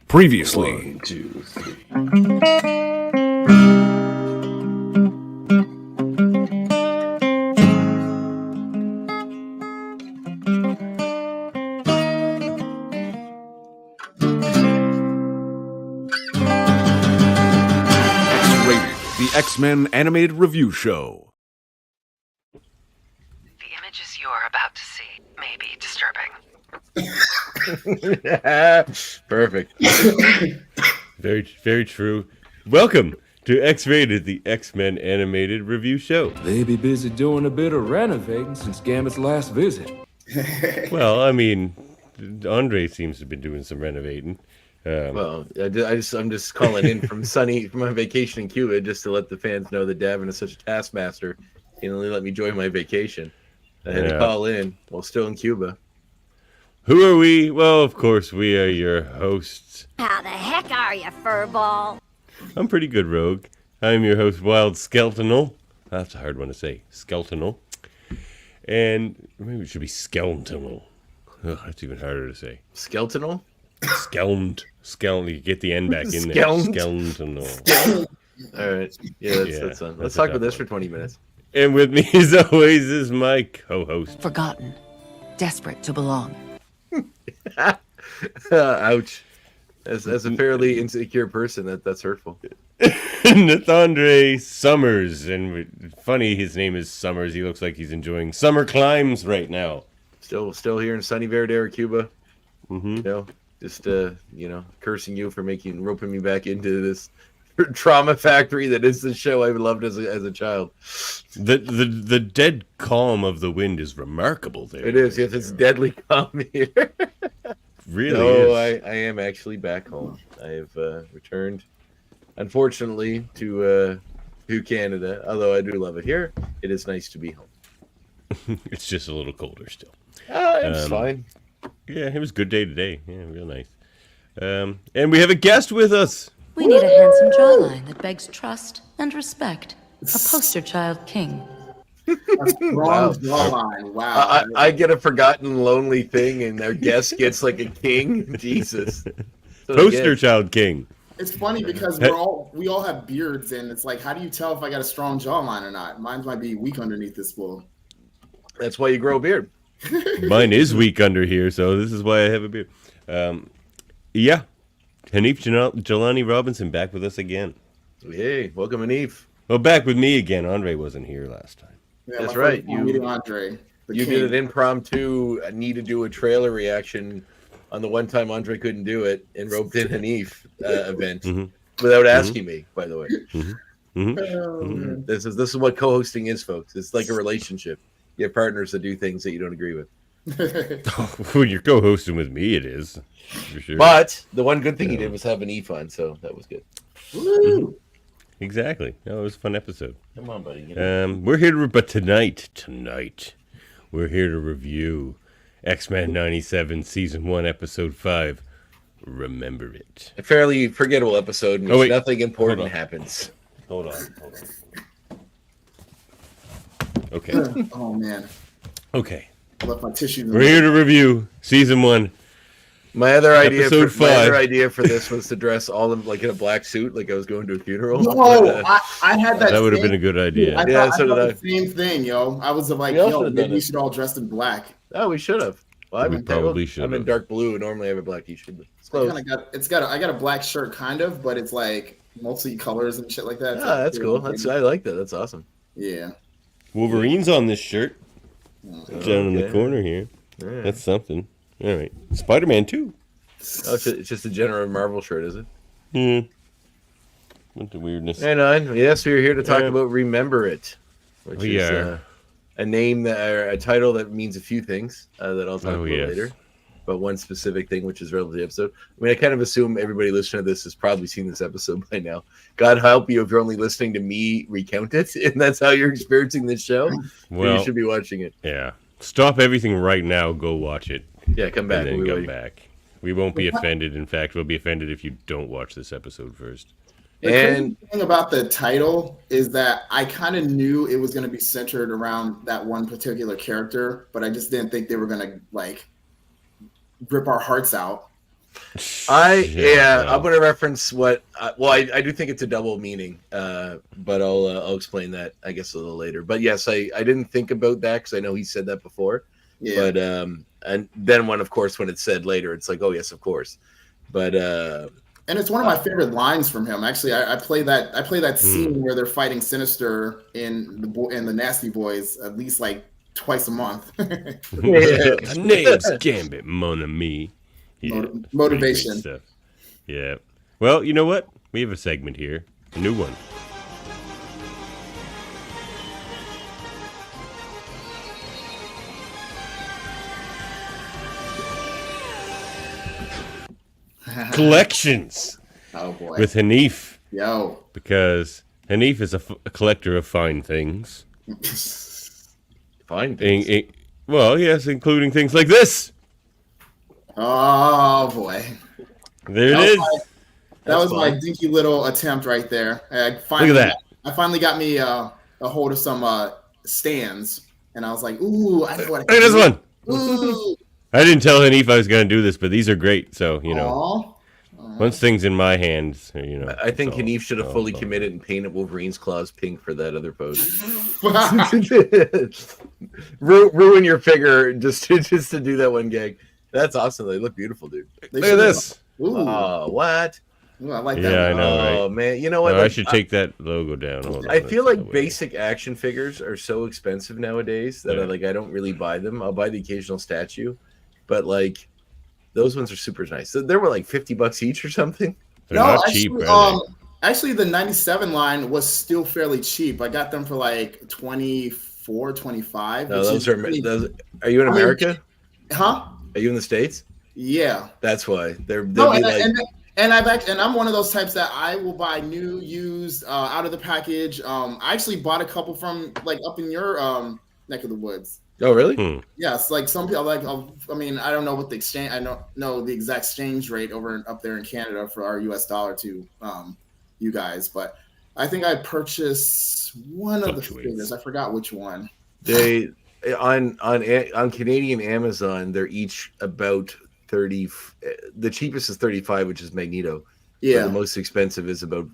Previously. 1, 2, 3. X-Rated, the X-Men animated review show. The images you're about to see may be disturbing. Perfect. Very, very true. Welcome to X-Rated, the X-Men animated review show. They be busy doing a bit of renovating since Gamut's last visit. Well, I mean, Andre seems to be doing some renovating. Well, I'm just calling in from my vacation in Cuba just to let the fans know that Davin is such a taskmaster. He only let me enjoy my vacation. I had to call in while still in Cuba. Who are we? Well, of course, we are your hosts. How the heck are you, furball? I'm pretty good, Rogue. I'm your host, Wild Skeletonal. That's a hard one to say. Skeletonal. And maybe it should be Skeletonal. Ugh, that's even harder to say. Skeletonal? Skeleton. You get the N back in there. Skeletonal. All right. Yeah, that's fun. Let's talk about this for 20 minutes. And with me, as always, is my co-host. Forgotten. Desperate to belong. Ouch. As a fairly insecure person, that's hurtful. Nathandre Summers. And funny, his name is Summers. He looks like he's enjoying summer climbs right now. Still here in sunny Verdera, Cuba. Mm-hmm. You know, just cursing you for roping me back into this trauma factory that is the show I loved as a child. The dead calm of the wind is remarkable there. It is. Yes, it's deadly calm here. Really no, is. I am actually back home. I have returned, unfortunately, to Canada. Although I do love it here, it is nice to be home. It's just a little colder still. It's fine. Yeah, it was a good day today. Yeah, real nice. And we have a guest with us. We need a handsome jawline that begs trust and respect. A poster child king. A strong jawline. Wow. I get a forgotten, lonely thing, and our guest gets like a king. Jesus. Poster child king. It's funny because we all have beards, and it's like, how do you tell if I got a strong jawline or not? Mine might be weak underneath this wool. That's why you grow a beard. Mine is weak under here, so this is why I have a beard. Yeah. Hanif Jelani Robinson back with us again. Hey, welcome, Hanif. Well, back with me again. Andre wasn't here last time. Yeah, that's right. You Andre. You did an impromptu need to do a trailer reaction on the one time Andre couldn't do it and roped in Hanif event without asking me, by the way. This is what co-hosting is, folks. It's like a relationship. You have partners that do things that you don't agree with. When you're co-hosting with me, it is. For sure. But the one good thing he did was have an E on, so that was good. Exactly. No, it was a fun episode. Come on, buddy. We're here to, but tonight, we're here to review X-Men 97, Season 1, Episode 5, Remember It. A fairly forgettable episode in which nothing important happens. Hold on. Okay. Oh, man. Okay. I left my tissues. We're here to review Season 1. My other idea for this was to dress all in like in a black suit, like I was going to a funeral. No, I had that. That would have been a good idea. I thought the same thing, yo. I was like, maybe we should all dress in black. Oh, we should have. Well, we probably should. I'm in dark blue, and normally I have a black t-shirt. I got a black shirt, kind of, but it's like multi-colors and shit like that. Ah, that's cool. I like that. That's awesome. Yeah. Wolverine's on this shirt. Down in the corner here. Yeah. That's something. All right. Spider-Man 2. Oh, it's just a general Marvel shirt, is it? Yeah. What the weirdness. And yes, we're here to talk about Remember It, which is a name or a title that means a few things that I'll talk about later. But one specific thing, which is relevant to the episode. I mean, I kind of assume everybody listening to this has probably seen this episode by now. God help you if you're only listening to me recount it, and that's how you're experiencing this show. Well, you should be watching it. Yeah. Stop everything right now. Go watch it. Yeah, come back. And then come back. We won't be offended. In fact, we'll be offended if you don't watch this episode first. The crazy thing about the title is that I kind of knew it was going to be centered around that one particular character, but I just didn't think they were going to like rip our hearts out. I'm going to reference what. I do think it's a double meaning, but I'll explain that I guess a little later. But yes, I didn't think about that because I know he said that before. Yeah. But and then when it's said later, it's like, oh yes, of course. But and it's one of my favorite lines from him. Actually, I play that scene where they're fighting Sinister in the Nasty Boys at least like twice a month. Name's Gambit, mon ami. Yeah, motivation. Yeah. Well, you know what? We have a segment here, a new one. Collections. Oh boy. With Hanif. Yo. Because Hanif is a collector of fine things. Fine things. Well, yes, including things like this. Oh boy. There it is. That was my dinky little attempt right there. Look at that. I finally got me a hold of some stands, and I was like, "Ooh, I know what I can Look at this one. Ooh. I didn't tell Hanif I was going to do this, but these are great. So once thing's in my hands, I think Hanif should have fully committed and painted Wolverine's claws pink for that other pose. Ruin your figure just to do that one gag. That's awesome. They look beautiful, dude. Look at this. Oh, what? Ooh, I like that. Yeah, I know, right? Oh, man. You know what? No, I should take that logo down. Hold on, I feel like basic action figures are so expensive nowadays that I don't really buy them. I'll buy the occasional statue, but like those ones are super nice. So they were like $50 each or something. They're not cheap, actually, the 97 line was still fairly cheap. I got them for like 24, 25. No, those are you in America? Huh? Are you in the States? Yeah. That's why. And I'm one of those types that I will buy new, used, out of the package. I actually bought a couple from like up in your neck of the woods. Oh, really? Yes, like some people like. I mean, I don't know what the exchange. I don't know the exact exchange rate up there in Canada for our U.S. dollar to you guys, but I think I purchased one of the figures. I forgot which one. They on Canadian Amazon, they're each about 30. The cheapest is 35, which is Magneto. Yeah. The most expensive is about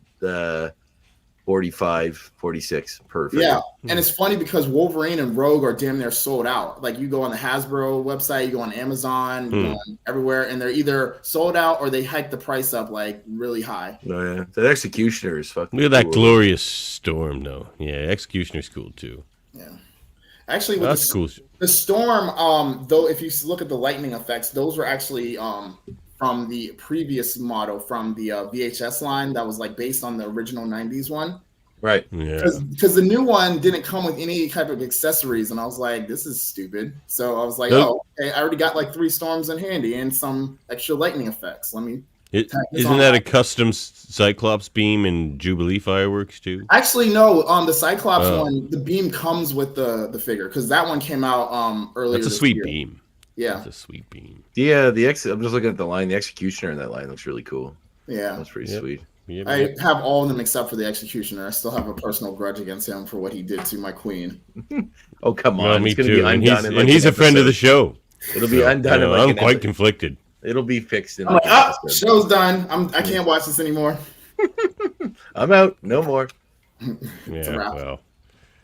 45, 46 per figure. Yeah. And it's funny because Wolverine and Rogue are damn near sold out. Like you go on the Hasbro website, you go on Amazon, you go on everywhere, and they're either sold out or they hike the price up like really high. Oh yeah. The Executioner is fucking Look at that glorious Storm though. Yeah, Executioner's cool too. Yeah. Actually, with cool. The Storm, though, if you look at the lightning effects, those were actually from the previous model from the VHS line that was like based on the original 90s one. Right. Yeah. Because the new one didn't come with any type of accessories, and I was like, this is stupid. So I was like, okay, I already got like 3 Storms in handy and some extra lightning effects. Let me. Isn't that a custom Cyclops beam and Jubilee fireworks too? Actually, no. On the Cyclops one, the beam comes with the figure because that one came out earlier. That's a sweet beam. Yeah, that's a sweet beam. Yeah, I'm just looking at the line. The Executioner in that line looks really cool. Yeah, that's pretty sweet. Yep. I have all of them except for the Executioner. I still have a personal grudge against him for what he did to my queen. Oh come on, well, me too. And he's a friend of the show. It'll be undone. I'm quite conflicted. It'll be fixed. I'm like, show's done. I can't watch this anymore. I'm out. No more. Yeah,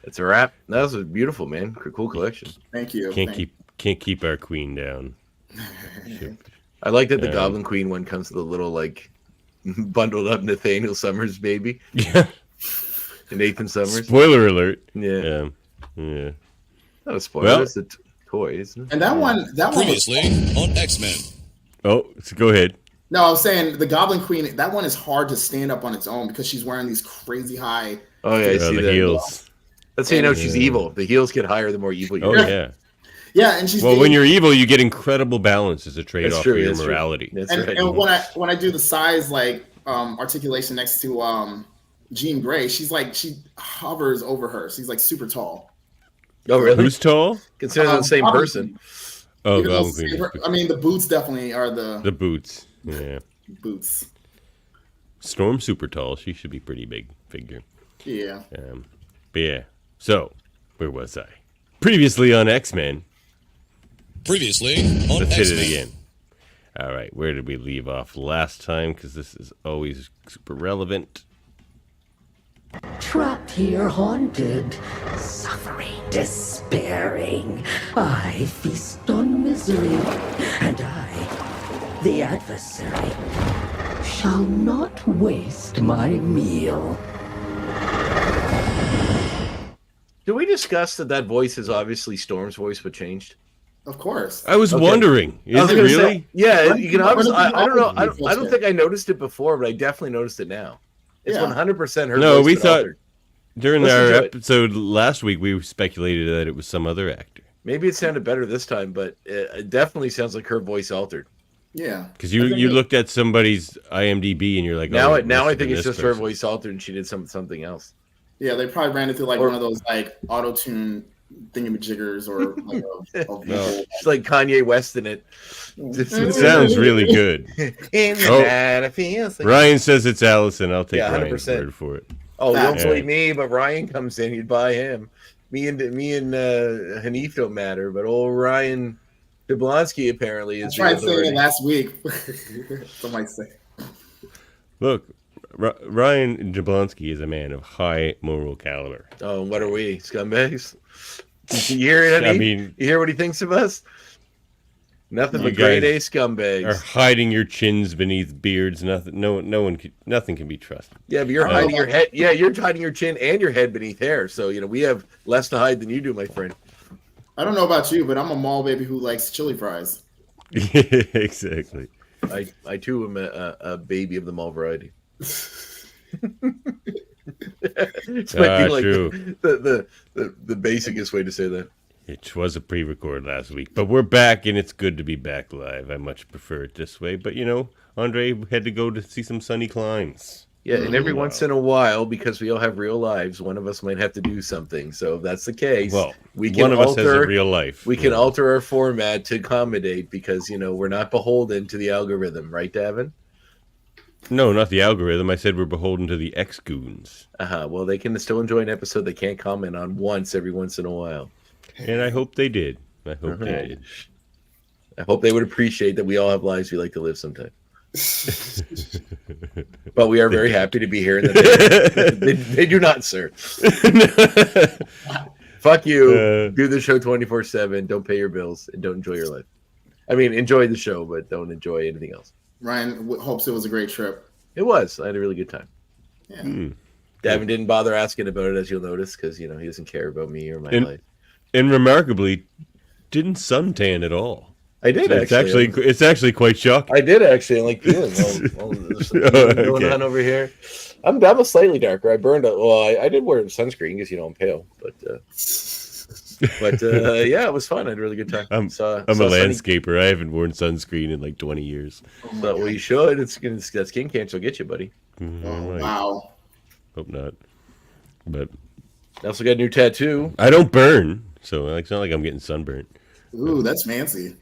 it's a wrap. That was beautiful, man. Cool collection. Thank you. Can't keep our queen down. I like that the Goblin Queen one comes with a little like bundled up Nathaniel Summers baby. Yeah. Nathan Summers. Spoiler alert. Yeah. Not a spoiler. It's a toy, isn't it? And that one previously on X-Men. Oh, so go ahead. No, I was saying the Goblin Queen. That one is hard to stand up on its own because she's wearing these crazy high. Oh yeah, I see the that. heels. That's how you know she's evil. The heels get higher the more evil you are. Oh yeah. Yeah, and she's when you're evil, you get incredible balance as a trade-off for your morality. And when I do the size like articulation next to Jean Grey, she hovers over her. She's like super tall. Oh really? Who's tall? Consider the same person. Oh, I mean, the boots definitely are the boots. Yeah, boots. Storm's super tall. She should be pretty big figure. Yeah. But yeah. So where was I? Previously on X-Men. Previously on Let's X-Men. hit it again. All right, where did we leave off last time? Because this is always super relevant. Trapped here, haunted, suffering, despairing. I feast on misery, and I, the adversary, shall not waste my meal. Did we discuss that voice is obviously Storm's voice, but changed? Of course. I was wondering, is it really? Say, yeah, you can obviously. I don't know. I don't think I noticed it before, but I definitely noticed it now. It's 100% her. No, voice, we thought altered. during our episode last week we speculated that it was some other actor. Maybe it sounded better this time, but it definitely sounds like her voice altered. Yeah, because you looked at somebody's IMDb and you're like, now I think it's just her voice altered and she did something else. Yeah, they probably ran it through like one of those like auto tune thingamajiggers or like it's like Kanye West in it. It sounds really good. Ryan says it's Allison. I'll take Ryan's word for it. Oh, you don't believe me, but Ryan comes in, you'd buy him. Me and Hanif don't matter, but old Ryan Jablonski apparently is. I tried saying it last week. Somebody say. Look, Ryan Jablonski is a man of high moral caliber. Oh, what are we, scumbags? You hear it? I mean, you hear what he thinks of us? Nothing but grade A scumbags. Are hiding your chins beneath beards. Nothing can be trusted. Yeah, but you're hiding your head. Yeah, you're hiding your chin and your head beneath hair. So we have less to hide than you do, my friend. I don't know about you, but I'm a mall baby who likes chili fries. Exactly. I too am a baby of the mall variety. It's like true. The basicest way to say that. It was a pre-record last week, but we're back, and it's good to be back live. I much prefer it this way, but Andre had to go to see some sunny climes. Yeah, and every once in a while, because we all have real lives, one of us might have to do something. So if that's the case, well, one of us has a real life. We can alter our format to accommodate because we're not beholden to the algorithm, right, Davin? No, not the algorithm. I said we're beholden to the X-Goons. Well, they can still enjoy an episode they can't comment on every once in a while. And I hope they did. I hope they did. I hope they would appreciate that we all have lives we like to live sometime. But we are very happy to be here. They do not, sir. Fuck you. Do the show 24/7. Don't pay your bills and don't enjoy your life. I mean, enjoy the show, but don't enjoy anything else. Ryan hopes it was a great trip. It was. I had a really good time. Yeah. Davin didn't bother asking about it, as you'll notice, because he doesn't care about me or my life. And remarkably, didn't suntan at all. I did It's actually quite shocking. I did actually. I like feeling going on over here. I'm a slightly darker. I burned up. Well, I did wear sunscreen because I'm pale, but yeah, it was fun. I had a really good time. I'm a landscaper. I haven't worn sunscreen in like 20 years. Well, you should. That skin cancer will get you, buddy. Right. Wow. Hope not. But I also got a new tattoo. I don't burn, so it's not like I'm getting sunburned. Ooh, that's fancy.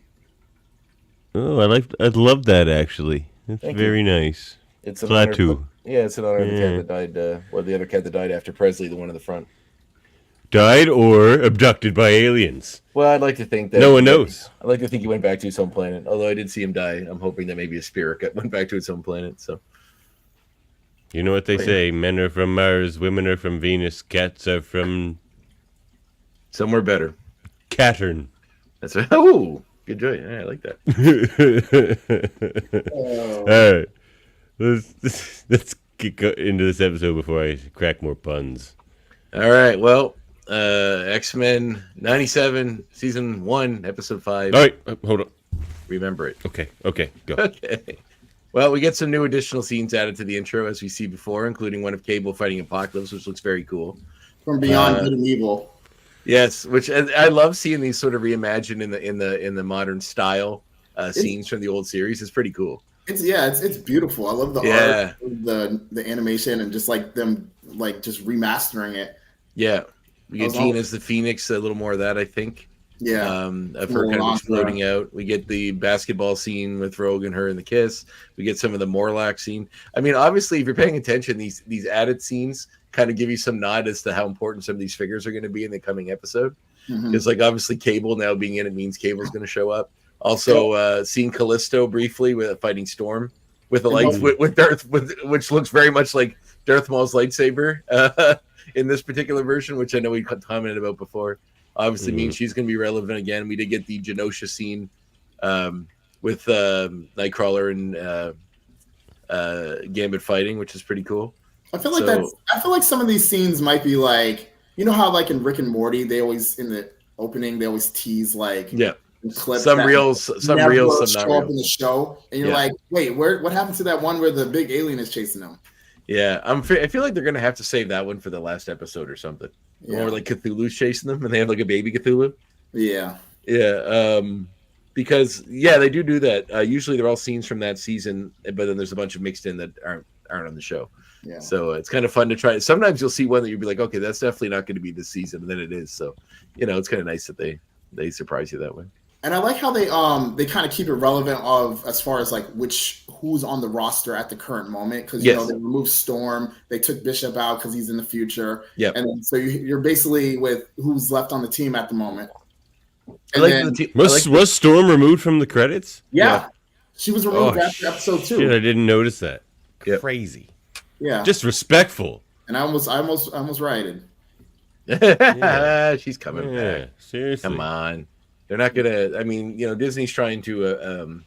Oh, I love that actually. It's very nice. It's a tattoo. Yeah, it's an honor of the cat that died. The other cat that died after Presley, the one in the front. Died or abducted by aliens? Well, I'd like to think that no one knows. I'd like to think he went back to his home planet. Although I did see him die, I'm hoping that maybe a spirit went back to its home planet. So, you know what they say: men are from Mars, women are from Venus, cats are from somewhere better. Cattern. That's right. Oh, good joy. Yeah, I like that. All right, let's get into this episode before I crack more puns. All right. Well, X-Men 97, Season 1, Episode 5. All right, hold on. Remember it. Okay, go. Okay. Well, we get some new additional scenes added to the intro, as we see before, including one of Cable fighting Apocalypse, which looks very cool. From Beyond Good and Evil. Yes, which I love seeing these sort of reimagined in the modern style scenes from the old series. It's pretty cool. It's beautiful. I love the art, the animation, and just like them just remastering it. Yeah, we get Jean as the Phoenix. A little more of that, I think. Yeah, of her kind of exploding out. We get the basketball scene with Rogue and her and the kiss. We get some of the Morlock scene. I mean, obviously, if you're paying attention, these added scenes kind of give you some nod as to how important some of these figures are going to be in the coming episode. Because, obviously, Cable now being in it means Cable's going to show up. Also, seeing Callisto briefly with fighting Storm with the lights with Darth, which looks very much like Darth Maul's lightsaber in this particular version, which I know we commented about before. Obviously, means she's going to be relevant again. We did get the Genosha scene with Nightcrawler and Gambit fighting, which is pretty cool. I feel like some of these scenes might be like, you know how like in Rick and Morty, they always in the opening they always tease like clips, some reels, some not real. Up in the show, and you're like, wait, what happened to that one where the big alien is chasing them? Yeah, I feel like they're gonna have to save that one for the last episode or something. Or like Cthulhu's chasing them, and they have like a baby Cthulhu. Yeah. Because they do that. Usually they're all scenes from that season, but then there's a bunch of mixed in that aren't on the show. Yeah. So it's kind of fun to try. Sometimes you'll see one that you'll be like, okay, that's definitely not going to be this season, and then it is. So, it's kind of nice that they surprise you that way. And I like how they kind of keep it relevant as far as like who's on the roster at the current moment, because they removed Storm, they took Bishop out because he's in the future. Yeah. And then, so you're basically with who's left on the team at the moment. Was Storm removed from the credits? Yeah. She was removed after episode 2. Shit, I didn't notice that. Yep. Crazy. Yeah. Disrespectful. And I almost rioted. She's coming back. Seriously. Come on. They're not gonna. I mean, Disney's trying to,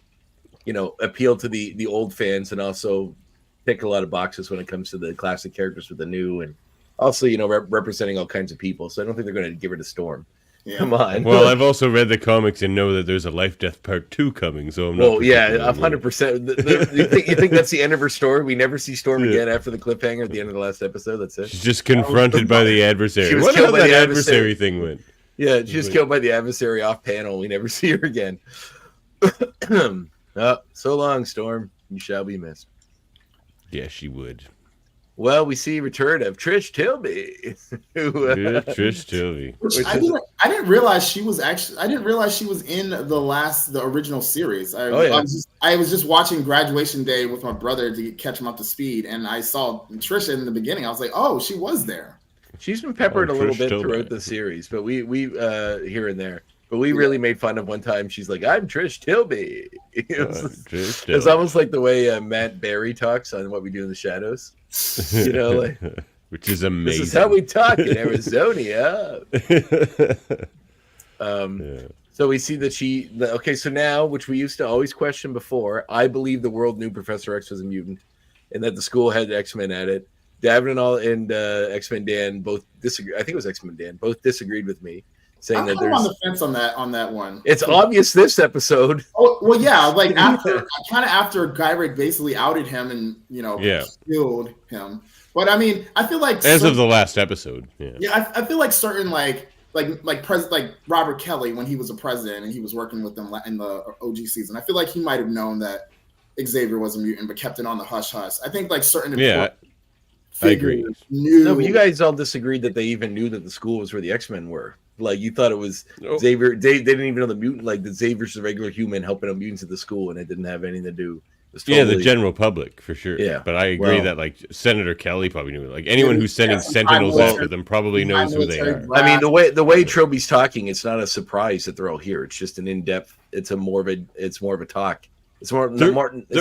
appeal to the old fans and also tick a lot of boxes when it comes to the classic characters with the new, and also representing all kinds of people. So I don't think they're going to give it a Storm. Yeah. Come on. Well, I've also read the comics and know that there's a Life Death Part 2 coming. So I'm not. Well, yeah, 100%. You think that's the end of her story? We never see Storm again after the cliffhanger at the end of the last episode. That's it. She's just confronted by the adversary. What how that adversary thing went? Yeah, she's killed by the adversary off panel. We never see her again. So long, Storm. You shall be missed. Yeah, she would. Well, we see return of Trish Tilby. Trish Tilby. I didn't realize she was in the original series. I was just watching Graduation Day with my brother to catch him up to speed, and I saw Trisha in the beginning. I was like, oh, she was there. She's been peppered a little bit throughout the series, but we here and there. But we really made fun of one time. She's like, "I'm Trish Tilby." It's almost like the way Matt Berry talks on What We Do in the Shadows. Which is amazing. This is how we talk in Arizona. So we see that so now, which we used to always question before, I believe the world knew Professor X was a mutant, and that the school had X-Men at it. Davin and X-Men Dan both disagree. I think it was X-Men Dan both disagreed with me, saying that there's on the fence on that one. It's obvious this episode. Oh well, yeah, like after Gyrick basically outed him and killed him. But I mean, I feel like as of the last episode, I feel like certain like Robert Kelly when he was a president and he was working with them in the OG season. I feel like he might have known that Xavier was a mutant, but kept it on the hush hush. I think like certain I agree. No, but you guys all disagreed that they even knew that the school was where the X-Men were. Like you thought it was Xavier. They didn't even know the mutant. Like that Xavier's a regular human helping out mutants at the school, and it didn't have anything to do. The general public for sure. Yeah, but I agree that like Senator Kelly probably knew it. Like anyone who's sending Sentinels after them probably knows who they are. I mean, the way Troby's talking, it's not a surprise that they're all here. It's just an in-depth. It's more of a talk. It's more. There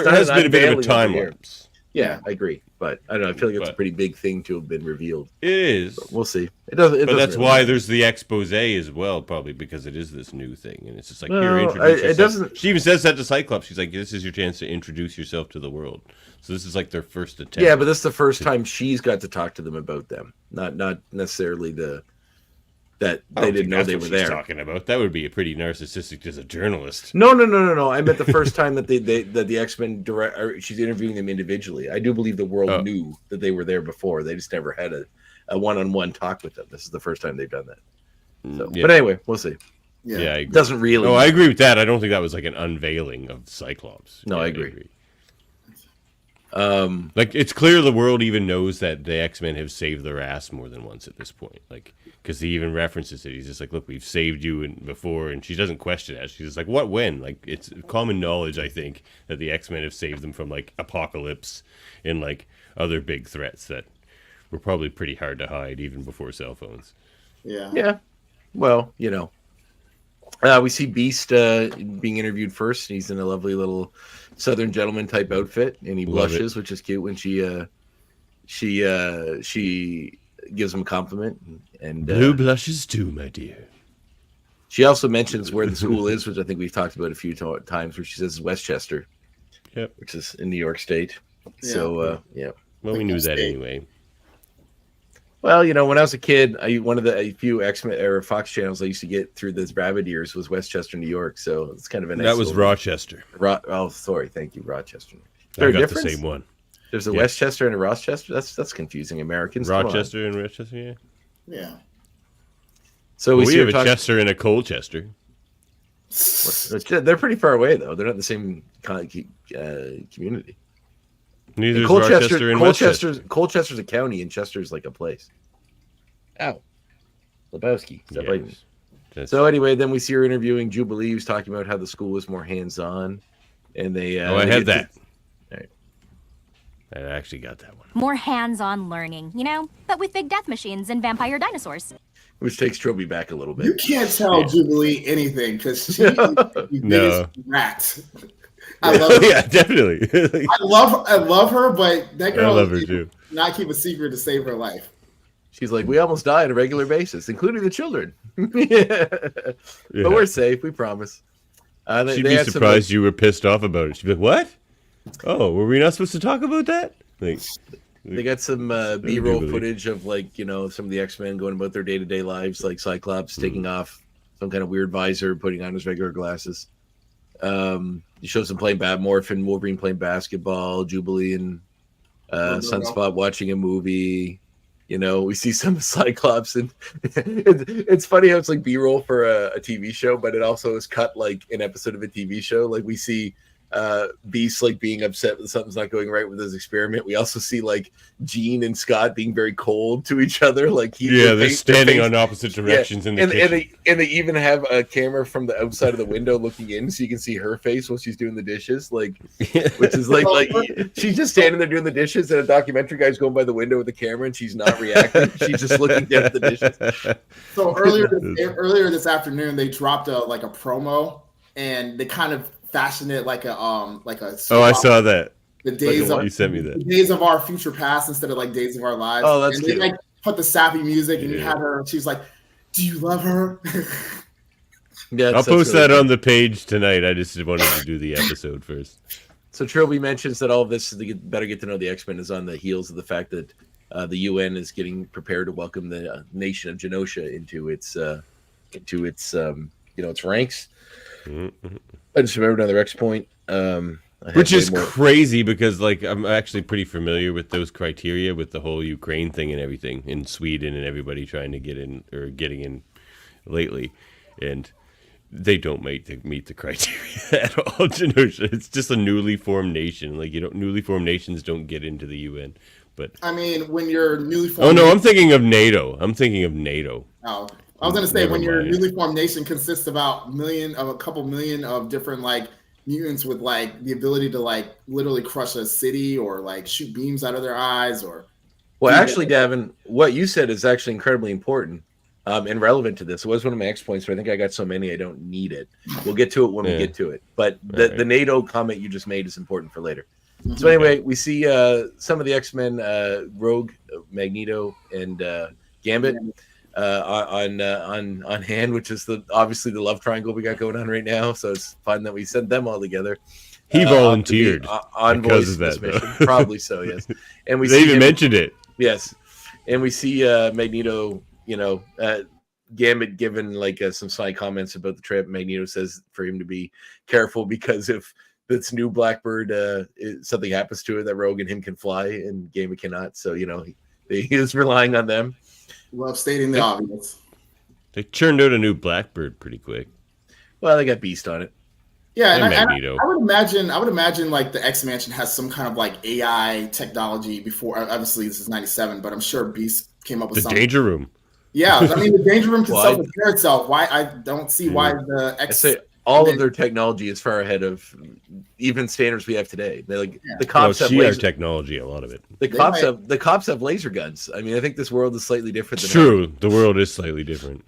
has been a bit of a time lapse. Yeah, I agree, but I don't know. I feel like it's a pretty big thing to have been revealed. It is. But we'll see. It doesn't. But that's why there's the expose as well, probably because it is this new thing, and it's just like here, introduce yourself. It doesn't. She even says that to Cyclops. She's like, "This is your chance to introduce yourself to the world." So this is like their first attempt. Yeah, but this is the first time she's got to talk to them about them, not necessarily that they didn't know they were there. Talking about that would be a pretty narcissistic as a journalist. No. I meant the first time that that the X-Men she's interviewing them individually. I do believe the world knew that they were there before. They just never had a one-on-one talk with them. This is the first time they've done that. So, but anyway, we'll see. Yeah, I agree. Doesn't really. No, I agree with that. I don't think that was like an unveiling of Cyclops. No, I agree. Like it's clear the world even knows that the X-Men have saved their ass more than once at this point. Like, because he even references it. He's just like, "Look, we've saved you before," and she doesn't question it. She's just like, "What? When?" Like, it's common knowledge, I think, that the X-Men have saved them from like apocalypse and like other big threats that were probably pretty hard to hide even before cell phones. Yeah. Yeah. Well, We see Beast being interviewed first. He's in a lovely little Southern gentleman type outfit, and he blushes, which is cute when she gives him a compliment. And blue blushes too, my dear. She also mentions where the school is, which I think we've talked about a few times, where she says Westchester, which is in New York State. Yeah. So, yeah. Well, we knew that anyway. Well, you know, when I was a kid, one of the few X-Men or Fox channels I used to get through those rabbit ears was Westchester, New York. So it's kind of a nice. That was Rochester. Sorry, thank you, Rochester. I got the same one. There's a Westchester and a Rochester. That's confusing. Americans. Rochester and Rochester, yeah. Yeah. So we have a Chester and a Colchester. They're pretty far away, though. They're not the same community. Neither is Rochester and Westchester. Colchester's a county, and Chester's like a place. Ow. Lebowski. So anyway, then we see her interviewing Jubilee, who's talking about how the school is more hands-on. And they... I had that. All right. I actually got that one. More hands-on learning, you know, but with big death machines and vampire dinosaurs. Which takes Trilby back a little bit. You can't tell Jubilee anything because she is the biggest rat. I love her. Yeah, definitely. I love her, but that girl I love her too. Not keep a secret to save her life. She's like, we almost die on a regular basis, including the children. But we're safe, we promise. She'd be surprised you were pissed off about it. She'd be like, what? Oh, were we not supposed to talk about that? They got some B-roll footage of, like, you know, some of the X-Men going about their day-to-day lives, like Cyclops taking off some kind of weird visor, putting on his regular glasses. He shows them playing Morphin, Wolverine playing basketball, Jubilee and Sunspot watching a movie. You know, we see some Cyclops, and it's funny how it's like B-roll for a TV show, but it also is cut like an episode of a TV show. Like we see Beast like being upset that something's not going right with his experiment. We also see like Jean and Scott being very cold to each other. Like they're standing on opposite directions in the kitchen. And they even have a camera from the outside of the window looking in, so you can see her face while she's doing the dishes. Like, which is like she's just standing there doing the dishes, and a documentary guy's going by the window with the camera, and she's not reacting. She's just looking down at the dishes. So earlier this afternoon, they dropped a promo, and they kind of fashioned it like a oh, I saw that. The days of you sent me that. The days of our future past instead of like days of our lives. Oh, that's and cute. they like put the sappy music, and you had her. She was like, "Do you love her?" Yeah, I'll post that on the page tonight. I just wanted to do the episode first. So Trilby mentions that all of this to better get to know the X-Men is on the heels of the fact that the UN is getting prepared to welcome the nation of Genosha into its its ranks. Mm-hmm. I just remembered another X point, which is crazy because like I'm actually pretty familiar with those criteria with the whole Ukraine thing and everything in Sweden and everybody trying to get in or getting in lately, and they don't meet the criteria at all. Genosha, it's just a newly formed nation. Like newly formed nations don't get into the UN. But I mean, when you're newly formed, oh no, I'm thinking of NATO. Oh. I was gonna say when your newly formed nation consists of a couple million of different like mutants with like the ability to like literally crush a city or like shoot beams out of their eyes or. Well, actually, Davin, what you said is actually incredibly important and relevant to this. It was one of my X points, but I think I got so many I don't need it. We'll get to it when we get to it. But the NATO comment you just made is important for later. Mm-hmm. So anyway, we see some of the X-Men, Rogue, Magneto, and Gambit. On hand, which is obviously the love triangle we got going on right now. So it's fun that we sent them all together. He volunteered because of that mission. Probably so, yes. And they even mentioned it. Yes, and we see Magneto. Gambit given like some side comments about the trip. Magneto says for him to be careful because if this new Blackbird something happens to it, that Rogue and him can fly and Gambit cannot. So he is relying on them. Love stating the obvious. They churned out a new Blackbird pretty quick. Well, they got Beast on it. Yeah, and I would imagine like the X Mansion has some kind of like AI technology before. Obviously, this is '97, but I'm sure Beast came up with something. The Danger Room. Yeah, I mean the Danger Room can self-repair itself. Why I don't see why the X. I say all of their technology is far ahead of even standards we have today. They the cops have laser technology. A lot of it. The cops have laser guns. I mean, I think this world is slightly different. True, the world is slightly different.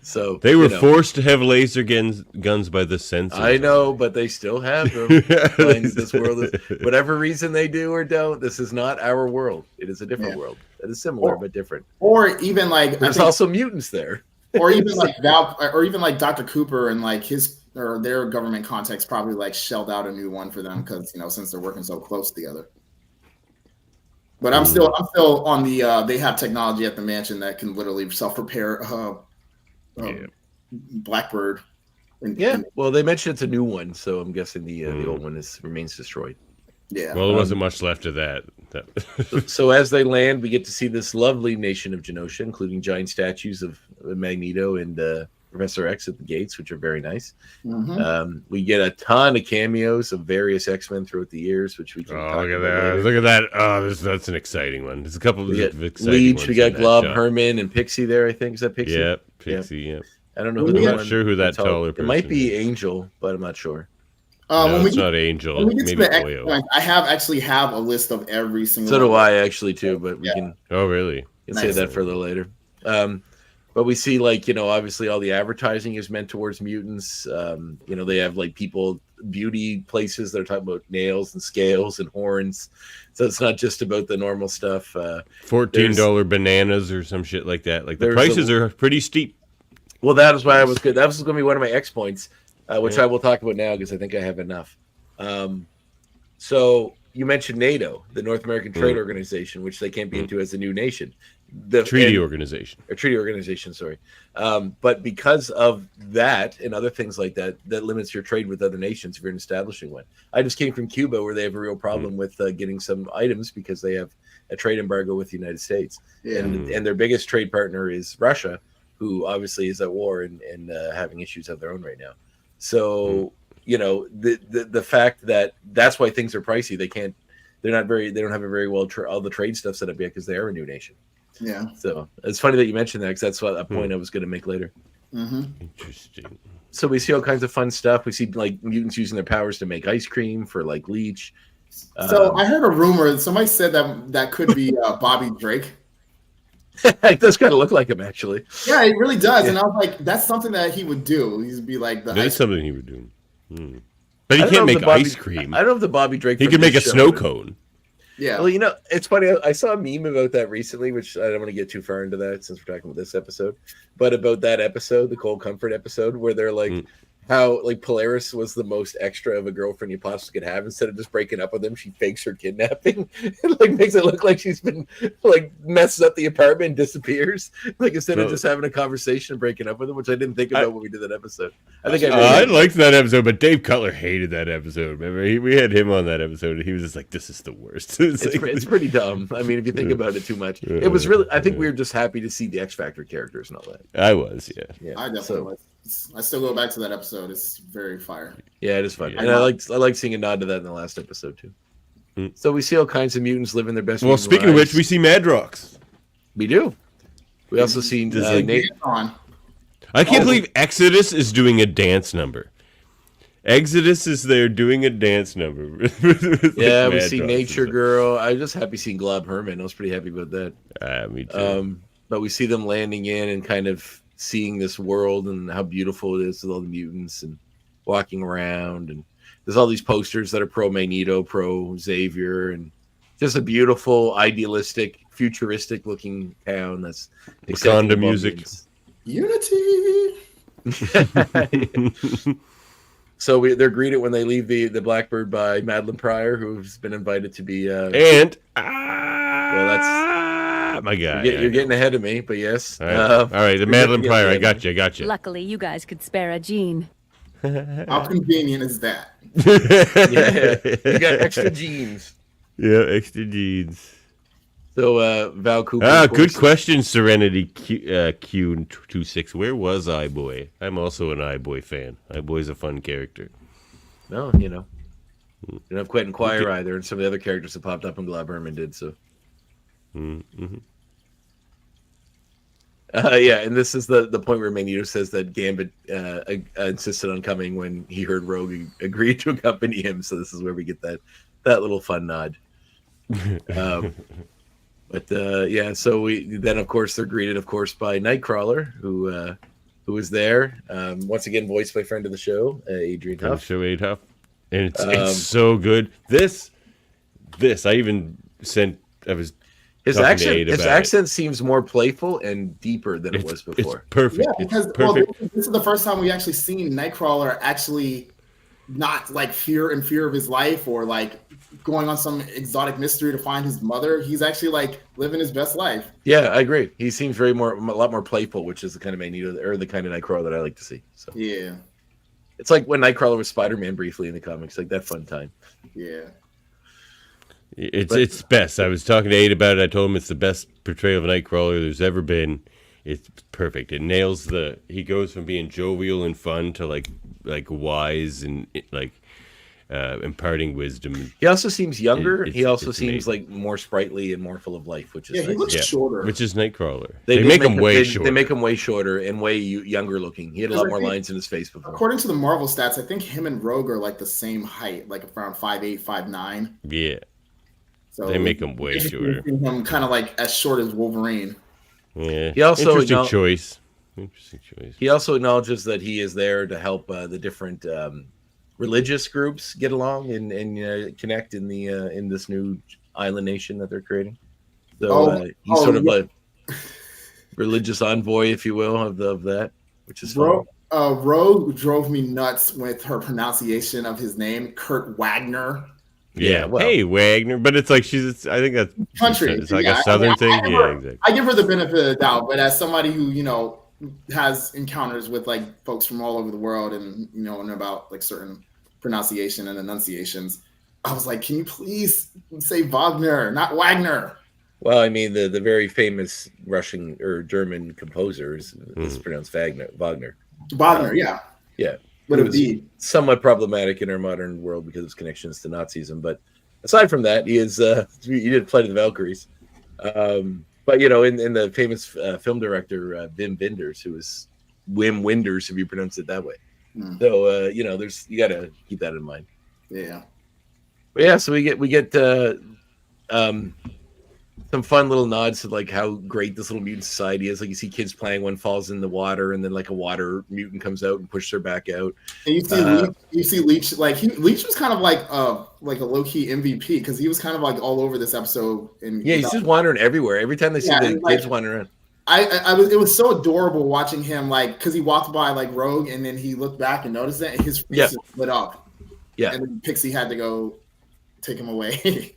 So they were forced to have laser guns by the censors. I know, but they still have them. This world is, whatever reason they do or don't, this is not our world. It is a different world. It is similar but different. Or even like there's also mutants there. Or even like Dr. Cooper and like his or their government contacts probably like shelled out a new one for them because since they're working so close together. But I'm still on the they have technology at the mansion that can literally self-repair Blackbird. Well, they mentioned it's a new one, so I'm guessing the old one remains destroyed. Yeah. Well, there wasn't much left of that. So as they land, we get to see this lovely nation of Genosha, including giant statues of Magneto and Professor X at the gates, which are very nice. Mm-hmm. We get a ton of cameos of various X-Men throughout the years, which we can talk look at about that! later. Look at that! Oh, that's an exciting one. There's a couple of exciting Leech, ones we got Glob, shot. Herman, and Pixie there. I think is that Pixie? Yep, Pixie. Yep. I don't know. I'm not sure who that taller person It might be is. Angel, but I'm not sure. No, it's not Angel. Maybe Oyo. I have a list of every single. So do I actually too, but we can. Oh, really? Can say that for a little later. But we see obviously all the advertising is meant towards mutants. They have like beauty places that are talking about nails and scales and horns. So it's not just about the normal stuff. $14 bananas or some shit like that. Like the prices are pretty steep. Well, that is why I was good. That was going to be one of my X points, which I will talk about now because I think I have enough. So you mentioned NATO, the North American Trade Organization, which they can't be into as a new nation. The treaty organization, sorry. But because of that and other things like that, that limits your trade with other nations if you're establishing one. I just came from Cuba where they have a real problem with getting some items because they have a trade embargo with the United States. Yeah. And their biggest trade partner is Russia, who obviously is at war and having issues of their own right now. So, the fact that that's why things are pricey. They don't have a very well all the trade stuff set up yet because they are a new nation. Yeah. So it's funny that you mentioned that because that's a point I was going to make later. Mm-hmm. Interesting. So we see all kinds of fun stuff. We see like mutants using their powers to make ice cream for like Leech. So I heard a rumor. Somebody said that could be Bobby Drake. It does kind of look like him, actually. Yeah, it really does. Yeah. And I was like, that's something that he would do. He'd be like the. That's something he would do. But he can't make ice cream. I don't know if the Bobby Drake. He can make a snow cone. Yeah. Well, it's funny. I saw a meme about that recently, which I don't want to get too far into that since we're talking about this episode. But about that episode, the Cold Comfort episode, where they're like, how like Polaris was the most extra of a girlfriend you possibly could have. Instead of just breaking up with him, she fakes her kidnapping and like makes it look like she's been like messes up the apartment and disappears. Like instead of just having a conversation and breaking up with him, which I didn't think about when we did that episode. I liked that episode, but Dave Cutler hated that episode. Remember, we had him on that episode, and he was just like, "This is the worst." It's pretty dumb. I mean, if you think about it too much, it was really. I think we were just happy to see the X Factor characters and all that. I was, yeah. I definitely was. I still go back to that episode. It's very fire. Yeah, it is fun, and I like seeing a nod to that in the last episode too. So we see all kinds of mutants living their best. Well, speaking of which, we see Madrox. We do. We also see Nate. I can't believe Exodus is doing a dance number. Exodus is there doing a dance number. Yeah, we see Nature Girl. I'm just happy seeing Glob Herman. I was pretty happy about that. Me too. But we see them landing in and kind of seeing this world and how beautiful it is with all the mutants and walking around. And there's all these posters that are pro Magneto, pro Xavier, and just a beautiful, idealistic, futuristic looking town. That's Wakanda music. Unity. So they're greeted when they leave the Blackbird by Madeline Pryor, who's been invited to be. Well, that's my guy. You're getting ahead of me, but yes. All right, the Madeline Pryor. I got you. Luckily, you guys could spare a gene. How convenient is that? You got extra genes. Yeah, extra genes. So Val Cooper. Good question, Serenity Q26. Where was iBoy? I'm also an iBoy fan. iBoy's a fun character. No, you don't have Quentin Quire either, and some of the other characters that popped up in Glob Herman did so. Mm-hmm. And this is the point where Magneto says that Gambit insisted on coming when he heard Rogue agreed to accompany him. So this is where we get that little fun nod. So we then of course they're greeted of course by Nightcrawler who who was there. Once again, voiced by friend of the show, Adrian Huff. And it's so good. This I even sent. I was his accent seems more playful and deeper than it was before. It's perfect. Yeah, because this is the first time we actually seen Nightcrawler actually not like fear of his life or like going on some exotic mystery to find his mother. He's actually like living his best life. Yeah, I agree. He seems a lot more playful, which is the kind of Magneto or the kind of Nightcrawler that I like to see. So yeah, it's like when Nightcrawler was Spider-Man briefly in the comics, like that fun time. Yeah. It's best. I was talking to Aid about it. I told him it's the best portrayal of Nightcrawler there's ever been. It's perfect. It nails he goes from being jovial and fun to like wise and like imparting wisdom. He also seems younger. He also seems like more sprightly and more full of life, which is nice. He looks shorter. Which is Nightcrawler. They make him way shorter. They make him way shorter and way younger looking. He had a lot more lines in his face before. According to the Marvel stats, I think him and Rogue are like the same height, like around 5'8", 5'9". Yeah. So they make him way shorter. Him kind of like as short as Wolverine. Yeah. He also Interesting choice. He also acknowledges that he is there to help the different religious groups get along and connect in this new island nation that they're creating. So he's sort of a religious envoy, if you will, of that, which is fun. Rogue drove me nuts with her pronunciation of his name, Kurt Wagner. Yeah, well, hey Wagner, but it's like I think that's country. It's like a southern thing. Exactly. I give her the benefit of the doubt, but as somebody who has encounters with like folks from all over the world and and about like certain pronunciation and enunciations, I was like, can you please say Wagner, not Wagner? Well, I mean the very famous Russian or German composer is pronounced Wagner. Wagner, yeah. Yeah. But it was somewhat problematic in our modern world because of his connections to Nazism. But aside from that, he did Flight of the Valkyries. But in the famous film director Wim Wenders, who is Wim Wenders, if you pronounce it that way. So you got to keep that in mind. Yeah. But yeah, so we get some fun little nods to like how great this little mutant society is. Like you see kids playing, one falls in the water, and then like a water mutant comes out and pushes her back out. And you see Leech, Leech was kind of like a low key MVP because he was kind of like all over this episode. And he's just wandering everywhere. Every time they see the kids wandering around. It was so adorable watching him because he walked by like Rogue and then he looked back and noticed it and his face lit up. Yeah, and then Pixie had to go take him away.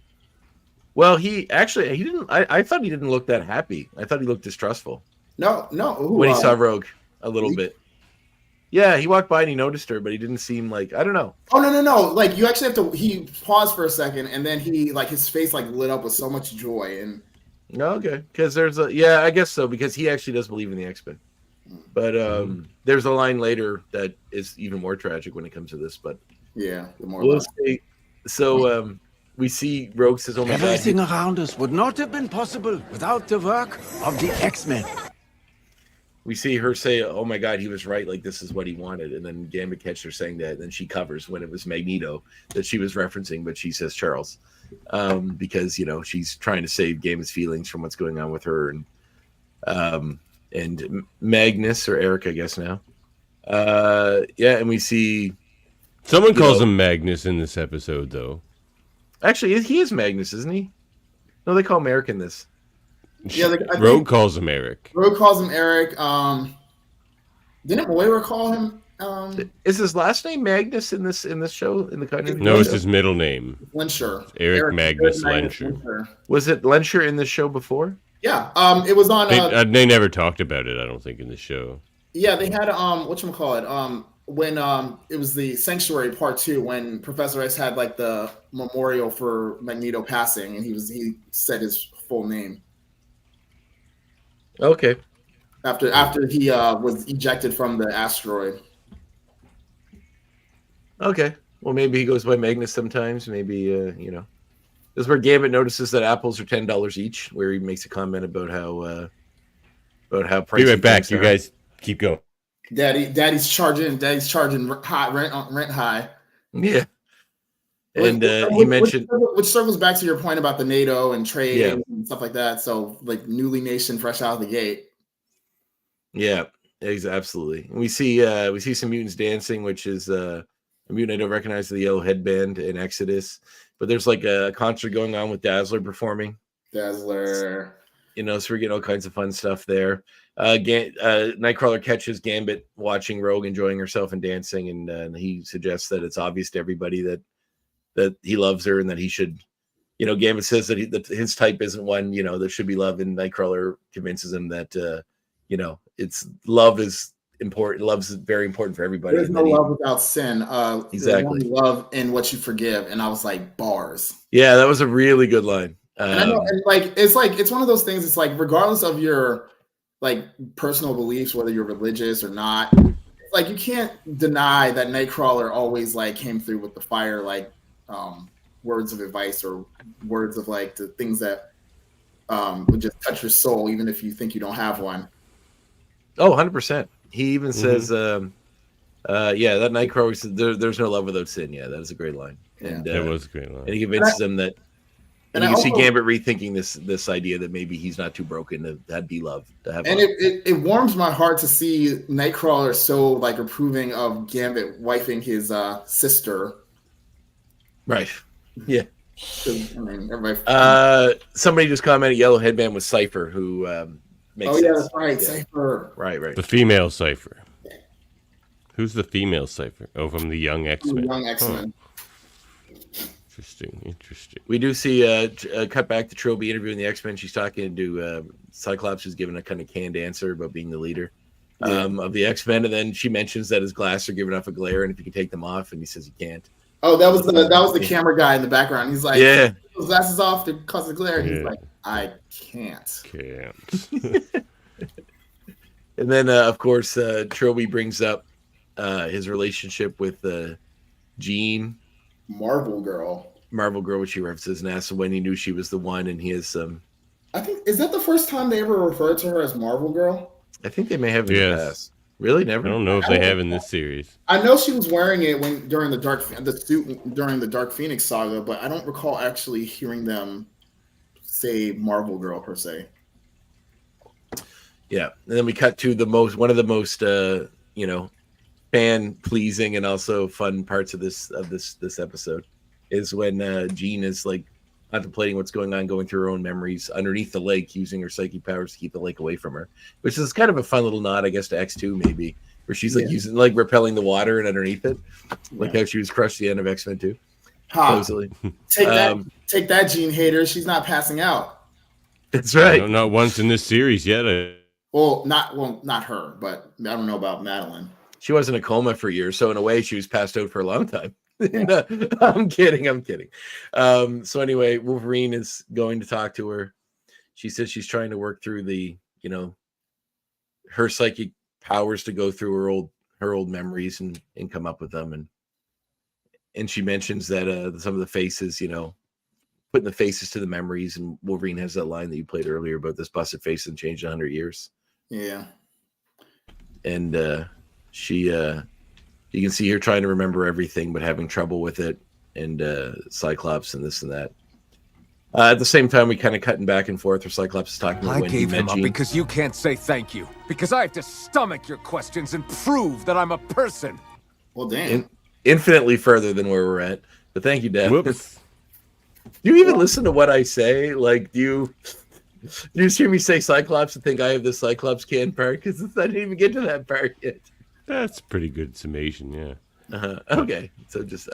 Well, he didn't. I thought he didn't look that happy. I thought he looked distrustful. No. When he saw Rogue a little bit. Yeah, he walked by and he noticed her, but he didn't seem like, I don't know. Oh, no. Like you actually have to, he paused for a second and then he like his face like lit up with so much joy and. Okay, because I guess so, because he actually does believe in the X-Men. But there's a line later that is even more tragic when it comes to this, but. Yeah, the more. We'll see. So, we see Rogue says, "Oh my God!" Everything around us would not have been possible without the work of the X-Men. We see her say, "Oh my God, he was right. Like this is what he wanted." And then Gambit catches her saying that, and then she covers when it was Magneto that she was referencing, but she says Charles, because she's trying to save Gambit's feelings from what's going on with her and Magnus or Eric, I guess now. And we see someone calls him Magnus in this episode, though. Actually, he is Magnus, isn't he? No, they call him Eric in this. Yeah, Rogue calls him Eric. Rogue calls him Eric. Didn't Moira call him? Is his last name Magnus in this show in the country? No, it's his middle name. Lensher. Eric Magnus Lensher. Was it Lensher in this show before? Yeah. It was on. They never talked about it. I don't think in the show. Yeah, they had whatchamacallit, when it was the Sanctuary Part 2, when Professor X had like the memorial for Magneto passing, and he said his full name. Okay. After he was ejected from the asteroid. Okay. Well, maybe he goes by Magnus sometimes. Maybe this is where Gambit notices that apples are $10 each, where he makes a comment about how pricey. Be right back. You guys keep going. Daddy's charging high rent high. Yeah. And he mentioned, which circles back to your point about the NATO and trade and stuff like that. So like newly nation fresh out of the gate. Yeah. Absolutely. And we see some mutants dancing, which is a mutant I don't recognize, the yellow headband in Exodus. But there's like a concert going on with Dazzler performing. Dazzler. So we're getting all kinds of fun stuff there. Nightcrawler catches Gambit watching Rogue enjoying herself and dancing, and he suggests that it's obvious to everybody that he loves her and that he should. Gambit says that his type isn't one, that should be love, and Nightcrawler convinces him that, it's love is important. Love's very important for everybody. There's no love without sin. Exactly. There's only love in what you forgive. And I was like, bars. Yeah, that was a really good line. And I know, and it's one of those things. It's like, regardless of your like personal beliefs, whether you're religious or not, like you can't deny that Nightcrawler always like came through with the fire, like words of advice or words of like the things that would just touch your soul, even if you think you don't have one. Oh, 100%. He even says, that Nightcrawler said, there's no love without sin. Yeah, that is a great line. And that was a great line. And he convinces them that, and you can see Gambit rethinking this idea that maybe he's not too broken to be loved. And it warms my heart to see Nightcrawler so like approving of Gambit wifing his sister. Right. Yeah. I mean, everybody. Somebody just commented Yellow Headband was Cypher, who makes sense. That's right, yeah. Cypher. Right. The female Cypher. Who's the female Cypher? Oh, from the Young X-Men. Young X-Men. Interesting. We do see cut back to Trilby interviewing the X-Men. She's talking to Cyclops, who's given a kind of canned answer about being the leader of the X-Men, and then she mentions that his glasses are giving off a glare, and if he can take them off, and he says he can't. Oh, that was the camera guy in the background. He's like, yeah, his glasses off to cause the glare. And he's like, I can't. And then, of course, Trilby brings up his relationship with Jean. Marvel Girl, which he references and asks when he knew she was the one, and he has I think, is that the first time they ever referred to her as Marvel Girl? I think they may have in the past. Really, never. I don't know if they have in this series. I know she was wearing it during the Dark Phoenix saga, but I don't recall actually hearing them say Marvel Girl per se. Yeah, and then we cut to one of the most fan pleasing and also fun parts of this episode is when Jean is like contemplating what's going on, going through her own memories underneath the lake, using her psychic powers to keep the lake away from her, which is kind of a fun little nod, I guess, to X2 maybe, where she's like using like repelling the water and underneath it, like how she was crushed at the end of X-Men 2. Supposedly. Take that, Jean hater. She's not passing out. That's right. Not once in this series yet. Not her, but I don't know about Madeline. She was in a coma for years, so in a way, she was passed out for a long time. No, I'm kidding. So anyway, Wolverine is going to talk to her. She says she's trying to work through her psychic powers to go through her old memories and come up with them. And she mentions that some of the faces, putting the faces to the memories, and Wolverine has that line that you played earlier about this busted face and changed 100 years. Yeah. And she you can see her trying to remember everything but having trouble with it, and Cyclops and this and that. At the same time, we kind of cutting back and forth where Cyclops is talking about when he met Jean. I gave him up because you can't say thank you, because I have to stomach your questions and prove that I'm a person. Well, damn. Infinitely further than where we're at. But thank you, Dad. Whoops. Do you even listen to what I say? Like, do you just hear me say Cyclops and think I have the Cyclops can part? Because I didn't even get to that part yet. That's a pretty good summation, yeah. Okay, so just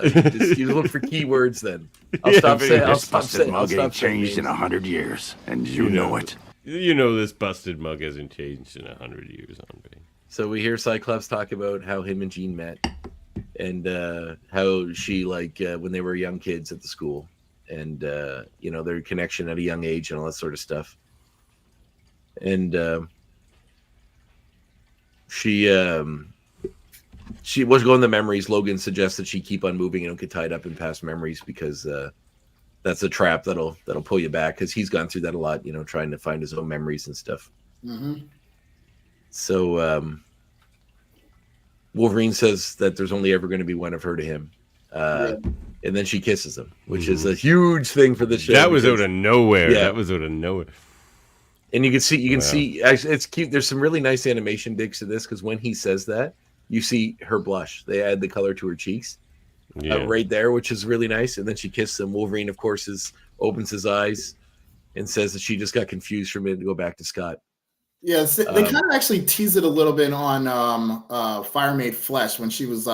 you look for keywords then. I'll stop saying. I'll stop saying. Mug ain't changed in 100 years, and you know it. You know this busted mug hasn't changed in 100 years, Andre. So we hear Cyclops talk about how him and Jean met, and how she when they were young kids at the school, and their connection at a young age and all that sort of stuff. And she was going to memories. Logan suggests that she keep on moving and don't get tied up in past memories, because that's a trap that'll pull you back, because he's gone through that a lot, trying to find his own memories and stuff. Mm-hmm. So Wolverine says that there's only ever going to be one of her to him. And then she kisses him, which is a huge thing for the show. That was out of nowhere. Yeah. That was out of nowhere. And you can see, actually, it's cute. There's some really nice animation digs to this because when he says that, you see her blush. They add the color to her cheeks right there, which is really nice. And then she kisses him. Wolverine, of course, opens his eyes and says that she just got confused for a minute to go back to Scott. Yeah, they kind of actually tease it a little bit on Fire Made Flesh when she was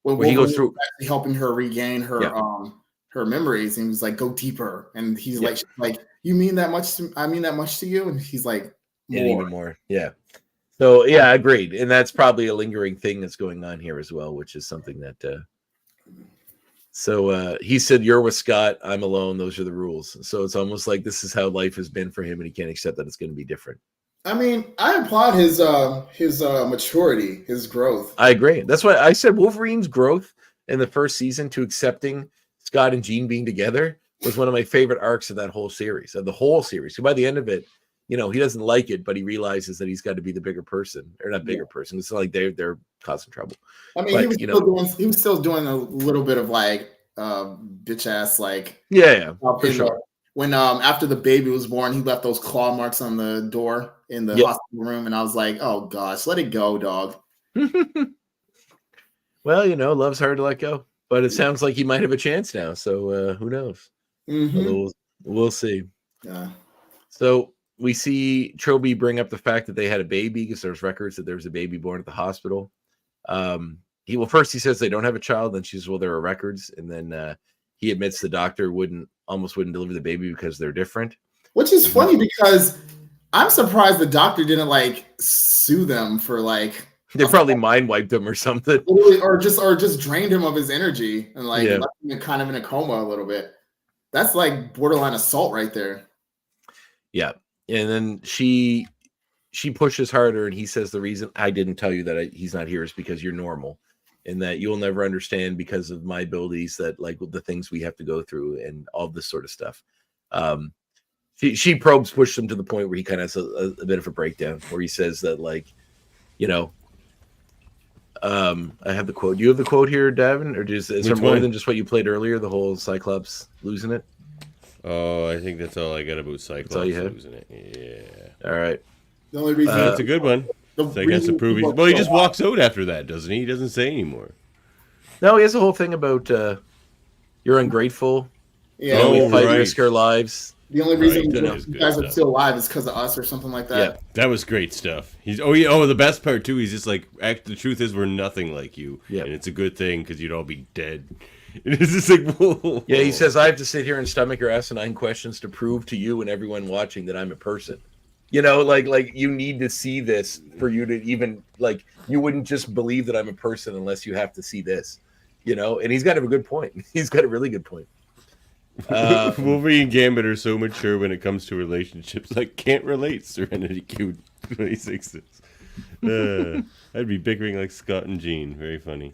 when he goes through helping her regain her her memories, and he was like, "Go deeper," and he's like, "You mean that much? I mean that much to you?" And he's like, "More, even more." Yeah. So yeah, agreed, and that's probably a lingering thing that's going on here as well, which is something that. So he said, "You're with Scott. I'm alone. Those are the rules." So it's almost like this is how life has been for him, and he can't accept that it's going to be different. I mean, I applaud his maturity, his growth. I agree. That's why I said Wolverine's growth in the first season to accepting Scott and Jean being together was one of my favorite arcs of that whole series, of the whole series. So by the end of it, he doesn't like it, but he realizes that he's got to be the bigger person, or not bigger person. It's like they're causing trouble. I mean, but, he was still doing a little bit of like bitch ass like for sure. When after the baby was born, he left those claw marks on the door in the hospital room, and I was like, "Oh gosh, let it go, dog." Well, love's hard to let go, but it sounds like he might have a chance now. So who knows? Mm-hmm. We'll see. Yeah. So we see Trilby bring up the fact that they had a baby because there's records that there was a baby born at the hospital. First he says they don't have a child, then she says, "Well, there are records," and then he admits the doctor almost wouldn't deliver the baby because they're different. Which is funny because I'm surprised the doctor didn't like sue them for like they probably mind wiped him or something, or just drained him of his energy and like left him kind of in a coma a little bit. That's like borderline assault right there. Yeah, and then she pushes harder, and he says the reason I didn't tell you that he's not here is because you're normal. And that you'll never understand because of my abilities, that like the things we have to go through and all this sort of stuff. She pushed him to the point where he kind of has a bit of a breakdown where he says that like, I have the quote. Do you have the quote here, Davin? Or is there more than just what you played earlier, the whole Cyclops losing it? Oh, I think that's all I got about Cyclops. That's all you have? Losing it. Yeah. All right. The only reason that's a good one. So I guess to prove he just walks out after that, doesn't he? He doesn't say anymore. No, he has a whole thing about you're ungrateful. Yeah, we fight and risk our lives. The only reason you guys are still alive is because of us or something like that. Yeah, that was great stuff. The best part too. He's just like, the truth is we're nothing like you, and it's a good thing because you'd all be dead. It's just like, whoa. Yeah, he says I have to sit here and stomach your asinine questions to prove to you and everyone watching that I'm a person. Like you need to see this for you to even like. You wouldn't just believe that I'm a person unless you have to see this, And he's got a good point. He's got a really good point. Wolverine and Gambit are so mature when it comes to relationships. I can't relate. Serenity Q26. I'd be bickering like Scott and Jean. Very funny.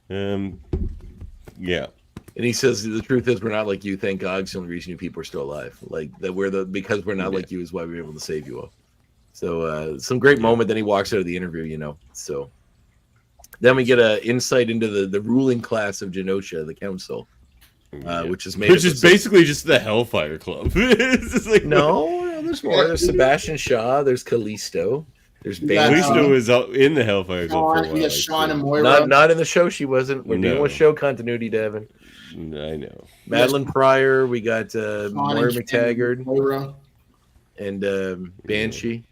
Yeah. And he says the truth is we're not like you. Thank God, it's the only reason you people are still alive. Like that because we're not like you is why we were able to save you all. So some great moment. Then he walks out of the interview, So then we get an insight into the ruling class of Genosha, the council, which is basically just the Hellfire Club. It's just like, no, there's more. There's Sebastian Shaw. There's Callisto. There's Callisto is out in the Hellfire Club for a while. We got Sean and Moira. Not in the show. She wasn't. We're dealing with show continuity, Devin. I know. Madeline Pryor. We got Moira McTaggart. Moira. And Banshee.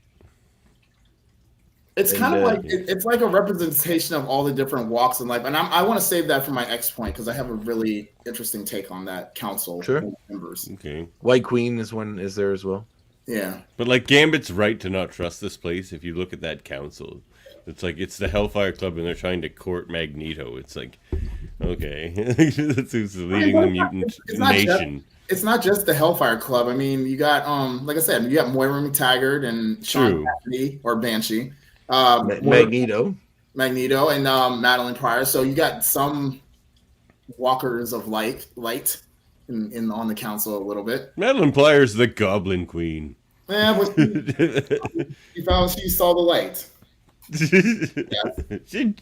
It's kind of like it's like a representation of all the different walks in life, and I want to save that for my X point because I have a really interesting take on that council members. Okay, White Queen is there as well. Yeah, but like Gambit's right to not trust this place. If you look at that council, it's like it's the Hellfire Club, and they're trying to court Magneto. It's like, okay, that's who's leading the mutant nation. It's not just the Hellfire Club. I mean, you got like I said, you got Moira McTaggart and Sean Cassidy or Banshee. Magneto and Madeline Pryor. So you got some walkers of light in on the council a little bit. Madeline Pryor's the Goblin Queen. Yeah, but she saw the light. She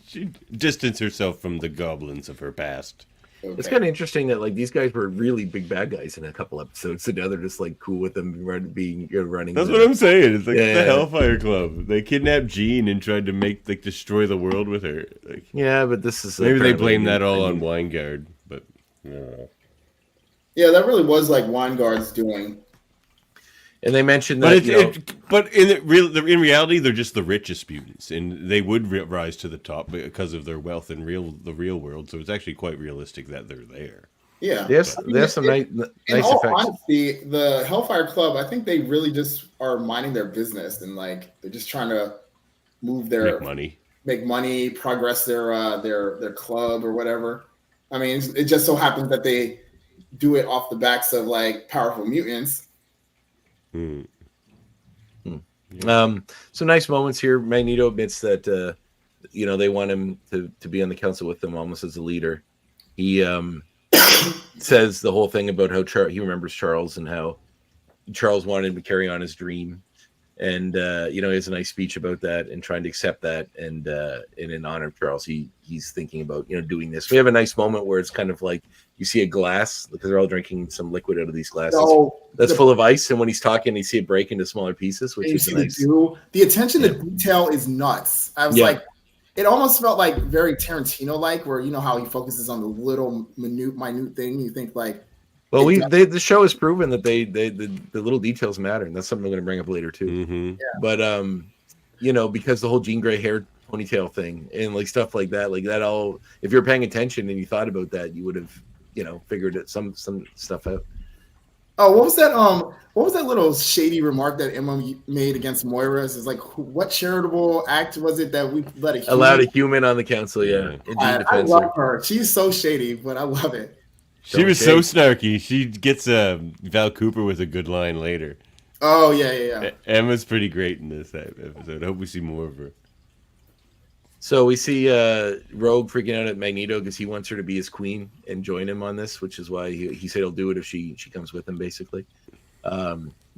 distanced herself from the goblins of her past. Okay. It's kind of interesting that like these guys were really big bad guys in a couple episodes, so now they're just like cool with them running. That's what I'm saying. It's like the Hellfire Club. They kidnapped Jean and tried to destroy the world with her. Like, yeah, but this is maybe they blame that all on Weingard, but yeah, that really was like Weingard's doing. And they mentioned that, but in reality, they're just the richest mutants, and they would rise to the top because of their wealth in the real world. So it's actually quite realistic that they're there. Yeah, they have some nice effects. Honestly, the Hellfire Club, I think they really just are minding their business and like they're just trying to make money, progress their club or whatever. I mean, it just so happens that they do it off the backs of like powerful mutants. Some nice moments here. Magneto admits that they want him to be on the council with them almost as a leader. He says the whole thing about how he remembers Charles and how Charles wanted him to carry on his dream, and he has a nice speech about that and trying to accept that, and in honor of Charles, he's thinking about doing this. We have a nice moment where it's kind of like you see a glass because they're all drinking some liquid out of these glasses that's full of ice, and when he's talking, you see it break into smaller pieces, which is nice. The attention to detail is nuts. I was like, it almost felt like very Tarantino-like, where how he focuses on the little minute thing. You think like, well, the show has proven that the little details matter, and that's something I'm going to bring up later too. Mm-hmm. Yeah. But because the whole Jean Grey hair ponytail thing and like stuff like that all, if you're paying attention and you thought about that, you would have figured some stuff out. Oh, what was that? What was that little shady remark that Emma made against Moira? It's like, what charitable act was it that we allowed a human on the council? Yeah, I love her. She's so shady, but I love it. She was so snarky. She gets Val Cooper with a good line later. Oh yeah. Emma's pretty great in this episode. I hope we see more of her. So we see Rogue freaking out at Magneto because he wants her to be his queen and join him on this, which is why he said he'll do it if she comes with him. Basically,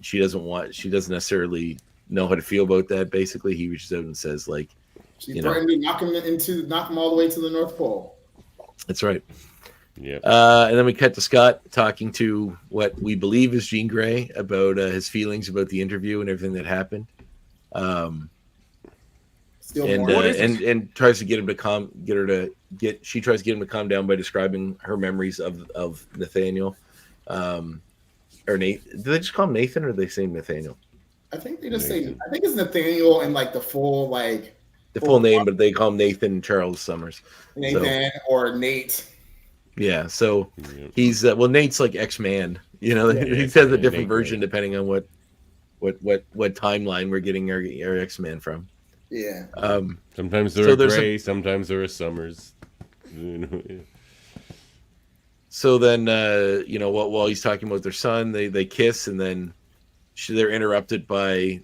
she doesn't necessarily know how to feel about that. Basically, he reaches out and says like, she's threatened to knock him all the way to the North Pole. That's right. Yeah. And then we cut to Scott talking to what we believe is Jean Grey about his feelings about the interview and everything that happened. And tries to get him to she tries to get him to calm down by describing her memories of Nathaniel, or Nate. Do they just call him Nathan, or do they say Nathaniel? I think they just say. I think it's Nathaniel and like the full name, but they call him Nathan Charles Summers. Nathan or Nate. Yeah, so he's Nate's like X-Man. He says a different version depending on what timeline we're getting our X-Man from. Yeah. Sometimes they're a Gray, sometimes they're a Summers. So then, while he's talking about their son, they kiss, and then they're interrupted by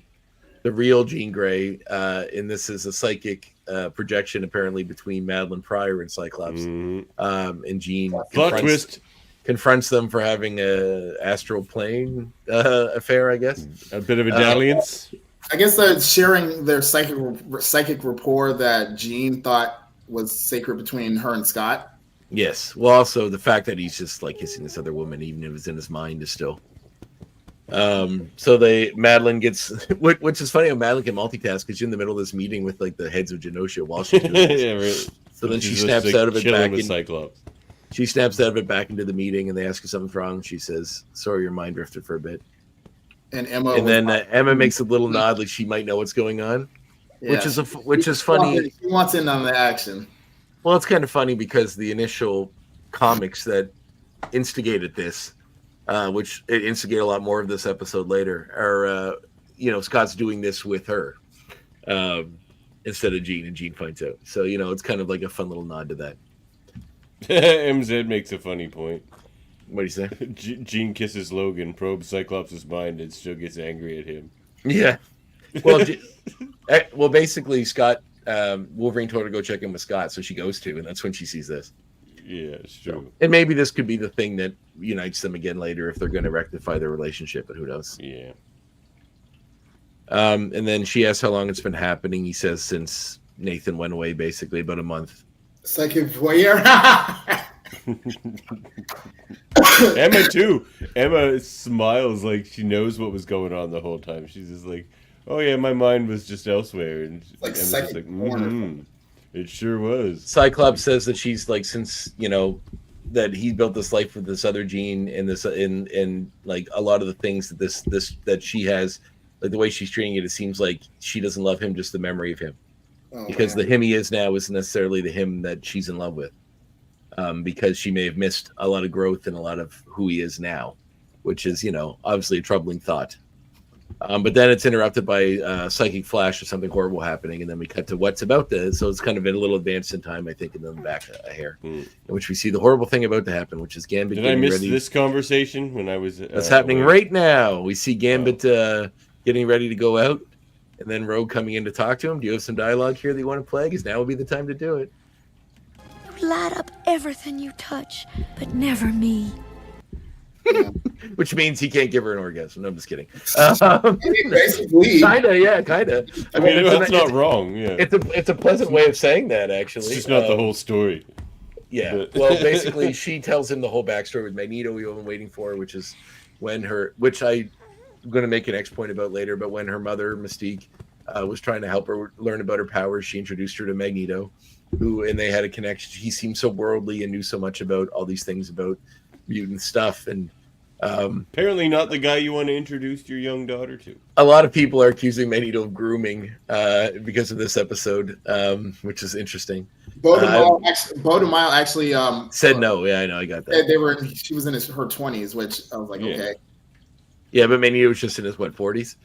the real Jean Grey, and this is a psychic projection apparently between Madeline Pryor and Cyclops. Mm-hmm. And Jean confronts them for having a astral plane affair, I guess. A bit of a dalliance. I guess they're sharing their psychic rapport that Jean thought was sacred between her and Scott. Yes. Well, also the fact that he's just like kissing this other woman, even if it's in his mind, is still. So Madeline gets, which is funny how Madeline can multitask because she's in the middle of this meeting with like the heads of Genosha while she's doing this. Yeah, really. So then she snaps out of it back in Cyclops. She snaps out of it back into the meeting, and they ask her something's wrong. She says, "Sorry, your mind drifted for a bit." And Emma, Emma makes a little nod, like she might know what's going on, which is funny. She wants in on the action. Well, it's kind of funny because the initial comics that instigated this, which it instigated a lot more of this episode later, are Scott's doing this with her instead of Jean, and Jean finds out. So it's kind of like a fun little nod to that. MZ makes a funny point. What do you say? Jean kisses Logan, probes Cyclops' mind, and still gets angry at him. Yeah. Well, basically, Scott, Wolverine told her to go check in with Scott, so she goes to, and that's when she sees this. Yeah, it's true. And maybe this could be the thing that unites them again later if they're going to rectify their relationship, but who knows? Yeah. And then she asks how long it's been happening. He says since Nathan went away, basically about a month. Psychic voyeur. Emma too. Emma smiles like she knows what was going on the whole time. She's just like, "Oh yeah, my mind was just elsewhere." And Like Emma's just like, "It sure was." Cyclops says that she's like, since that he built this life with this other gene and this and like a lot of the things that she has, like the way she's treating it seems like she doesn't love him, just the memory of him, because the him he is now isn't necessarily the him that she's in love with, because she may have missed a lot of growth and a lot of who he is now, which is obviously a troubling thought. But then it's interrupted by psychic flash or something horrible happening, and then we cut to what's about to. So it's kind of a little advanced in time, I think, and then back a hair, in which we see the horrible thing about to happen, which is Gambit. Did I miss this conversation when I was? That's happening right now. We see Gambit getting ready to go out, and then Rogue coming in to talk to him. Do you have some dialogue here that you want to play? Because now would be the time to do it. You light up everything you touch, but never me. Which means he can't give her an orgasm. No, I'm just kidding. Basically, kinda. I mean, that's not wrong. Yeah, it's a pleasant way of saying that. Actually, it's just not the whole story. Yeah. But. Well, basically, she tells him the whole backstory with Magneto. We've been waiting for, which is when which I'm going to make an X point about later. But when her mother Mystique was trying to help her learn about her powers, she introduced her to Magneto, and they had a connection. He seemed so worldly and knew so much about all these things about mutant stuff, and apparently not the guy you want to introduce your young daughter to. A lot of people are accusing Magneto of grooming because of this episode, which is interesting. Bo DeMille actually said no. Yeah, I know. I got that. She was in her 20s, which I was like, okay. Yeah, but Magneto was just in his 40s.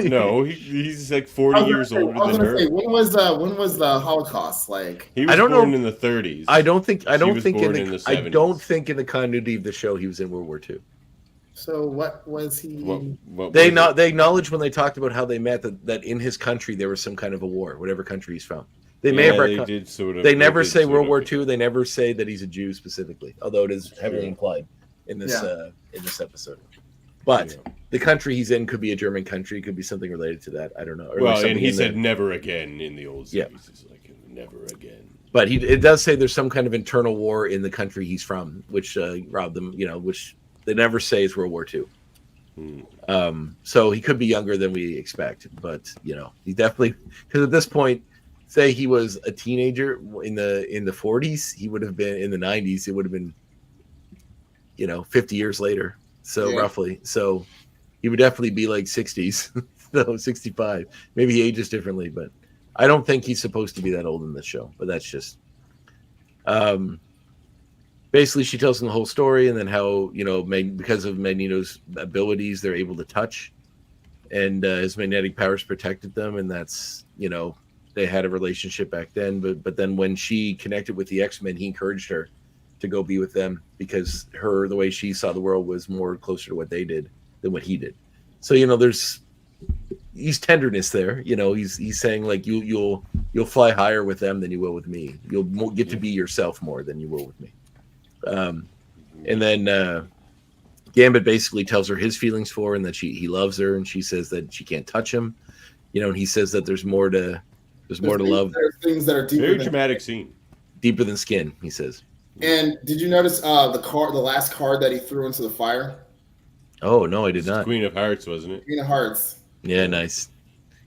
No, he's like 40 years older than her. Say, when was the Holocaust? Like, he was born in the 30s. I don't think in the continuity of the show he was in World War II. So what was he? They acknowledged when they talked about how they met that in his country there was some kind of a war, whatever country he's from. They may have. They never say World War II. They never say that he's a Jew specifically, although it is heavily implied in this episode. But the country he's in could be a German country, could be something related to that. I don't know. Well, and he said never again in the old series. Yeah. It's like never again. But it does say there's some kind of internal war in the country he's from, which robbed them, which they never say is World War II. So he could be younger than we expect. But, he definitely, because at this point, say he was a teenager in the 40s, he would have been in the 90s. It would have been, 50 years later. So roughly, so he would definitely be like 60s, no, 65. Maybe he ages differently, but I don't think he's supposed to be that old in this show. But that's just basically she tells him the whole story, and then how because of Magneto's abilities, they're able to touch, and his magnetic powers protected them, and that's they had a relationship back then. But then when she connected with the X-Men, he encouraged her to go be with them because the way she saw the world was more closer to what they did than what he did. So there's tenderness there. He's saying like you'll fly higher with them than you will with me. You'll get to be yourself more than you will with me. And then Gambit basically tells her his feelings for her and that he loves her, and she says that she can't touch him. And he says that there's more to love. There's things that are deeper. Very dramatic scene. Deeper than skin, he says. And did you notice the last card that he threw into the fire? Oh no, I did not. Queen of Hearts, wasn't it? Queen of Hearts. Yeah, nice.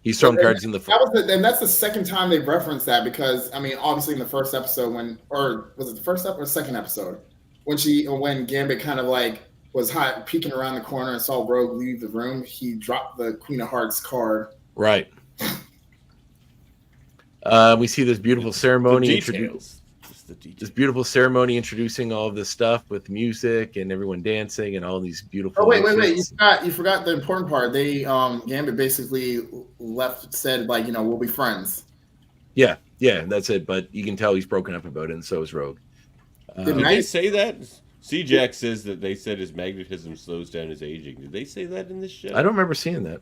He's throwing cards in the fire. And that's the second time they've referenced that because obviously in the first episode or was it the first episode or second episode when Gambit kind of like was peeking around the corner and saw Rogue leave the room, he dropped the Queen of Hearts card. Right. We see this beautiful ceremony. This beautiful ceremony introducing all of this stuff with music and everyone dancing and all these beautiful. Oh wait! You forgot the important part. They Gambit basically said like we'll be friends. Yeah, that's it. But you can tell he's broken up about it, and so is Rogue. Did they say that? C-Jack says that they said his magnetism slows down his aging. Did they say that in this show? I don't remember seeing that.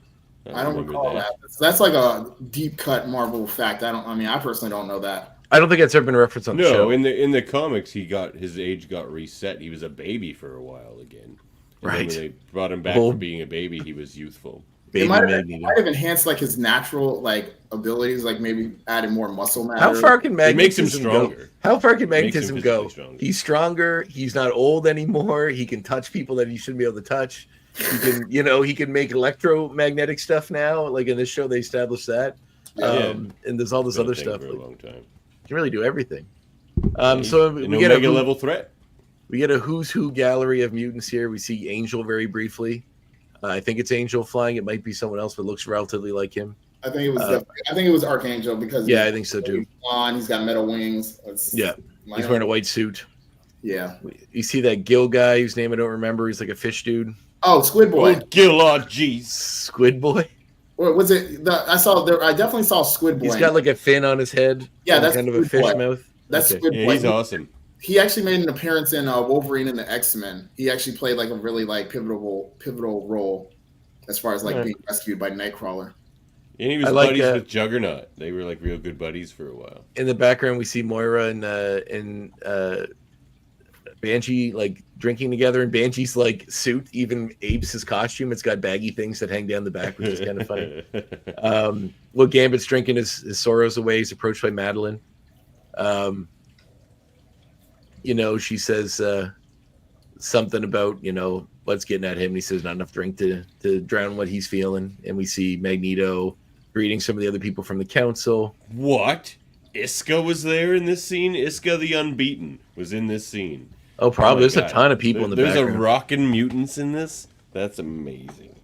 I don't recall that. That's like a deep cut Marvel fact. I personally don't know that. I don't think it's ever been referenced on the show. No, in the comics, his age got reset. He was a baby for a while again. And right. when they brought him back for being a baby, he was youthful. baby Magneto. It might have enhanced like his natural like abilities, like maybe added more muscle matter. How far can magnetism it makes him stronger. go? How far can magnetism go? Stronger. He's stronger. He's not old anymore. He can touch people that he shouldn't be able to touch. He can, he can make electromagnetic stuff now. Like in this show, they established that. And there's all this other stuff. For a long time. He can really do everything. So we get a level threat. We get a who's who gallery of mutants here. We see Angel very briefly. I think it's Angel flying. It might be someone else, but looks relatively like him. I think it was Archangel because I think so too. He's got metal wings. He's wearing a white suit. Yeah. You see that Gil guy whose name I don't remember. He's like a fish dude. Oh, Squid Boy. Oh, Gil, jeez. Squid Boy. Or was it? I definitely saw Squid Boy. He's got like a fin on his head. Yeah, that's kind of a fish mouth. That's Squid Boy. He's awesome. He actually made an appearance in Wolverine and the X-Men. He actually played like a really like pivotal role as far as like being rescued by Nightcrawler. And he was buddies with Juggernaut. They were like real good buddies for a while. In the background, we see Moira and Banshee like drinking together, and Banshee's like suit even apes his costume. It's got baggy things that hang down the back, which is kind of funny. Gambit's drinking his sorrows away. He's approached by Madeline. She says something about, what's getting at him. And he says not enough drink to drown what he's feeling. And we see Magneto greeting some of the other people from the council. What? Iska was there in this scene? Iska the Unbeaten was in this scene. Oh, probably. There's a ton of people in the background. There's a rockin' mutants in this? That's amazing.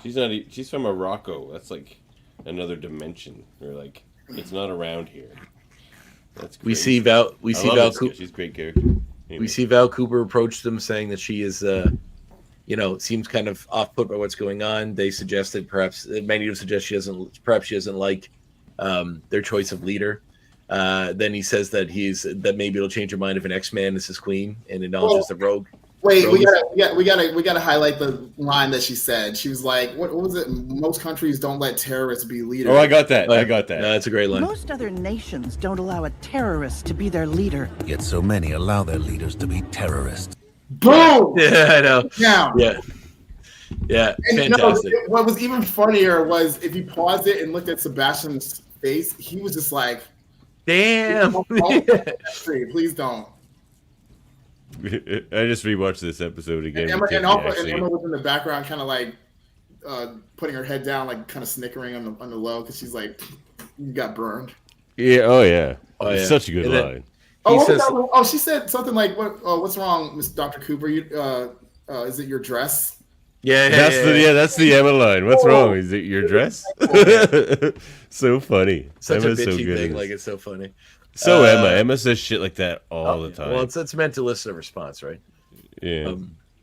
She's from Morocco. That's like another dimension. Or like, it's not around here. That's crazy. We see Val Cooper. She's a great character. Anyway. We see Val Cooper approach them saying that she is, seems kind of off-put by what's going on. They suggested Magneto suggests she doesn't like their choice of leader. Then he says that maybe it'll change her mind if an X-Man is his queen and acknowledges the Rogue. Wait, we gotta highlight the line that she said. She was like, "What was it? Most countries don't let terrorists be leaders." Oh, I got that. No, that's a great line. Most other nations don't allow a terrorist to be their leader. Yet so many allow their leaders to be terrorists. Boom! Yeah, I know. Yeah. Yeah. Fantastic. What was even funnier was if you paused it and looked at Sebastian's face, he was just like, "Damn, please don't." I just rewatched this episode again. And Emma was in the background, kind of like putting her head down, like kind of snickering on the low, because she's like, "You got burned." Yeah. Oh yeah. It's such a good line. She said something like, "What's wrong, Miss Dr. Cooper? Is it your dress?" That's the Emma line. What's wrong? Is it your dress? So funny. Such Emma's a bitchy so good thing. Like it's so funny. So Emma says shit like that all the time. Well, it's meant to elicit a response, right? Yeah.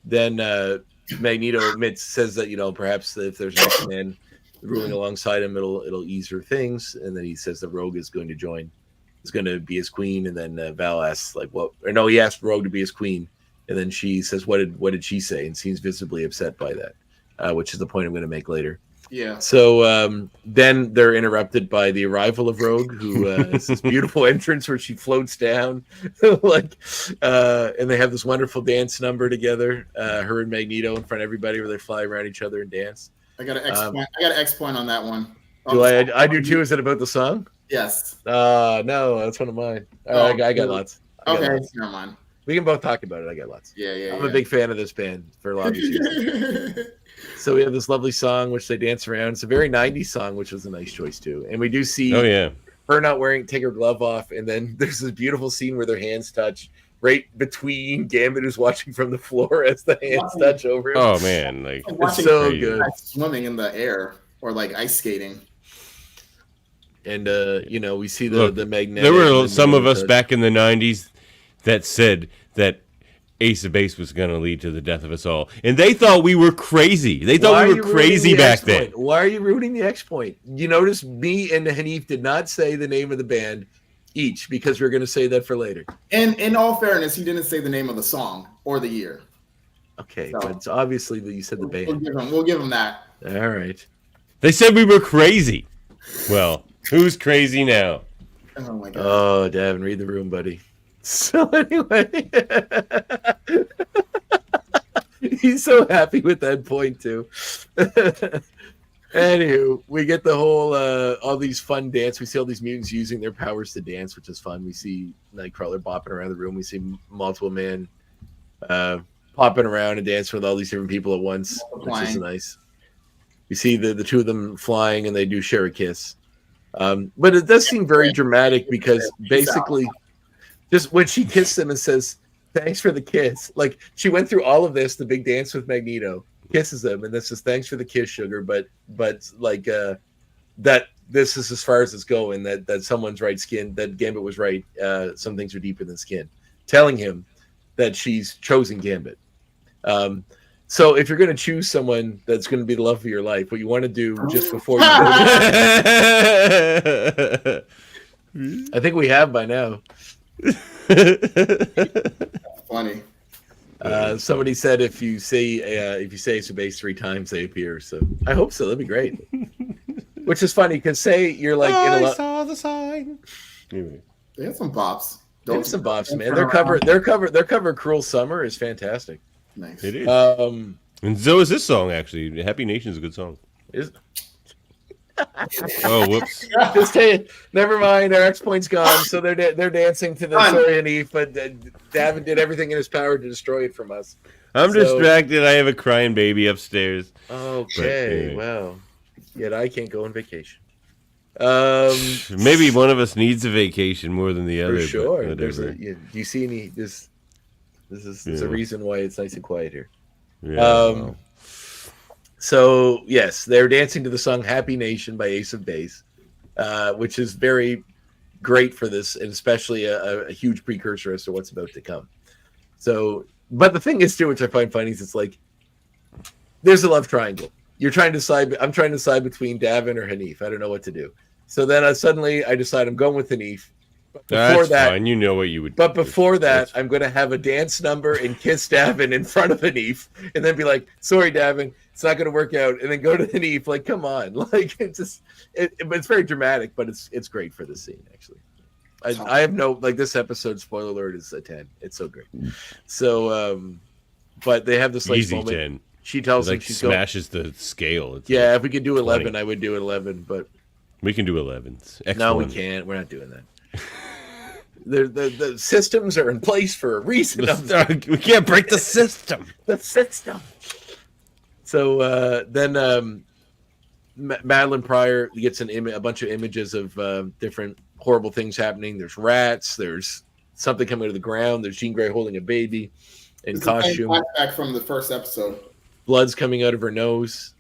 Then Magneto says that perhaps if there's an X-Man ruling alongside him, it'll ease her things. And then he says the Rogue is going to join, is going to be his queen. And then Val asks he asked Rogue to be his queen, and then she says what did she say, and seems visibly upset by that, which is the point I'm going to make later. Yeah. So then they're interrupted by the arrival of Rogue, who has this beautiful entrance where she floats down, and they have this wonderful dance number together. Her and Magneto in front of everybody, where they fly around each other and dance. I got an X point on that one. I do too? Is it about the song? Yes. No, that's one of mine. I got lots. Never mind. We can both talk about it. I got lots. Yeah. I'm a big fan of this band for a lot of reasons. So we have this lovely song which they dance around. It's a very 90s song, which was a nice choice too. And we do see her not take her glove off, and then there's this beautiful scene where their hands touch right between Gambit, who's watching from the floor, as the hands touch over him. Oh man, it's so good. Swimming in the air or like ice skating. And we see the magnetic. There were some of us back in the 90s that said that Ace of Base was going to lead to the death of us all. And they thought we were crazy. They thought we were crazy back then. Why are you ruining the X point? You notice me and Hanif did not say the name of the band each, because we're going to say that for later. And in all fairness, he didn't say the name of the song or the year. Okay, but it's obviously that you said the band. We'll give him that. All right. They said we were crazy. Well, who's crazy now? Oh, my God. Oh, Davin, read the room, buddy. So anyway, he's so happy with that point too. Anywho, we get the whole all these fun dance. We see all these mutants using their powers to dance, which is fun. We see Nightcrawler bopping around the room. We see Multiple Man popping around and dancing with all these different people at once, which is nice. We see the two of them flying, and they do share a kiss. But it does seem very dramatic because basically, just when she kissed him and says, "Thanks for the kiss," like she went through all of this, the big dance with Magneto, kisses him, and this is "Thanks for the kiss, sugar," but like that this is as far as it's going. That someone's right skin. That Gambit was right. Some things are deeper than skin. Telling him that she's chosen Gambit. So if you're going to choose someone that's going to be the love of your life, what you want to do just before you go to I think we have by now. Funny. Somebody said if you say Ace of Base 3 times, they appear. So I hope so. That'd be great. Which is funny because say you're like I saw the sign. They have some bops. They have some bops, man. Their cover "Cruel Summer" is fantastic. Nice. It is. And so is this song actually. "Happy Nation" is a good song. Is oh, whoops. Just tell you, never mind. Our X point's gone, so they're dancing to the S01E5, but Davin did everything in his power to destroy it from us. I'm distracted. I have a crying baby upstairs. Okay, well, yet I can't go on vacation. Maybe one of us needs a vacation more than the other. For sure. Do you see any? This is a reason why it's nice and quiet here. Yeah. So yes, they're dancing to the song "Happy Nation" by Ace of Base, which is very great for this, and especially a huge precursor as to what's about to come. So, but the thing is too, which I find funny, is it's like there's a love triangle. You're trying to decide. I'm trying to decide between Davin or Hanif. I don't know what to do. So then suddenly I decide I'm going with Hanif. But before that, fine. You know what you would. But before that, I'm going to have a dance number and kiss Davin in front of Hanif, and then be like, "Sorry, Davin, it's not going to work out." And then go to Hanif, like, "Come on!" Like it's just, but it's very dramatic, but it's great for the scene actually. I have no this episode. Spoiler alert is a 10. It's so great. So, but they have this easy moment. 10. She tells him she smashes the scale. It's if we could do 11, I would do 11, but we can do 11s. No, we can't. We're not doing that. The systems are in place for a reason. We can't break the system. The system. So then Madeline Pryor gets a bunch of images of different horrible things happening. There's rats. There's something coming out of the ground. There's Jean Grey holding a baby in costume. Back from the first episode. Blood's coming out of her nose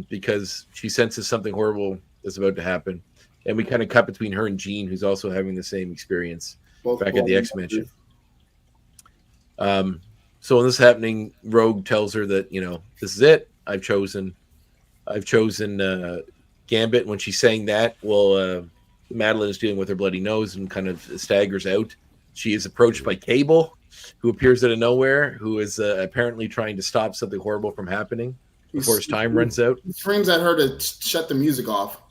because she senses something horrible is about to happen. And we kind of cut between her and Jean, who's also having the same experience back at the X-Mansion. So when this is happening, Rogue tells her that, this is it. I've chosen Gambit. When she's saying that, Madeline is dealing with her bloody nose and kind of staggers out. She is approached by Cable, who appears out of nowhere, who is apparently trying to stop something horrible from happening before his time runs out. He screams at her to shut the music off.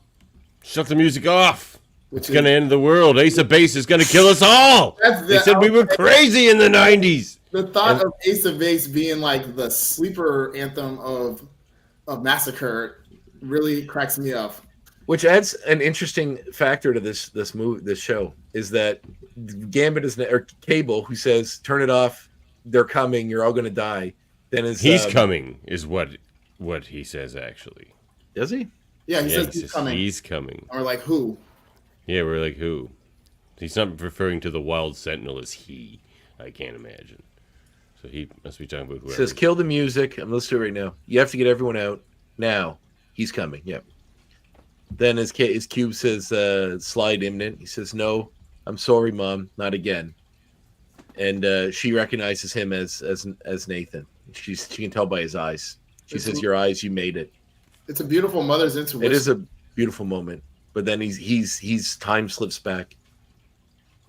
Shut the music off. It's going to end the world. Ace of Base is going to kill us all. They said we were crazy in the 90s. The thought of Ace of Base being like the sleeper anthem of Massacre really cracks me up. Which adds an interesting factor to this show is that Gambit or Cable, who says, "Turn it off. They're coming. You're all going to die." Then he's coming is what he says actually. Does he? Yeah, he says he's coming. He's coming. Or like who? Yeah, we're like who? He's not referring to the Wild Sentinel as he. I can't imagine. So he must be talking about whoever. He says, "Kill the music." I'm listening to it right now. You have to get everyone out now. He's coming. Yep. Then his cube says, "Slide imminent." He says, "No, I'm sorry, Mom, not again." And she recognizes him as Nathan. She can tell by his eyes. She says, "Your eyes, you made it." It's a beautiful mother's intuition. It is a beautiful moment, but then he's time slips back.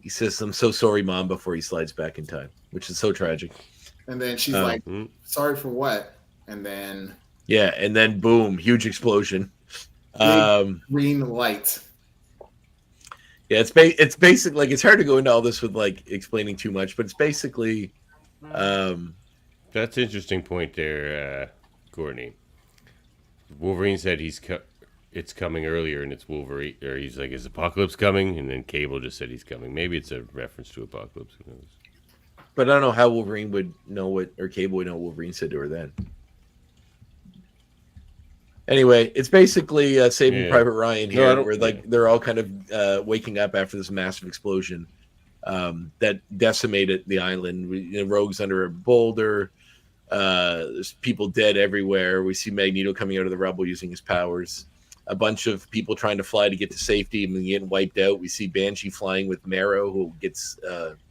He says, "I'm so sorry, Mom," before he slides back in time, which is so tragic. And then she's like, "Sorry for what?" And then and then boom, huge explosion. Green light. Yeah, it's basic. Like it's hard to go into all this with like explaining too much, but it's basically. That's an interesting point there, Courtney. Wolverine said it's coming earlier, and it's Wolverine, or he's like, is Apocalypse coming? And then Cable just said he's coming. Maybe it's a reference to Apocalypse. Who knows? But I don't know how Wolverine would know what, or Cable would know what Wolverine said to her then. Anyway, it's basically Saving Private Ryan here, where like they're all kind of waking up after this massive explosion that decimated the island. Rogue's under a boulder. There's people dead everywhere. We see Magneto coming out of the rubble using his powers. A bunch of people trying to fly to get to safety and then getting wiped out. We see Banshee flying with Marrow, who gets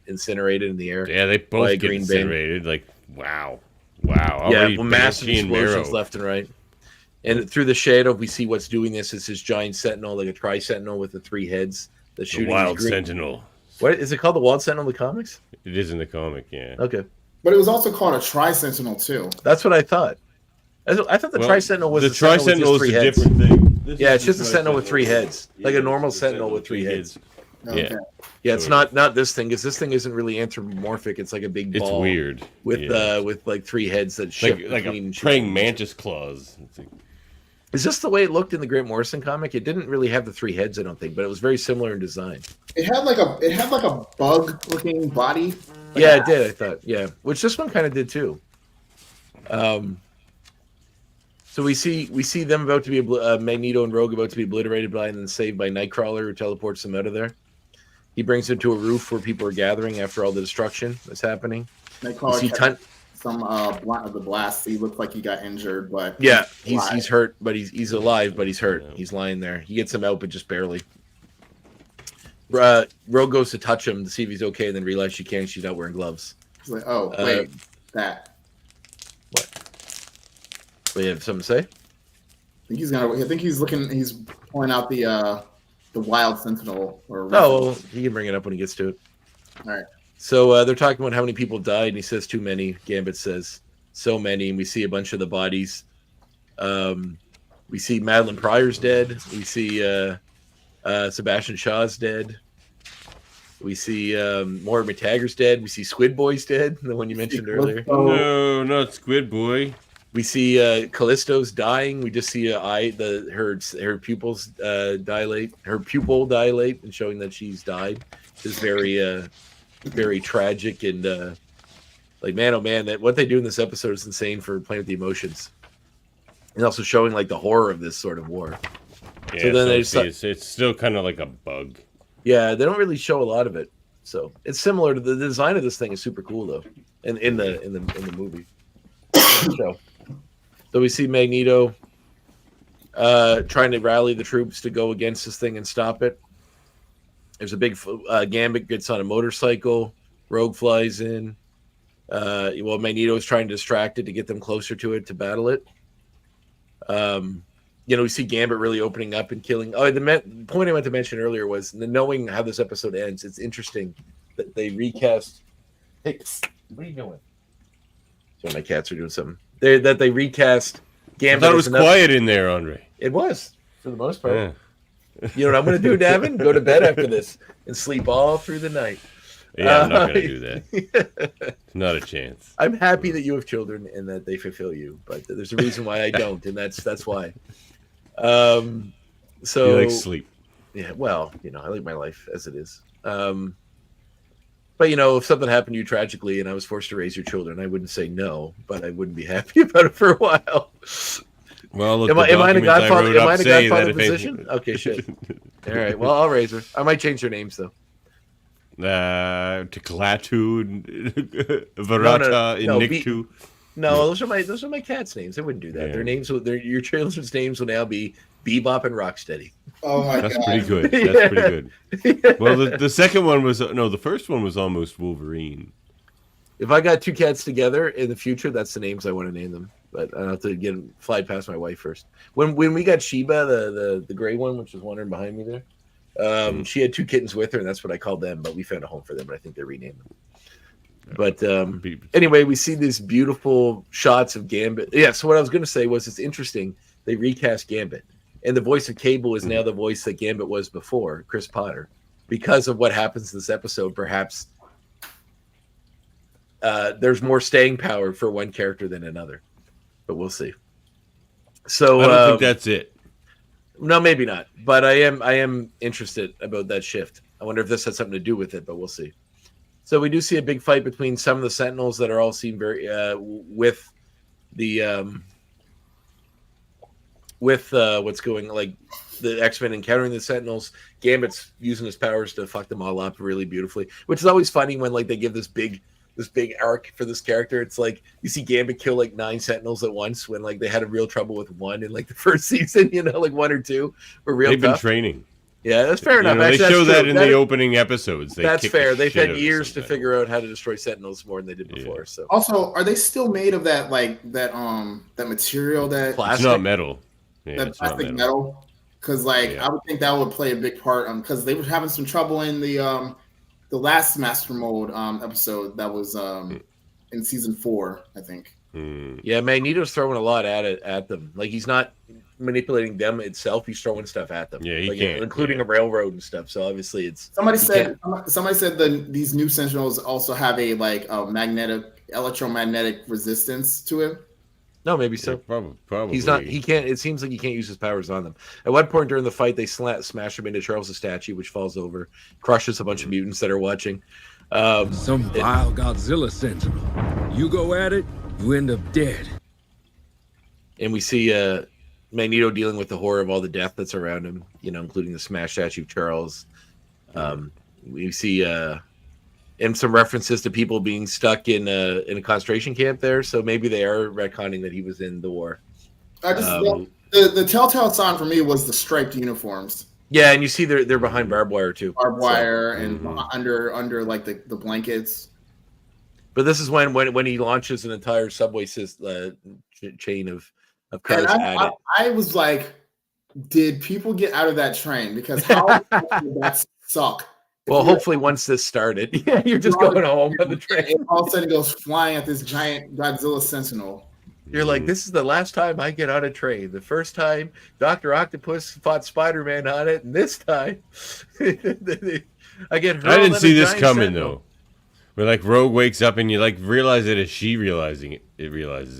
incinerated in the air. Yeah, they both get incinerated. Like, wow. Yeah, massive explosions left and right. And through the shadow, we see what's doing this is his giant sentinel, like a tri-sentinel with the 3 heads. The Wild Sentinel. What is it called? The Wild Sentinel in the comics? It is in the comic, yeah. Okay. But it was also called a tri-sentinel too. That's what I thought. I thought the tri-sentinel was the tri-sentinel is a different thing. It's just a sentinel with 3 heads, like a normal sentinel with 3 heads. Okay. Yeah, it's not this thing, because this thing isn't really anthropomorphic. It's like a big ball. It's weird with like 3 heads that shift like a praying mantis claws. Is this the way it looked in the Grant Morrison comic? It didn't really have the 3 heads, I don't think, but it was very similar in design. It had like a bug-looking body. Yeah, it did. I thought, yeah, which this one kind of did too. So we see them about to be Magneto and Rogue about to be obliterated by and then saved by Nightcrawler, who teleports them out of there. He brings them to a roof where people are gathering after all the destruction that's happening. Nightcrawler some of the blast. He looked like he got injured, but yeah, he's hurt, but he's alive, but he's hurt. Yeah. He's lying there. He gets him out, but just barely. Rogue goes to touch him to see if he's okay, and then realizes she can't. She's not wearing gloves. He's like, "Oh, wait, that." What? We have something to say? I think he's looking. He's pulling out the Wild Sentinel. He can bring it up when he gets to it. All right. So they're talking about how many people died, and he says too many. Gambit says so many, and we see a bunch of the bodies. We see Madeline Pryor's dead. We see Sebastian Shaw's dead. We see Moira McTaggart's dead. We see Squid Boy's dead, the one you mentioned earlier. No, not Squid Boy. We see Callisto's dying. We just see her pupils dilate, her pupil dilate, and showing that she's died. Is very very tragic and like, man, oh man, that what they do in this episode is insane for playing with the emotions, and also showing like the horror of this sort of war. Yeah, so then it's still kind of like a bug. Yeah, they don't really show a lot of it, so it's similar to the design of this thing is super cool though, and in the movie. So we see Magneto trying to rally the troops to go against this thing and stop it. There's a big Gambit gets on a motorcycle. Rogue flies in. Magneto is trying to distract it to get them closer to it to battle it. We see Gambit really opening up and killing. Oh, the point I meant to mention earlier was knowing how this episode ends. It's interesting that they recast. Hey, what are you doing? So my cats are doing something. That they recast Gambit. I thought it was quiet in there, Andre. It was for the most part. Yeah. You know what I'm going to do, Davin? Go to bed after this and sleep all through the night. Yeah, I'm not going to do that. Not a chance. I'm happy that you have children and that they fulfill you, but there's a reason why I don't, and that's why. So you like sleep. Yeah, well, I like my life as it is. But if something happened to you tragically and I was forced to raise your children, I wouldn't say no, but I wouldn't be happy about it for a while. Well, look, am I in a Godfather? Am I in a Godfather position? Okay, shit. All right. Well, I'll raise her. I might change their names though. To Klaatu, Verata, and Niktu. No, those are my cats' names. I wouldn't do that. Yeah. Your children's names will now be Bebop and Rocksteady. Oh my God, that's pretty good. That's pretty good. Well, the second one was the first one was almost Wolverine. If I got 2 cats together in the future, that's the names I want to name them. But I have to fly past my wife first. When we got Sheba, the gray one, which is wandering behind me there, she had 2 kittens with her, and that's what I called them. But we found a home for them, and I think they renamed them. But anyway, we see these beautiful shots of Gambit. Yeah, so what I was going to say was it's interesting. They recast Gambit. And the voice of Cable is now the voice that Gambit was before, Chris Potter. Because of what happens in this episode, perhaps there's more staying power for one character than another. But we'll see. So I don't think that's it. No, maybe not. But I am interested about that shift. I wonder if this has something to do with it, but we'll see. So we do see a big fight between some of the Sentinels that are all seen very with the what's going, like the X-Men encountering the Sentinels. Gambit's using his powers to fuck them all up really beautifully, which is always funny when like they give this big arc for this character. It's like you see Gambit kill like 9 Sentinels at once when like they had a real trouble with one in like the first season, like 1 or 2 were real. They've tough. been training. Yeah, that's fair enough. They show that in the opening episodes. That's fair. They've had years to figure out how to destroy Sentinels more than they did before. Yeah. So also, are they still made of that that material that plastic? It's not metal. Yeah, that plastic metal? Because I would think that would play a big part. Because they were having some trouble in the last Master Mode episode that was in season 4, I think. Yeah, Magneto's throwing a lot at them. Like he's not manipulating them itself; he's throwing stuff at them. Yeah, he can't, including a railroad and stuff. So obviously, it's somebody said these new Sentinels also have a electromagnetic resistance to it. No, maybe so. Yeah, probably. He's not. He can't. It seems like he can't use his powers on them. At one point during the fight, they smash him into Charles' statue, which falls over, crushes a bunch of mutants that are watching. Some vile Godzilla Sentinel. You go at it, you end up dead. And we see Magneto dealing with the horror of all the death that's around him, including the smash statue of Charles. We see and some references to people being stuck in a concentration camp there, so maybe they are retconning that he was in the war. The telltale sign for me was the striped uniforms. Yeah, and you see they're behind barbed wire too. Barbed wire and under like the blankets. But this is when he launches an entire subway chain of cars at it. I was like, did people get out of that train? Because how did that suck? Well, hopefully once this started, you're just going home on the train. And all of a sudden it goes flying at this giant Godzilla Sentinel. You're like, this is the last time I get on a train. The first time Dr. Octopus fought Spider-Man on it, and this time I get hurled. I didn't see this coming Sentinel. though. Where like Rogue wakes up and you like realize it as she realizes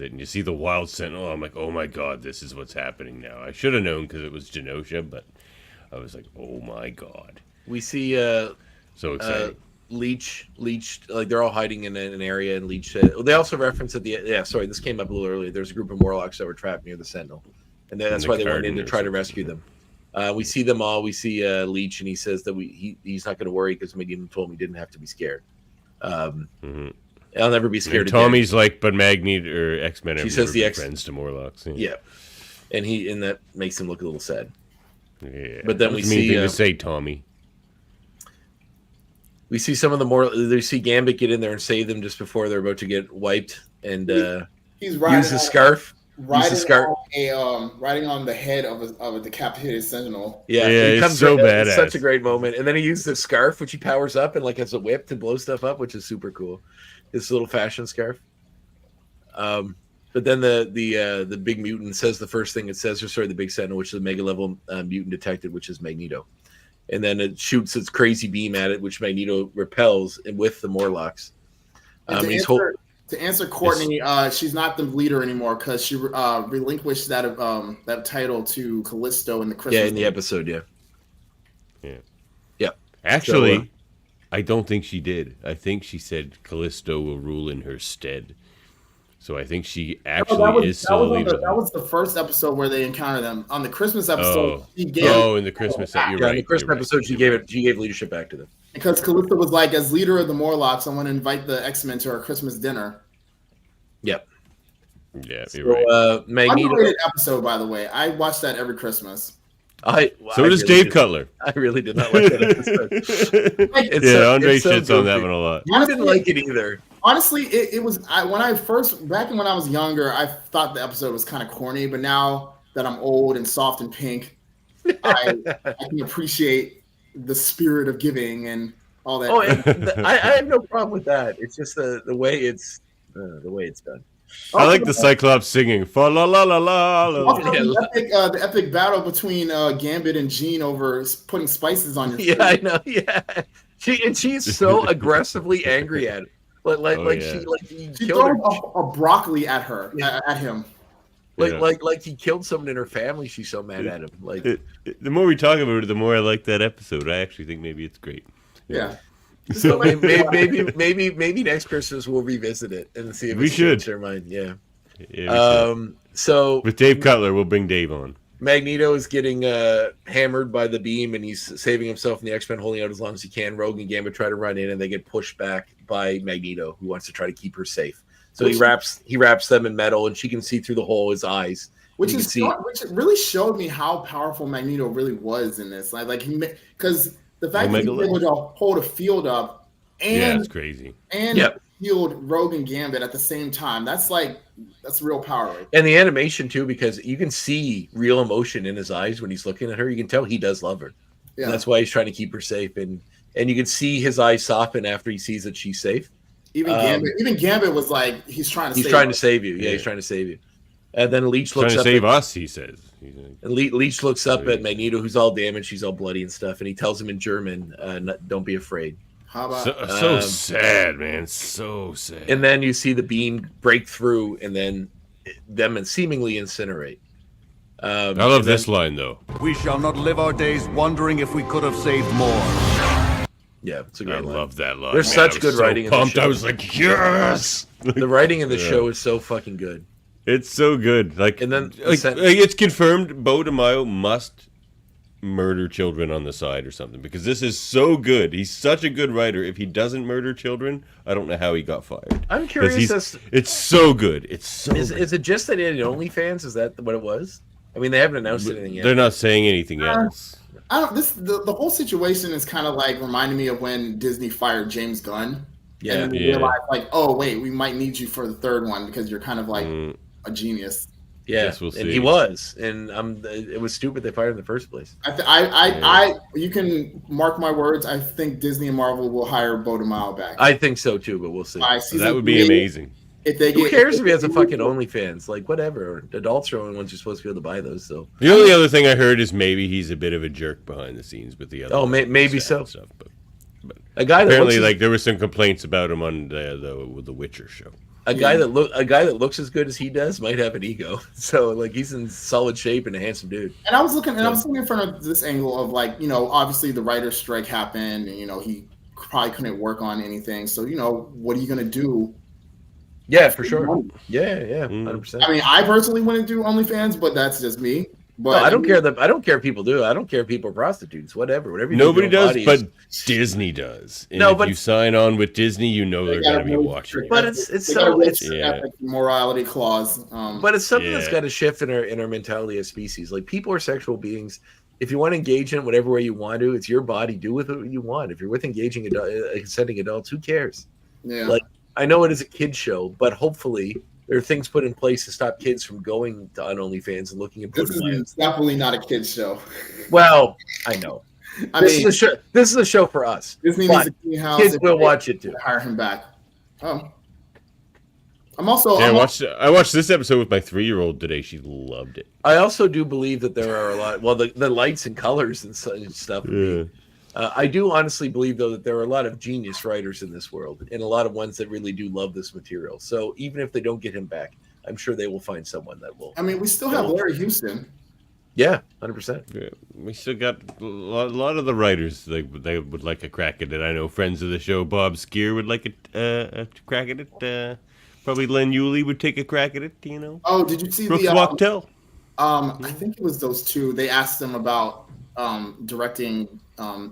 it, and you see the Wild Sentinel. I'm like, oh my god, this is what's happening now. I should have known because it was Genosha, but I was like, oh my god. We see so exciting. Leech, like they're all hiding in an area, and Leech they also reference at this came up a little earlier. There's a group of Morlocks that were trapped near the Sentinel, and that's why they went in to try to rescue them. We see them all. We see Leech, and he says that he's not going to worry because Magneto told him he didn't have to be scared. I'll never be scared. And Tommy's again. Like, but Magneto or X-Men are says the friends to Morlocks. Yeah, and that makes him look a little sad. Yeah, but then we see to say Tommy. We see some of they see Gambit get in there and save them just before they're about to get wiped, and he's use the scarf. Riding on the head of a decapitated Sentinel. Yeah, it's so badass. It's such a great moment. And then he uses the scarf, which he powers up and like has a whip to blow stuff up, which is super cool. This little fashion scarf. But then the big mutant says the first thing it says, the big Sentinel, which is the mega level mutant detected, which is Magneto. And then it shoots its crazy beam at it, which Magneto repels with the Morlocks. To answer Courtney, she's not the leader anymore because she relinquished that title to Callisto in the Christmas. Yeah, in the episode, yeah. Actually, I don't think she did. I think she said Callisto will rule in her stead. So I think she actually is still a leader. That was the first episode where they encountered them. On the Christmas episode, in the Christmas episode, in the Christmas episode, she gave leadership back to them. Because Callisto was like, as leader of the Morlocks, I want to invite the X-Men to our Christmas dinner. Yep. Yeah, you're right. Magneto. Underrated episode, by the way. I watch that every Christmas. So does Dave Cutler. I really did not like that episode. Andre shits on that one a lot. I didn't like it either. Honestly, it was when I was younger, I thought the episode was kind of corny, but now that I'm old and soft and pink, I can appreciate the spirit of giving and all that. Oh, I have no problem with that. It's just the way it's done. I like the Cyclops singing fa la la la la. The epic battle between Gambit and Jean over putting spices on your food. Yeah, I know. Yeah, she's so aggressively angry at it. She throws a broccoli at him. Like he killed someone in her family. She's so mad at him. Like the more we talk about it, the more I like that episode. I actually think maybe it's great. Yeah. So maybe next Christmas we'll revisit it and see if we should their mind. Yeah. So with Dave Cutler, we'll bring Dave on. Magneto is getting hammered by the beam, and he's saving himself, and the X-Men holding out as long as he can. Rogue and Gambit try to run in, and they get pushed back by Magneto, who wants to try to keep her safe. So he wraps them in metal, and she can see through the hole his eyes. Which really showed me how powerful Magneto really was in this. Because the fact that he was able to hold a field up and it's crazy. And healed Rogue and Gambit at the same time. That's real power. Right? And the animation too, because you can see real emotion in his eyes when he's looking at her. You can tell he does love her. Yeah. And that's why he's trying to keep her safe. And you can see his eyes soften after he sees that she's safe. Even Gambit was like, he's trying to save you. Yeah, he's trying to save you. And then Leech looks trying to save us, he says. And Leech looks up at Magneto, who's all damaged. She's all bloody and stuff. And he tells him in German, don't be afraid. How about so sad, man. So sad. And then you see the beam break through and then them seemingly incinerate. I love this line, though. We shall not live our days wondering if we could have saved more. Yeah, it's a great line. I love that line. There's such good writing in the show. I was like, yes! The writing in the show is so fucking good. It's so good. And then it's confirmed Bo DeMaio must murder children on the side or something, because this is so good. He's such a good writer. If he doesn't murder children, I don't know how he got fired. I'm curious. It's so good. It's so good. Is it just that he had OnlyFans? Is that what it was? I mean, they haven't announced anything yet. They're not saying anything else. The whole situation is kind of like reminding me of when Disney fired James Gunn. Yeah. And then they realized, oh wait, we might need you for the third one because you're kind of like a genius. Yeah, we'll see. And he was, and it was stupid they fired him in the first place. You can mark my words. I think Disney and Marvel will hire Bo DeMaio back. I think so too, but we'll see. That would be amazing. Who cares if he has a fucking OnlyFans? Like, whatever. Adults are the only ones who're supposed to be able to buy those. So the only other thing I heard is maybe he's a bit of a jerk behind the scenes with the other. Oh, maybe so. Stuff, but a guy that apparently, there were some complaints about him on the Witcher show. A guy that looks as good as he does might have an ego. So he's in solid shape and a handsome dude. And I was looking in front of this angle of obviously the writer's strike happened, and he probably couldn't work on anything. So what are you gonna do? Yeah, for sure. Yeah, 100%. I mean, I personally wouldn't do OnlyFans, but that's just me. But no, I don't care I don't care if people do. I don't care if people are prostitutes. Whatever you nobody does, but Disney does. And if you sign on with Disney, they're going to be watching. But it's morality clause. But it's something that's got to shift in our mentality as species. Like, people are sexual beings. If you want to engage in it whatever way you want to, it's your body. Do with it what you want. If you're with engaging consenting adults, who cares? Yeah. I know it is a kid's show, but hopefully there are things put in place to stop kids from going to OnlyFans and looking at. This is definitely not a kid's show. Well, I know. This is a show for us. Disney needs a clean house. Kids will watch it too. Hire him back. I'm also. Yeah, I watched this episode with my 3-year-old today. She loved it. I also do believe that there are a lot. Well, the lights and colors and stuff. Yeah. I do honestly believe, though, that there are a lot of genius writers in this world and a lot of ones that really do love this material. So even if they don't get him back, I'm sure they will find someone that will. I mean, we still have Larry Houston. Yeah, 100%. Yeah, we still got a lot of the writers. They would like a crack at it. I know friends of the show, Bob Skier, would like a crack at it. Probably Len Yulee would take a crack at it. Oh, did you see Brooks Wachtel? I think it was those two. They asked them about directing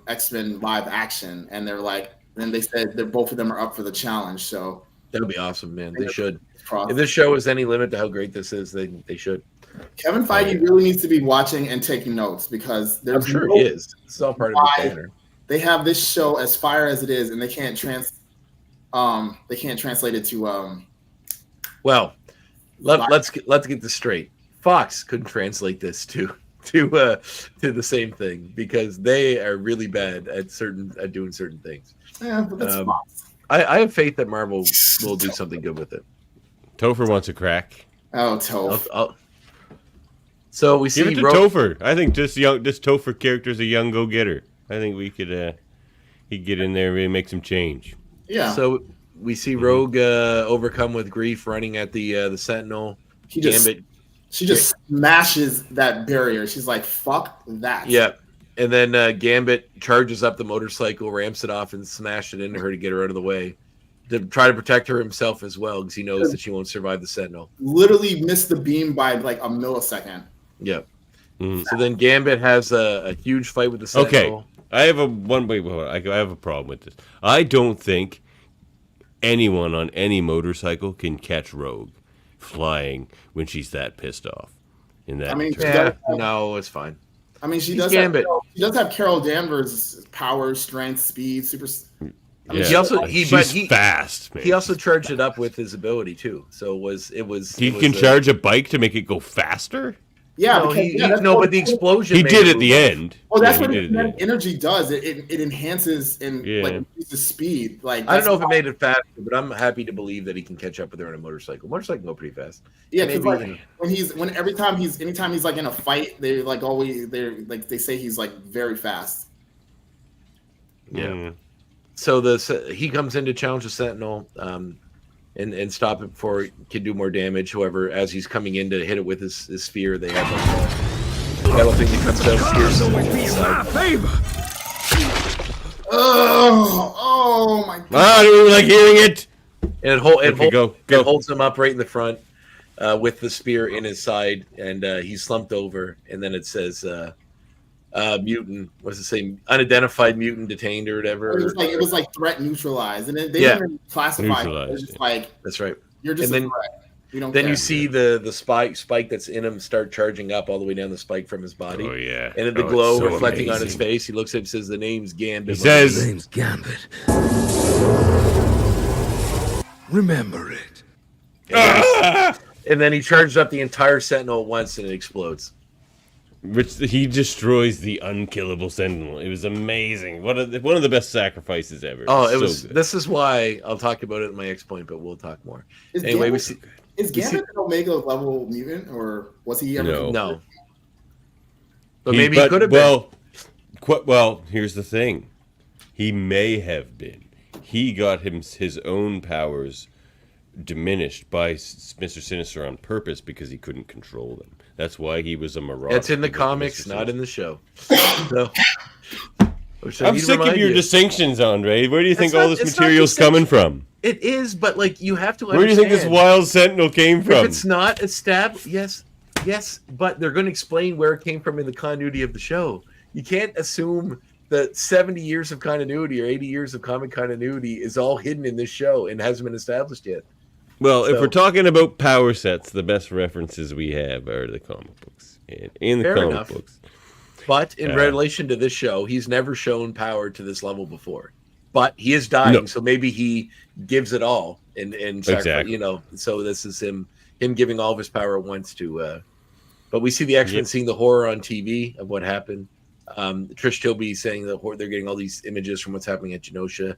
X-Men live action, and they said that both of them are up for the challenge. So that would be awesome, man. They should. If this show is any limit to how great this is, they should. Kevin Feige really needs to be watching and taking notes, because I'm sure he is. It's all part of the banner. They have this show as fire as it is, and they can't translate it to. Well, let's get this straight. Fox couldn't translate this to the same thing, because they are really bad at doing certain things. Yeah, but that's Fox. I have faith that Marvel will do something good with it. Topher wants a crack. Oh, Toph. So we see give it to Topher. I think this Topher character is a young go-getter. I think we could he'd get in there and make some change. Yeah. So we see Rogue overcome with grief, running at the Sentinel. He just She just smashes that barrier. She's like, "Fuck that." Yeah. And then Gambit charges up the motorcycle, ramps it off, and smashes it into her to get her out of the way, to try to protect her himself as well, because he knows that she won't survive the Sentinel. Literally missed the beam by like a millisecond. Yep. So then Gambit has a huge fight with the Sentinel. Okay, I have I have a problem with this. I don't think anyone on any motorcycle can catch Rogue flying when she's that pissed off. In that, no, it's fine. I mean, she does have Carol Danvers' power, strength, speed, super. I mean, she's fast. Man. He also charged it up with his ability too. So he can charge a bike to make it go faster. Yeah, but the explosion. He did at the end. Well, that's what energy does. It enhances and like increases speed. Like I don't know if it made it faster, but I'm happy to believe that he can catch up with her on a motorcycle. Motorcycle can go pretty fast. Yeah, because anytime he's like in a fight, they say he's like very fast. Yeah. So he comes in to challenge the Sentinel. And stop it before it can do more damage. However, as he's coming in to hit it with his spear, they have like a metal thing that comes out. Oh my god! I don't like hearing it. And it holds him up right in the front with the spear in his side, and he's slumped over. And then it says, "Mutant." What's it say? Unidentified mutant detained or whatever. It was like threat neutralized, and they didn't classify it. It was just like that's right. You're just a threat. We don't then care. you see the spike that's in him start charging up all the way down the spike from his body. Oh yeah. And then the glow reflecting on his face. He looks at him and says, "The name's Gambit." He says, "The name's Gambit. Remember it." And then he charges up the entire Sentinel at once, and it explodes. Which he destroys the unkillable Sentinel. It was amazing. One of the best sacrifices ever. Oh, it was. This is why I'll talk about it in my next point, but we'll talk more. Is Gambit an Omega level mutant, or was he ever? No. But maybe he could have been. Well, here's the thing. He may have been. He got his own powers diminished by Mr. Sinister on purpose because he couldn't control them. That's why he was a marauder. It's in the comics, not in the show. So, I'm sick of your distinctions, Andre. Where do you think all this material's coming from? It is, but like you have to understand. Where do you think this wild Sentinel came from? If it's not established, yes, but they're going to explain where it came from in the continuity of the show. You can't assume that 70 years of continuity or 80 years of comic continuity is all hidden in this show and hasn't been established yet. Well, if we're talking about power sets, the best references we have are the comic books. In the comic books. But in relation to this show, he's never shown power to this level before. But he is dying, so maybe he gives it all and exactly. So this is him giving all of his power at once to but we see the X-Men seeing the horror on TV of what happened. Trish Tilby saying that they're getting all these images from what's happening at Genosha.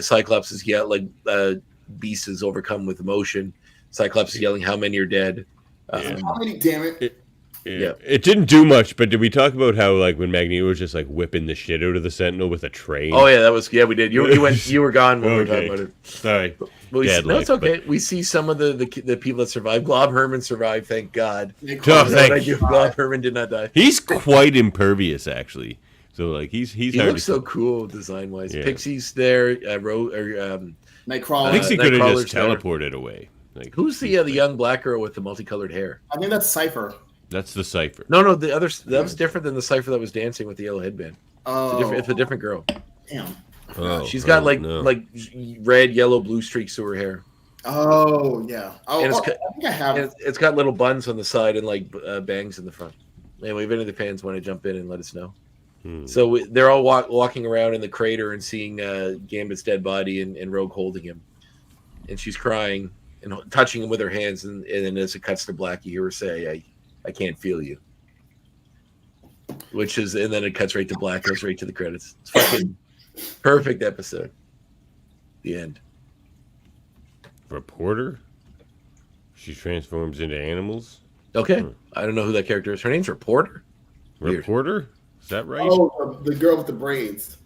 Cyclops is Beast is overcome with emotion. Cyclops is yelling, "How many are dead?" How many? Damn it! It didn't do much, but did we talk about how like when Magneto was just like whipping the shit out of the Sentinel with a train? Oh yeah, that was we did. You were gone when we were talking about it. Sorry, it's okay. We see some of the people that survived. Glob Herman survived, thank God. Glob Herman did not die. He's quite impervious, actually. So like he looks so cool design wise. Yeah. Pixie's there. Nightcrawler. Pixie could have just teleported away. Like, who's the young black girl with the multicolored hair? I think that's Cypher. That's the Cypher. No, that was different than the Cypher that was dancing with the yellow headband. Oh, it's a different girl. Damn. She's got like red, yellow, blue streaks to her hair. Oh yeah. Oh, and I think I have it. It's got little buns on the side and like bangs in the front. Anyway, if any of the fans want to jump in and let us know. So they're all walking around in the crater and seeing Gambit's dead body and Rogue holding him, and she's crying and touching him with her hands. And then as it cuts to black, you hear her say, "I can't feel you," and then it cuts right to black, goes right to the credits. It's fucking perfect episode. The end. Reporter. She transforms into animals. Okay, I don't know who that character is. Her name's Reporter. Reporter. Is that right? Oh, the girl with the braids.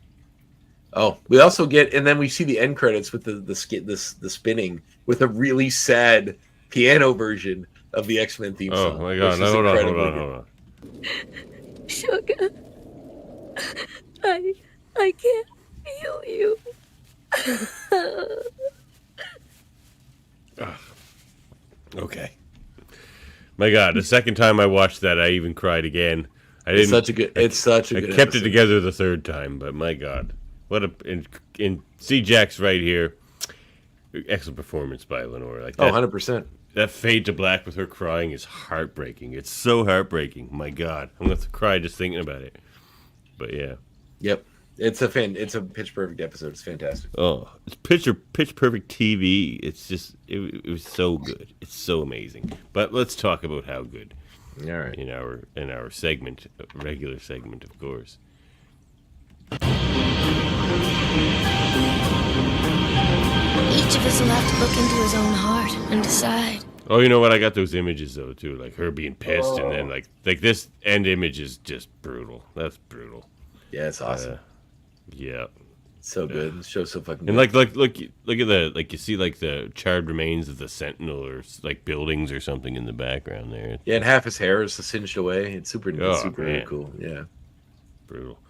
Oh, we also get, and then we see the end credits with the spinning with a really sad piano version of the X-Men theme song. Oh my god! No, hold on. Sugar, I can't feel you. Okay. My god, the second time I watched that, I even cried again. It's such a good I kept it together the third time, but my god, what a see Jack's right here. Excellent performance by Lenore. Like that, 100%. That fade to black with her crying is heartbreaking. It's so heartbreaking. My god, I'm gonna cry just thinking about it. But yeah. Yep. It's a pitch perfect episode. It's fantastic. Oh, it's pitch perfect TV. It's just it was so good. It's so amazing. But let's talk about how good. All right. In our segment, regular segment, of course. Each of us will have to look into his own heart and decide. Oh, you know what? I got those images though too, like her being pissed, and then like this end image is just brutal. That's brutal. Yeah, it's awesome. Yeah, so good. The show's so fucking good. And look at the you see like the charred remains of the Sentinel or like buildings or something in the background there. Yeah, and half his hair is singed away. It's super cool. Yeah, brutal.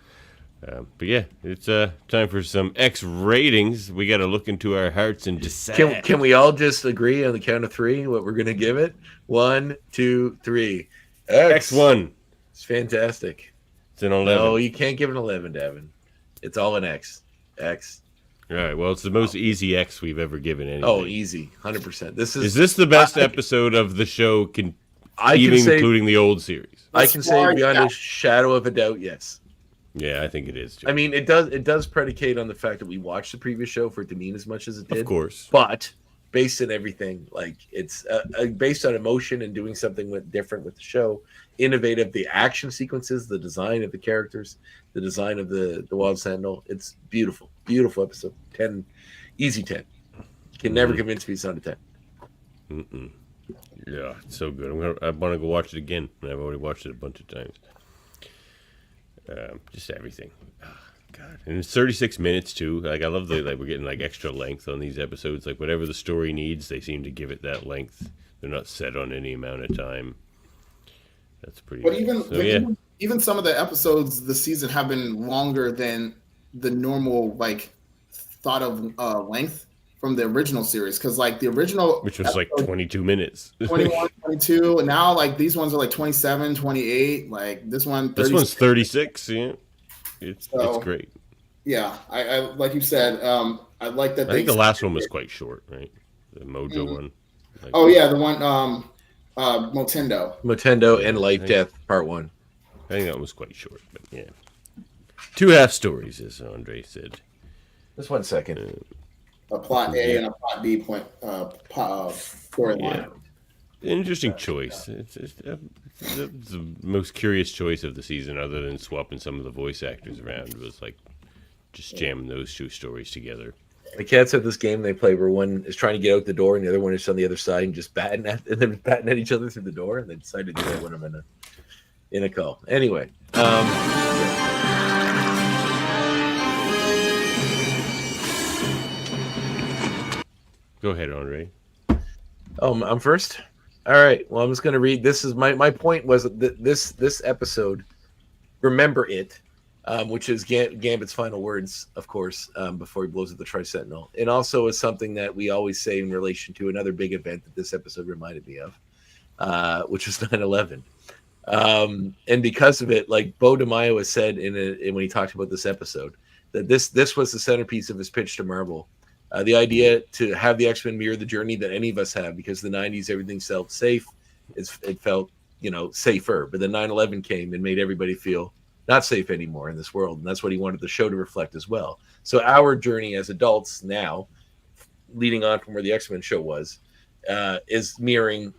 But yeah, it's time for some X ratings. We got to look into our hearts and decide. Can we all just agree on the count of three what we're gonna give it? 1, 2, 3. X1. It's fantastic. It's an 11. No, you can't give it an 11, Davin. It's all an X. X. All right. Well, it's the most easy X we've ever given anything. Oh, easy. 100%. Is this the best episode of the show, including the old series? I can say beyond a shadow of a doubt, yes. Yeah, I think it is too. I mean, it does predicate on the fact that we watched the previous show for it to mean as much as it did. Of course. But based on everything, like it's based on emotion and doing something different with the show, innovative, the action sequences, the design of the characters, the design of the Wild Sentinel. It's beautiful episode. 10, easy 10. You can never convince me it's not a 10. Yeah, it's so good. I want to go watch it again. I've already watched it a bunch of times. Just everything. Oh, God, and it's 36 minutes too. Like I love we're getting like extra length on these episodes. Like whatever the story needs, they seem to give it that length. They're not set on any amount of time. That's pretty. But even some of the episodes this season have been longer than the normal thought of length from the original series, because like the original, which was like 22 minutes, 21, 22, and now like these ones are like 27, 28. Like this one's 36. Yeah, it's great. Yeah, I like you said, I like that. I think the last one was quite short, right? The Mojo one. The one Motendo and Life Death Part 1. I think that was quite short, but yeah. 2 half stories, as Andre said. Just 1 second. A plot A and a plot B storyline. Yeah. Interesting choice. It's the most curious choice of the season, other than swapping some of the voice actors around, was like just jamming those 2 stories together. The cats at this game they play where one is trying to get out the door and the other one is on the other side and just batting at each other through the door, and they decided to do that when I'm in a call. Anyway. Go ahead, Andre. Oh, I'm first? All right. Well, I'm just going to read. This is my point was that this episode, remember it, which is Gambit's final words, of course, before he blows up the Tri-Sentinel. And also is something that we always say in relation to another big event that this episode reminded me of, which was 9/11. And because of it, like Bo DeMaio has said when he talked about this episode, that this was the centerpiece of his pitch to Marvel. The idea to have the X-Men mirror the journey that any of us have, because the 90s, everything felt safe. It felt, safer. But then 9/11 came and made everybody feel not safe anymore in this world. And that's what he wanted the show to reflect as well. So our journey as adults now, leading on from where the X-Men show was, is mirroring,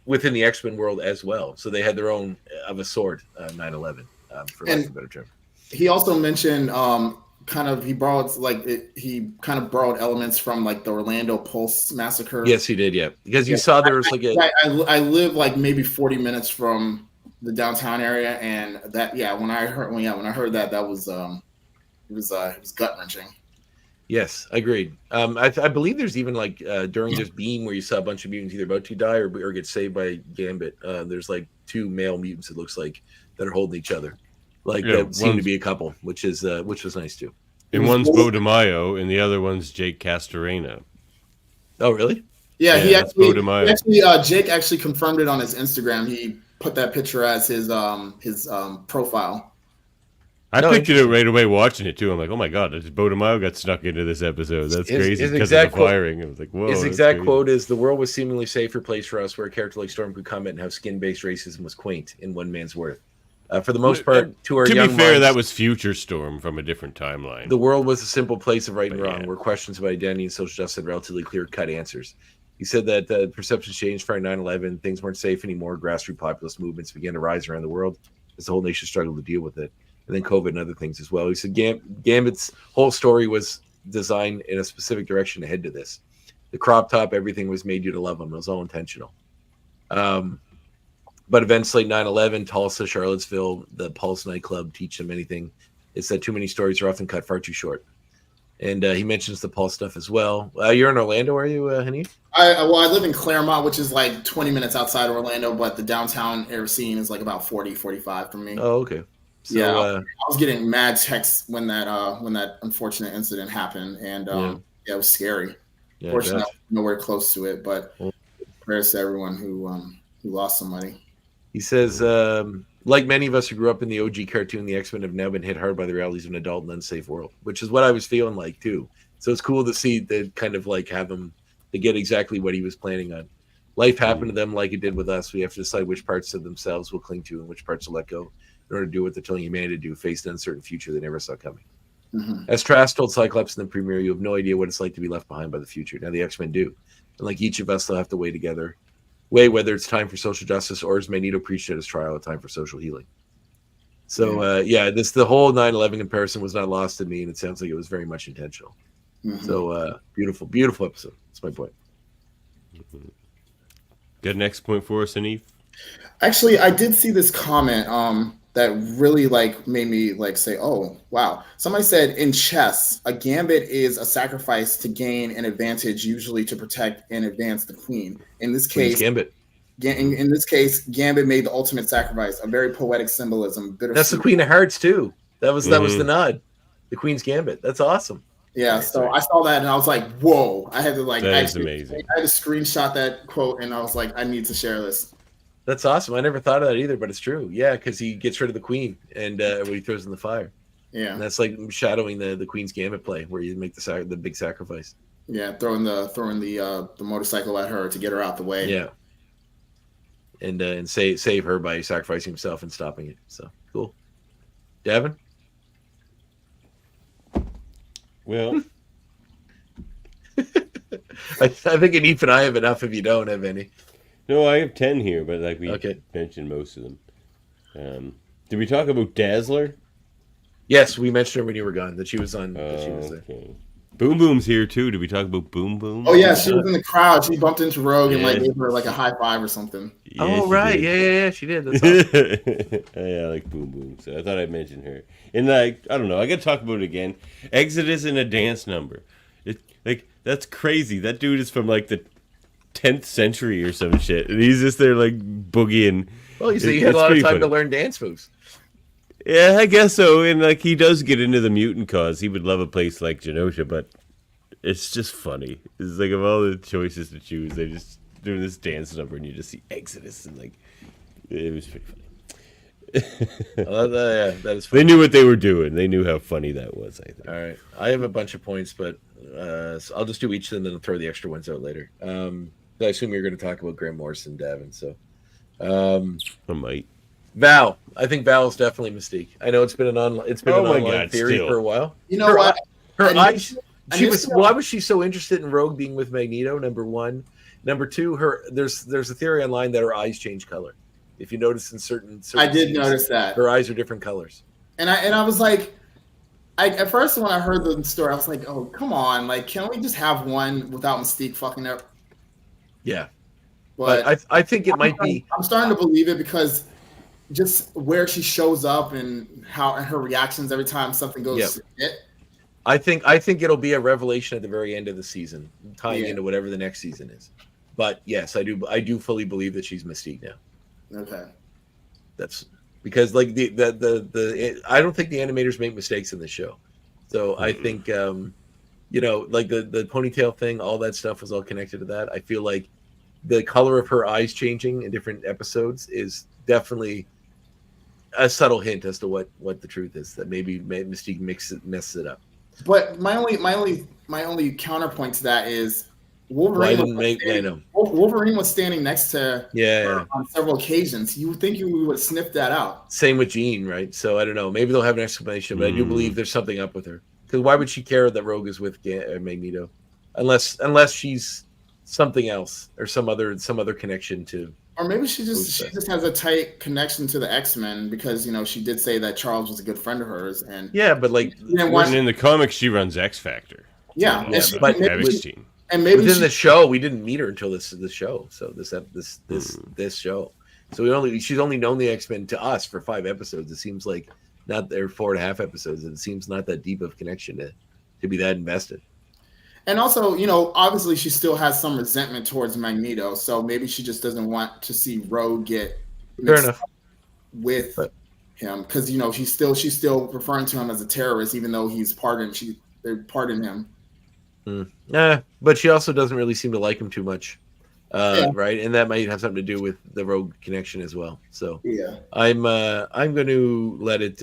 within the X-Men world as well. So they had their own of a sort, 9/11, for lack of a better term. He also mentioned he borrowed elements from like the Orlando Pulse massacre. Yes, he did. Yeah, because you saw there was I live like maybe 40 minutes from the downtown area, and that when I heard that was it was gut wrenching. Yes, agreed. I believe there's even like during this beam where you saw a bunch of mutants either about to die or get saved by Gambit. There's like 2 male mutants. It looks like that are holding each other, like that seem to be a couple, which was nice too. And one's Bo DeMaio, and the other one's Jake Castorena. Oh, really? Yeah, he actually Jake actually confirmed it on his Instagram. He put that picture as his profile. I pictured it right away watching it too. I'm like, oh my god, Bo DeMaio got snuck into this episode. That's crazy because of the firing. I was like, whoa. His exact quote is, "The world was seemingly safer place for us, where a character like Storm could comment and how skin-based racism was quaint in one man's worth." For the most part, to our young be fair, minds, that was Future Storm from a different timeline. The world was a simple place of right and wrong, where questions about identity and social justice had relatively clear-cut answers. He said that perceptions changed for 9/11. Things weren't safe anymore. Grassroots populist movements began to rise around the world as the whole nation struggled to deal with it. And then COVID and other things as well. He said Gambit's whole story was designed in a specific direction to head to this. The crop top, everything was made you to love him. It was all intentional. But events like 9/11, Tulsa, Charlottesville, the Pulse nightclub teach them anything. It's that too many stories are often cut far too short. And he mentions the Pulse stuff as well. You're in Orlando, are you, Hanif? I live in Claremont, which is like 20 minutes outside Orlando, but the downtown area scene is like about 40, 45 from me. Oh, okay. So, yeah, I was getting mad texts when that unfortunate incident happened, and it was scary. Yeah, fortunately, nowhere close to it, but prayers to everyone who lost somebody. He says, like many of us who grew up in the OG cartoon, the X-Men have now been hit hard by the realities of an adult and unsafe world, which is what I was feeling like too. So it's cool to see that kind of like have him to get exactly what he was planning on. Life happened to them like it did with us. We have to decide which parts of themselves will cling to and which parts will let go in order to do what they're telling humanity to do, face an uncertain future they never saw coming. Mm-hmm. As Trask told Cyclops in the premiere, you have no idea what it's like to be left behind by the future. Now the X-Men do. And like each of us, they'll have to weigh whether it's time for social justice or, as Magneto preached at his trial, a time for social healing. So, the whole 9/11 comparison was not lost to me, and it sounds like it was very much intentional. Mm-hmm. So, beautiful, beautiful episode. That's my point. Good next point for us, Hanif? Actually, I did see this comment that really made me say, "Oh, wow!" Somebody said in chess, a gambit is a sacrifice to gain an advantage, usually to protect and advance the queen. In this case, Gambit. In this case, Gambit made the ultimate sacrifice. A very poetic symbolism. That's the Queen of Hearts too. That was the nod. The Queen's Gambit. That's awesome. Yeah. So I saw that and I was like, "Whoa!" I had to That is amazing. I had to screenshot that quote and I was like, "I need to share this." That's awesome. I never thought of that either, but it's true. Yeah, because he gets rid of the queen and when he throws in the fire. Yeah, and that's like shadowing the Queen's Gambit play, where you make the big sacrifice. Yeah, throwing the motorcycle at her to get her out the way. Yeah, and save her by sacrificing himself and stopping it. So cool. Davin? Well, I think Hanif and I have enough if you don't have any. No, I have 10 here, but we mentioned most of them. Did we talk about Dazzler? Yes, we mentioned her when you were gone, that she was on. That she was there. Boom Boom's here too. Did we talk about Boom Boom? Oh yeah, she was in the crowd. She bumped into Rogue and gave her a high five or something. Yeah, right. Yeah, she did. That's awesome. Yeah, I like Boom Boom. So I thought I'd mention her. And I don't know. I got to talk about it again. Exodus in a dance number. That's crazy. That dude is from the 10th century or some shit, and he's just there boogieing. Well, you see, he had a lot of time to learn dance moves. Yeah, I guess so. And he does get into the mutant cause. He would love a place like Genosha, but it's just funny. It's of all the choices to choose, they just doing this dance number, and you just see Exodus, and it was pretty funny. That is funny. They knew what they were doing. They knew how funny that was, I think. All right, I have a bunch of points, but so I'll just do each of them and then throw the extra ones out later. I assume you're going to talk about Grant Morrison, Davin. So, I might. Val, I think Val is definitely Mystique. I know it's been an online theory for a while. You know what? Her eyes. Why was she so interested in Rogue being with Magneto? Number one. Number two, there's a theory online that her eyes change color. If you notice in certain I did scenes, notice that her eyes are different colors. And I was like, at first when I heard the story, I was like, oh come on, can we just have one without Mystique fucking up? Yeah, but I think it might be. I'm starting to believe it because just where she shows up and how her reactions every time something goes to it. I think it'll be a revelation at the very end of the season, tying into whatever the next season is. But yes, I do fully believe that she's Mystique now. Okay. That's because like I don't think the animators make mistakes in this show. So I think like the ponytail thing, all that stuff was all connected to that. I feel like the color of her eyes changing in different episodes is definitely a subtle hint as to what the truth is, that maybe Mystique messes it up. But my only counterpoint to that is Wolverine was standing next to her on several occasions. You would think you would sniff that out. Same with Jean, right? So I don't know. Maybe they'll have an explanation, but I do believe there's something up with her. Because why would she care that Rogue is with Magneto, unless she's something else or some other connection to. Or maybe she just has a tight connection to the X-Men because she did say that Charles was a good friend of hers, and but like in the comics she runs X Factor. Yeah, but maybe within the show we didn't meet her until this show. So this show, so she's only known the X-Men to us for 5 episodes. It seems like not there 4.5 episodes. It seems not that deep of connection to be that invested. And also, obviously she still has some resentment towards Magneto, so maybe she just doesn't want to see Rogue get mixed up with him because she's still referring to him as a terrorist, even though he's pardoned. They pardoned him. But she also doesn't really seem to like him too much, right? And that might have something to do with the Rogue connection as well. So I'm going to let it.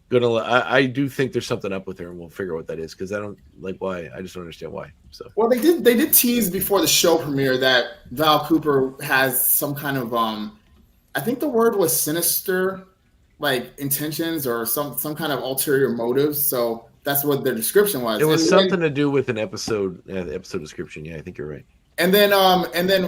I do think there's something up with her, and we'll figure out what that is because I don't like why. I just don't understand why. So they did tease before the show premiere that Val Cooper has some kind of I think the word was sinister, like intentions or some kind of ulterior motives. So that's what their description was. It was something to do with an episode, the episode description. Yeah, I think you're right. And then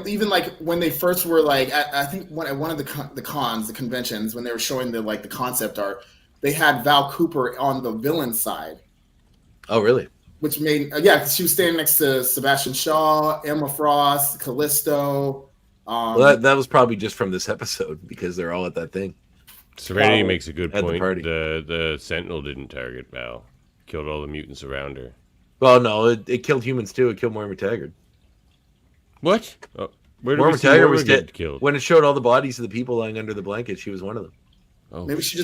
even like when they first were like, I think at one of the conventions when they were showing the concept art. They had Val Cooper on the villain side. Oh, really? Which made because she was standing next to Sebastian Shaw, Emma Frost, Callisto. Well, that was probably just from this episode because they're all at that thing. Serenity makes a good point. The Sentinel didn't target Val. Killed all the mutants around her. Well, no, it killed humans too. It killed Moira McTaggart. What? Oh, where did Moira McTaggart was get killed? When it showed all the bodies of the people lying under the blanket, she was one of them. Oh, maybe she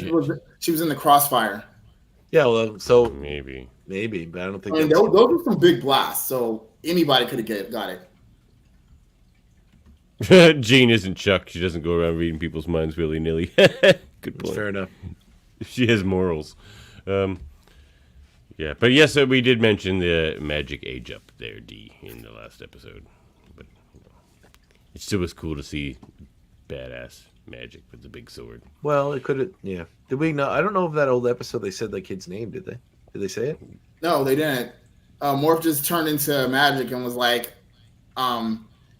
was in the crossfire. Yeah, well, so maybe, but I don't think. Those were some big blasts, so anybody could have got it. Jean isn't Chuck. She doesn't go around reading people's minds willy nilly. Good point. Fair enough. She has morals. Yeah, but yes, we did mention the magic age up there, D, in the last episode. But it still was cool to see badass magic with the big sword. Well, it could have. Yeah. Did we know? I don't know if that old episode they said the kid's name. Did they? Did they say it? No, they didn't. Morph just turned into magic and was like, No,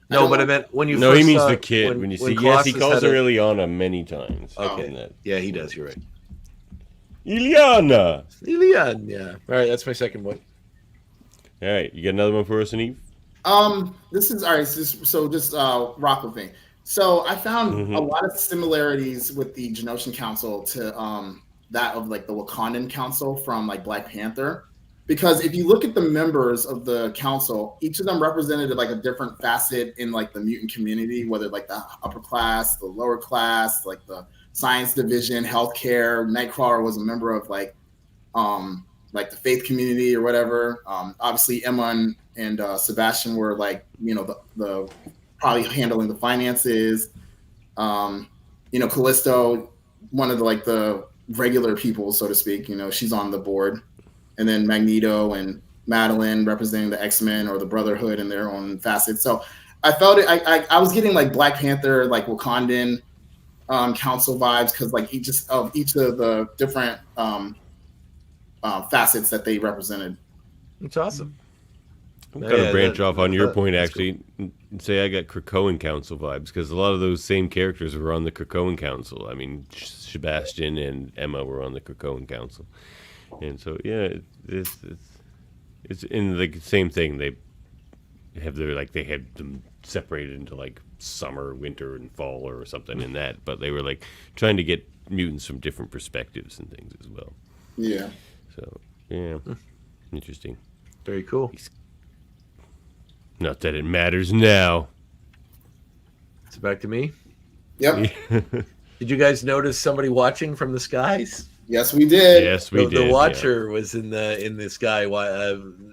but I meant when you. No, first he means saw, the kid. When you see, yes, he calls her Ileana many times. Okay. Yeah, he does. You're right. Ileana. Yeah. All right, that's my second one. All right, you got another one for us, Hanif? This is all right. Just rock with me. So I found a lot of similarities with the Genosian Council to that of like the Wakandan Council from like Black Panther, because if you look at the members of the council, each of them represented like a different facet in like the mutant community, whether like the upper class, the lower class, like the science division, healthcare. Nightcrawler was a member of like the faith community or whatever. Obviously Emma and Sebastian were like the probably handling the finances. Callisto, one of the regular people, so to speak, she's on the board. And then Magneto and Madeline representing the X-Men or the Brotherhood in their own facets. So I felt it. I was getting like Black Panther, like Wakandan council vibes because like each of the different facets that they represented. It's awesome. I'm kind of branch off on your point, actually, and say I got Krakoan Council vibes, because a lot of those same characters were on the Krakoan Council. I mean, Sebastian and Emma were on the Krakoan Council. And so, yeah, it's in the same thing. They have they had them separated into, like, summer, winter, and fall or something in that, but they were, like, trying to get mutants from different perspectives and things as well. Yeah. So... Yeah. Interesting. Very cool. Not that it matters now. So back to me. Yep. Did you guys notice somebody watching from the skies? Yes, we did. Yes, we did. The Watcher was in the sky.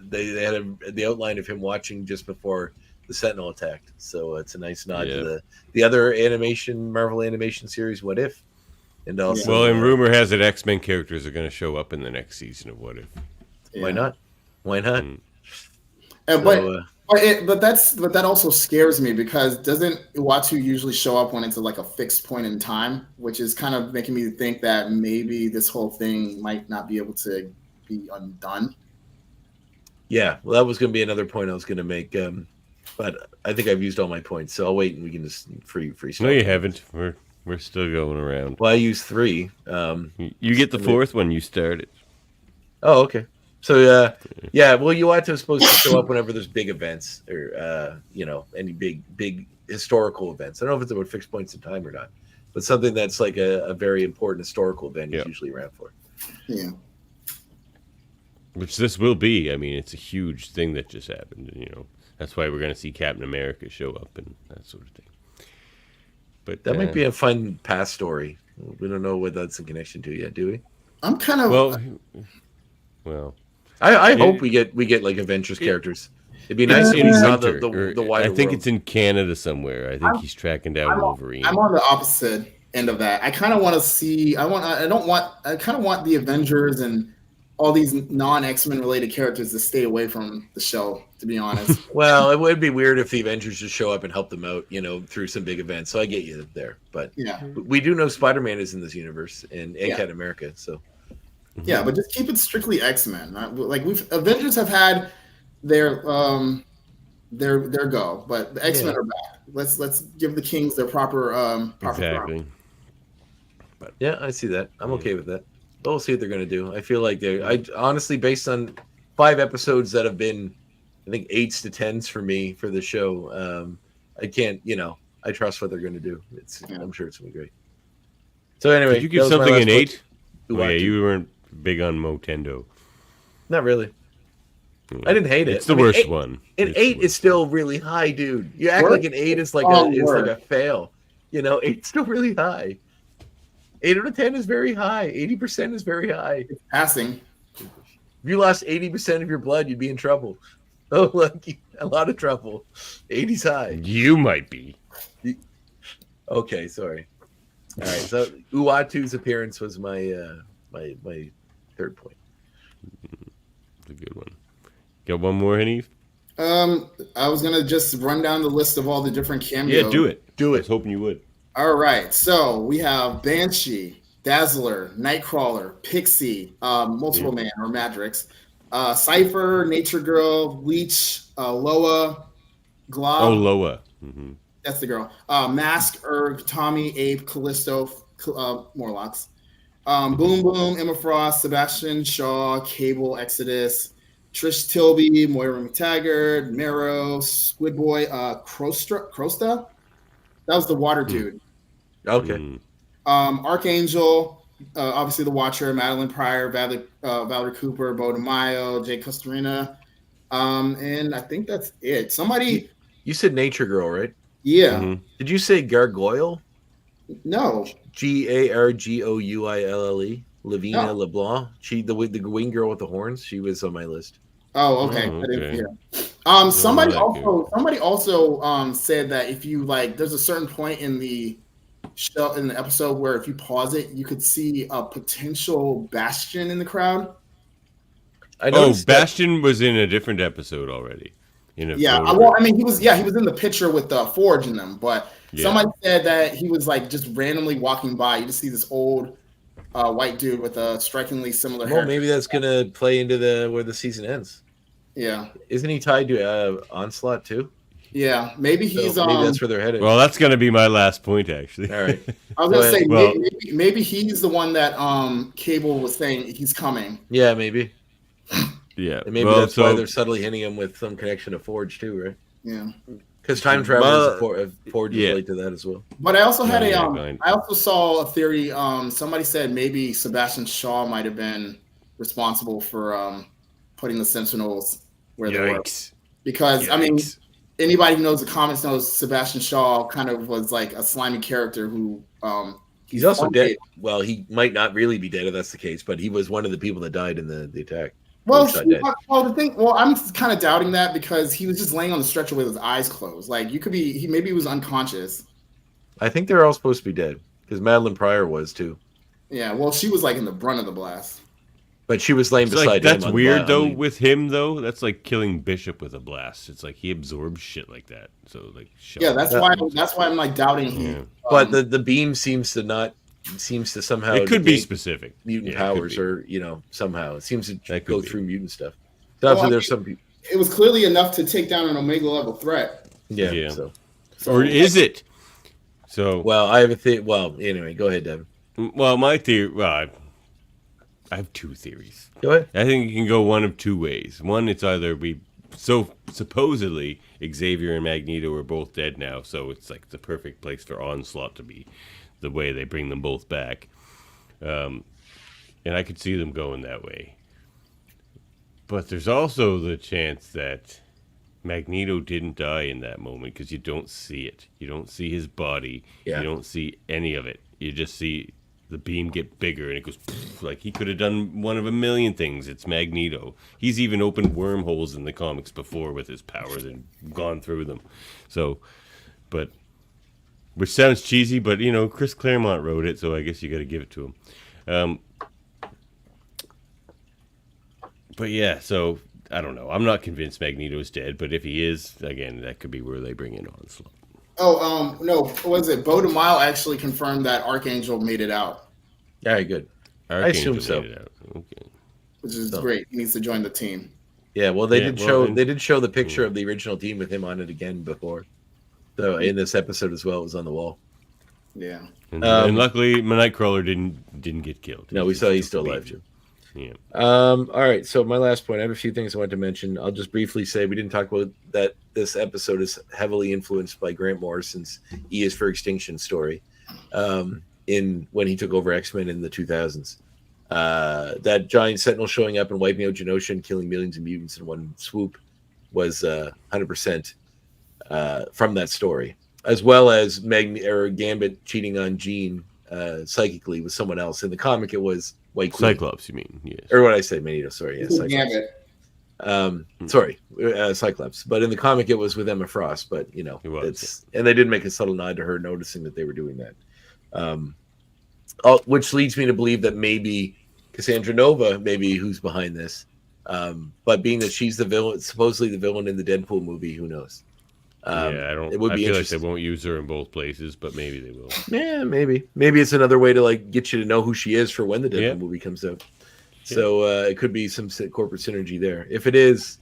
They had the outline of him watching just before the Sentinel attacked. So it's a nice nod to the other Marvel animation series, What If, and also. Well, and rumor has it X-Men characters are going to show up in the next season of What If. Why not? Why not? But that also scares me, because doesn't Uatu usually show up when it's like a fixed point in time, which is kind of making me think that maybe this whole thing might not be able to be undone. Yeah, well, that was going to be another point I was going to make, but I think I've used all my points, so I'll wait and we can just free stuff. No, you haven't. We're still going around. Well, I used 3. You get the 4th one. You started. Oh, okay. So well, Uatu is supposed to show up whenever there's big events or any big historical events. I don't know if it's about fixed points in time or not, but something that's like a very important historical event is usually around for. Yeah. Which this will be. I mean, it's a huge thing that just happened. And, that's why we're going to see Captain America show up and that sort of thing. But that might be a fun past story. We don't know what that's in connection to yet, do we? I'm kind of well. I hope we get like Avengers characters. It'd be nice if we saw the wider I think world. it's in Canada somewhere. I think he's tracking down Wolverine. I'm on the opposite end of that. I kind of want to see. I kind of want the Avengers and all these non-X-Men related characters to stay away from the show, to be honest. Well, it would be weird if the Avengers just show up and help them out, through some big events. So I get you there, but we do know Spider-Man is in this universe and Captain America. So. Yeah, but just keep it strictly X-Men. Like Avengers have had their go, but the X-Men are back. Let's give the Kings their proper exactly. But yeah, I see that. I'm okay with that. But we'll see what they're going to do. I feel like I honestly, based on 5 episodes that have been, I think 8s to 10s for me for the show, I can't. I trust what they're going to do. I'm sure it's going to be great. So anyway, did you give something an 8? Oh, yeah, you weren't big on Motendo. Not really. I didn't hate it. It's the worst one. An 8 is still really high, dude. You act like an 8 is like a fail. 8's still really high. 8 out of 10 is very high. 80% is very high. It's passing. If you lost 80% of your blood, you'd be in trouble. Oh, like a lot of trouble. 80's high. You might be. Okay, sorry. All right. So Uatu's appearance was my my 3rd point. It's a good one. Got one more, Hanif? I was gonna just run down the list of all the different cameos. Yeah, do it. I was hoping you would. All right, so we have Banshee, Dazzler, Nightcrawler, Pixie, Multiple Man or Madrix, Cypher, Nature Girl, Bleach, Loa, Glob. Oh, Loa. Mm-hmm. That's the girl. Mask, Erg, Tommy, Ape, Callisto, Morlocks. Boom Boom, Emma Frost, Sebastian Shaw, Cable, Exodus, Trish Tilby, Moira McTaggart, Mero, Squid Boy, Krosta. That was the water dude. Okay. Archangel, obviously the Watcher, Madeline Pryor, Valerie Cooper, Bo DeMaio, Jay Costarina, and I think that's it. Somebody. You said Nature Girl, right? Yeah. Mm-hmm. Did you say Gargoyle? No. Gargouille. Lavina LeBlanc. She the wing girl with the horns. She was on my list. Oh, okay. I didn't hear. Somebody also said that if you there's a certain point in the show in the episode where if you pause it, you could see a potential Bastion in the crowd. Bastion was in a different episode already. He was in the picture with Forge in them, but somebody said that he was just randomly walking by. You just see this old white dude with a strikingly similar hair. Well, maybe that's gonna play into where the season ends. Yeah, isn't he tied to Onslaught too? Yeah, maybe he's. Maybe that's where they're headed. Well, that's gonna be my last point, actually. All right. I was gonna say maybe he's the one that Cable was saying he's coming. Yeah, maybe. Yeah, and maybe that's why they're subtly hinting him with some connection to Forge too, right? Yeah, because time travel Forge is related to that as well. But I also had I also saw a theory. Somebody said maybe Sebastian Shaw might have been responsible for putting the Sentinels where they were. Because Yikes. I mean, anybody who knows the comics knows Sebastian Shaw kind of was like a slimy character who he's also dead. Well, he might not really be dead if that's the case, but he was one of the people that died in the attack. Well, I'm kind of doubting that because he was just laying on the stretcher with his eyes closed. Like maybe he was unconscious. I think they're all supposed to be dead because Madeline Pryor was too. Yeah, well, she was like in the brunt of the blast. But she was laying beside him. That's weird though with him though. That's like killing Bishop with a blast. It's like he absorbs shit like that. So like that's why I'm like doubting him. But the beam seems to somehow it could be specific mutant powers or somehow it seems to go through mutant stuff. So obviously there's some people. It was clearly enough to take down an Omega level threat. Yeah. So or is it? So well, I have a theory. Well, anyway, go ahead, Devin. Well, my theory. Well, I have two theories. Go ahead. I think you can go one of two ways. One, it's either supposedly Xavier and Magneto are both dead now, so it's like the perfect place for Onslaught to be, the way they bring them both back. And I could see them going that way. But there's also the chance that Magneto didn't die in that moment because you don't see it. You don't see his body. Yeah. You don't see any of it. You just see the beam get bigger and it goes like he could have done one of a million things. It's Magneto. He's even opened wormholes in the comics before with his powers and gone through them. So, but which sounds cheesy, but Chris Claremont wrote it, so I guess you got to give it to him. But yeah, so I don't know. I'm not convinced Magneto's dead, but if he is, again, that could be where they bring in Onslaught. Oh, no, what was it? Bo DeMille actually confirmed that Archangel made it out. Very good. Archangel I assume so. made it out. Okay. Which is great. He needs to join the team. Yeah, well, they did show the picture of the original team with him on it again before. So in this episode as well, it was on the wall. Yeah. And luckily, Nightcrawler didn't get killed. No, we saw he's still alive too. Yeah. All right. So my last point, I have a few things I wanted to mention. I'll just briefly say we didn't talk about that. This episode is heavily influenced by Grant Morrison's "E is for Extinction" story, in when he took over X-Men in the 2000s. That giant Sentinel showing up and wiping out Genosha and killing millions of mutants in one swoop was 100% from that story, as well as Gambit cheating on Jean psychically with someone else. In the comic, it was White Queen. Cyclops, you mean? Yes. Or what did I say? Magneto. Sorry, yes. Cyclops. But in the comic, it was with Emma Frost. But and they did make a subtle nod to her noticing that they were doing that. Which leads me to believe that maybe Cassandra Nova, who's behind this. But being that she's the villain, supposedly the villain in the Deadpool movie, who knows? I don't. It would be I feel like they won't use her in both places, but maybe they will. Yeah, maybe it's another way to get you to know who she is for when the Deadpool movie comes out. Yeah. So it could be some corporate synergy there. If it is,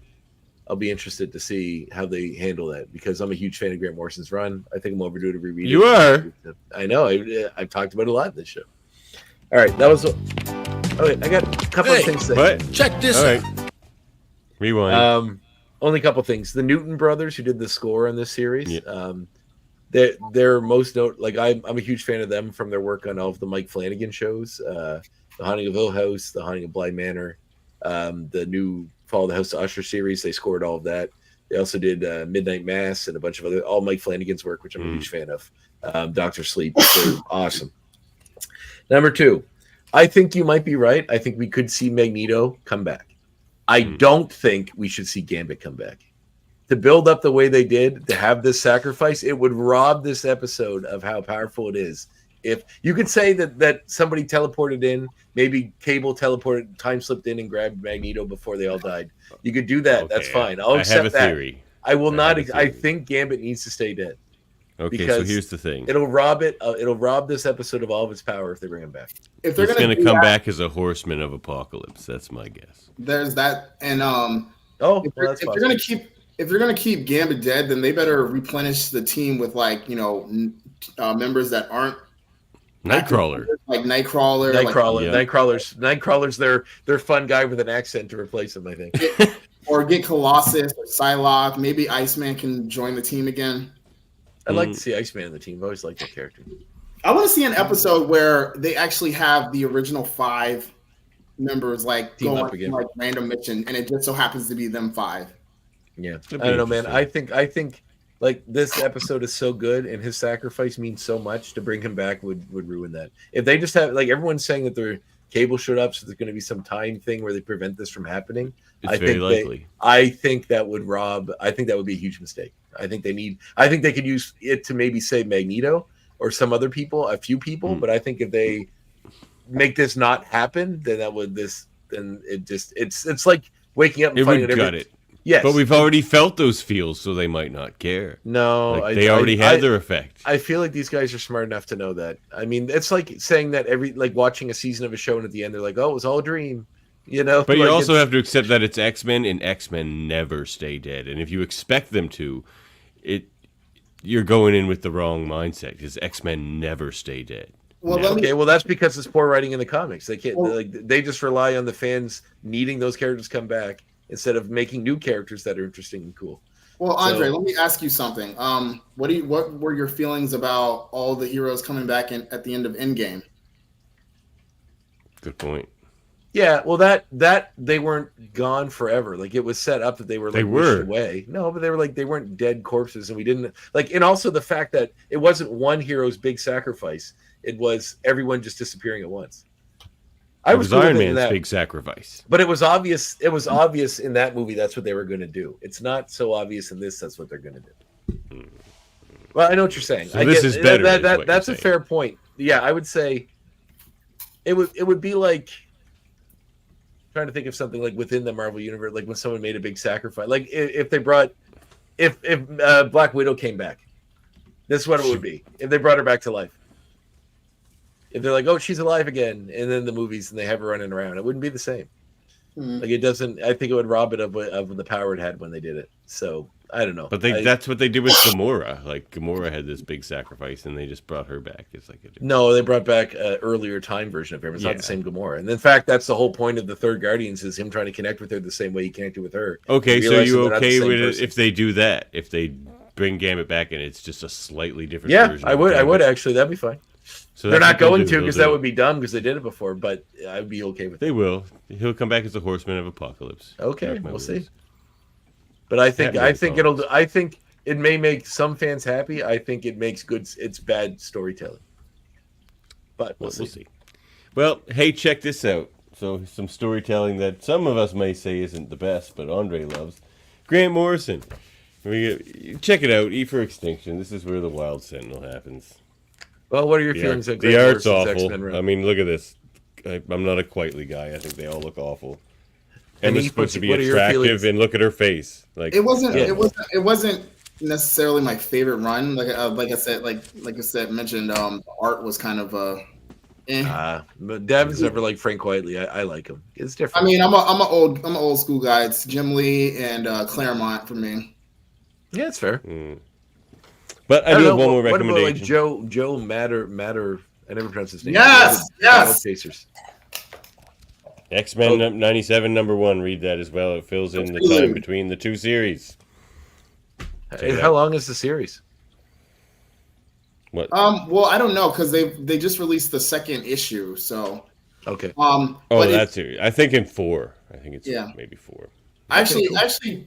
I'll be interested to see how they handle that because I'm a huge fan of Grant Morrison's run. I think I'm overdue to reread it. You are. I know. I've talked about it a lot in this show. All right, that was. Okay, I got a couple of things. Check this out. Rewind. Only a couple things. The Newton brothers, who did the score on this series, they're most I'm a huge fan of them from their work on all of the Mike Flanagan shows, The Haunting of Hill House, The Haunting of Bly Manor, the new Fall of the House of Usher series. They scored all of that. They also did Midnight Mass and a bunch of all Mike Flanagan's work, which I'm a huge fan of. Dr. Sleep, they're awesome. Number 2, I think you might be right. I think we could see Magneto come back. I don't think we should see Gambit come back. To build up the way they did, to have this sacrifice, it would rob this episode of how powerful it is. If you could say that somebody teleported in, maybe Cable teleported, time slipped in and grabbed Magneto before they all died. You could do that. Okay, that's fine. I'll accept that. Theory. I will not. I think Gambit needs to stay dead. Okay, so here's the thing. It'll rob it. It'll rob this episode of all of its power if they bring him back. If they're going to come back as a horseman of apocalypse, that's my guess. There's that, and if they're gonna keep Gambit dead, then they better replenish the team with members that aren't Nightcrawler, like Nightcrawler. Nightcrawler's their fun guy with an accent to replace him, I think. Or get Colossus or Psylocke. Maybe Iceman can join the team again. I'd like to see Iceman in the team. I've always liked that character. I want to see an episode where they actually have the original 5, members like Team go up on again. like random mission, and it just so happens to be them 5. Yeah, I don't know, man. I think like this episode is so good, and his sacrifice means so much. To bring him back would ruin that. If they just have like everyone's saying that their cable showed up, so there's going to be some time thing where they prevent this from happening. It's very likely. I think that would rob. I think that would be a huge mistake. I think they could use it to maybe save Magneto or some other people, a few people. But I think if they make this not happen, then it's like waking up and finding would gut it. Yes, but we've already felt those feels, so they might not care. No, like, they already had their effect. I feel like these guys are smart enough to know that. I mean, it's like saying that watching a season of a show and at the end they're like, "Oh, it was all a dream," you know. But you also have to accept that it's X-Men, and X-Men never stay dead. And if you expect them to, you're going in with the wrong mindset because X-Men never stay dead. Well, that's because it's poor writing in the comics. They can't they just rely on the fans needing those characters to come back, instead of making new characters that are interesting and cool. Well, Andre, let me ask you something. What were your feelings about all the heroes coming back at the end of Endgame? Good point. Yeah, well, that they weren't gone forever. Like it was set up that they were wished away. No, but they weren't dead corpses, and we didn't and also the fact that it wasn't one hero's big sacrifice. It was everyone just disappearing at once. It was Iron Man's big sacrifice. But it was obvious. It was obvious in that movie that's what they were going to do. It's not so obvious in this. That's what they're going to do. Well, I know what you're saying. So this is better. That's a fair point. Yeah, I would say it would be like trying to think of something like within the Marvel universe, like when someone made a big sacrifice. Like if Black Widow came back, this is what it would be. If they brought her back to life. If they're like, oh, she's alive again, and then the movies and they have her running around, it wouldn't be the same. Like it doesn't. I think it would rob it of the power it had when they did it. So I don't know. But that's what they did with Gamora. Like Gamora had this big sacrifice, and they just brought her back. It's like no, they brought back an earlier time version of her. It's not the same Gamora. And in fact, that's the whole point of the third Guardians is him trying to connect with her the same way he connected with her. Okay, so you okay with it if they do that? If they bring Gambit back and it's just a slightly different version? I would actually. That'd be fine. So they're not going to because that would be dumb because they did it before. But I'd be okay with it. They will. He'll come back as the Horseman of Apocalypse. Okay, we'll see. But I think it may make some fans happy. I think it makes it's bad storytelling. But we'll see. Well, hey, check this out. So some storytelling that some of us may say isn't the best, but Andre loves. Grant Morrison. Check it out. E for Extinction. This is where the Wild Sentinel happens. Well, what are your feelings on Grant the art's Morrison's awful. X-Men run? I mean, look at this. I'm not a Quitely guy. I think they all look awful. Emma's supposed to be attractive, and look at her face. Like it wasn't necessarily my favorite run. Like I said, mentioned, the art was kind of but Davin's never liked Frank Quitely. I like him. It's different. I mean, I'm an old school guy. It's Jim Lee and Claremont for me. Yeah, it's fair. But I do have one more recommendation. What about like Joe Matter? I never pronounced his name. Yes. Chasers. X-Men 97 #1. Read that as well. It fills in the time between the two series. How long is the series? What? Well, I don't know because they just released the second issue. So. Okay. That series. I think in 4. I think it's maybe 4. I actually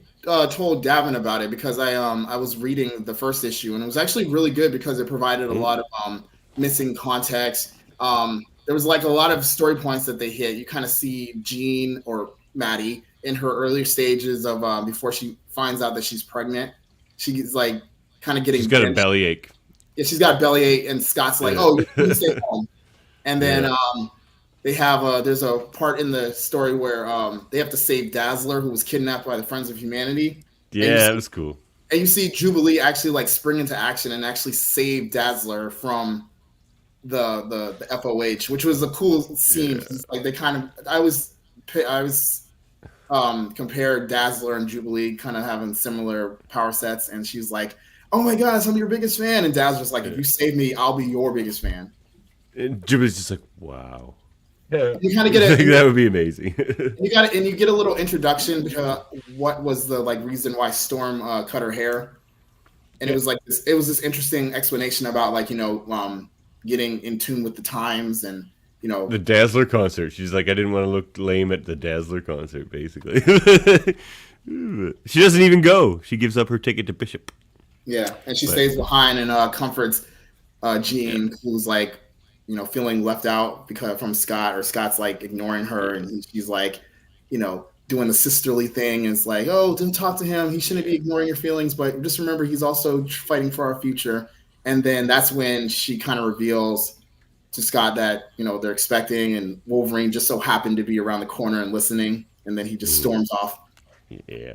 told Davin about it because I was reading the first issue and it was actually really good because it provided a lot of missing context. There was like a lot of story points that they hit. You kind of see Jean or Maddie in her earlier stages of before she finds out that she's pregnant. She's like kind of getting. She's got a bellyache. Yeah, she's got a bellyache, and Scott's like, "Oh, you can stay home." And then they have there's a part in the story where they have to save Dazzler, who was kidnapped by the Friends of Humanity. Yeah, that was cool. And you see Jubilee actually like spring into action and actually save Dazzler from the FOH, which was a cool scene. Yeah. Like they kind of, I was compared Dazzler and Jubilee kind of having similar power sets, and she's like, "Oh my gosh, I'm your biggest fan," and Dazzler's like, "If you save me, I'll be your biggest fan." And Jubilee's just like, "Wow." Yeah. You kind of get it. That would be amazing. You get a little introduction to what was the reason why Storm cut her hair, and it was this interesting explanation about getting in tune with the times and the Dazzler concert. She's like, I didn't want to look lame at the Dazzler concert, basically. She doesn't even go. She gives up her ticket to Bishop. Yeah, and she stays behind and comforts Jean, who's like, feeling left out because from Scott, or Scott's like ignoring her, and she's like, doing the sisterly thing. And it's like, oh, don't talk to him. He shouldn't be ignoring your feelings, but just remember, he's also fighting for our future. And then that's when she kind of reveals to Scott that, they're expecting, and Wolverine just so happened to be around the corner and listening. And then he just storms off. Yeah.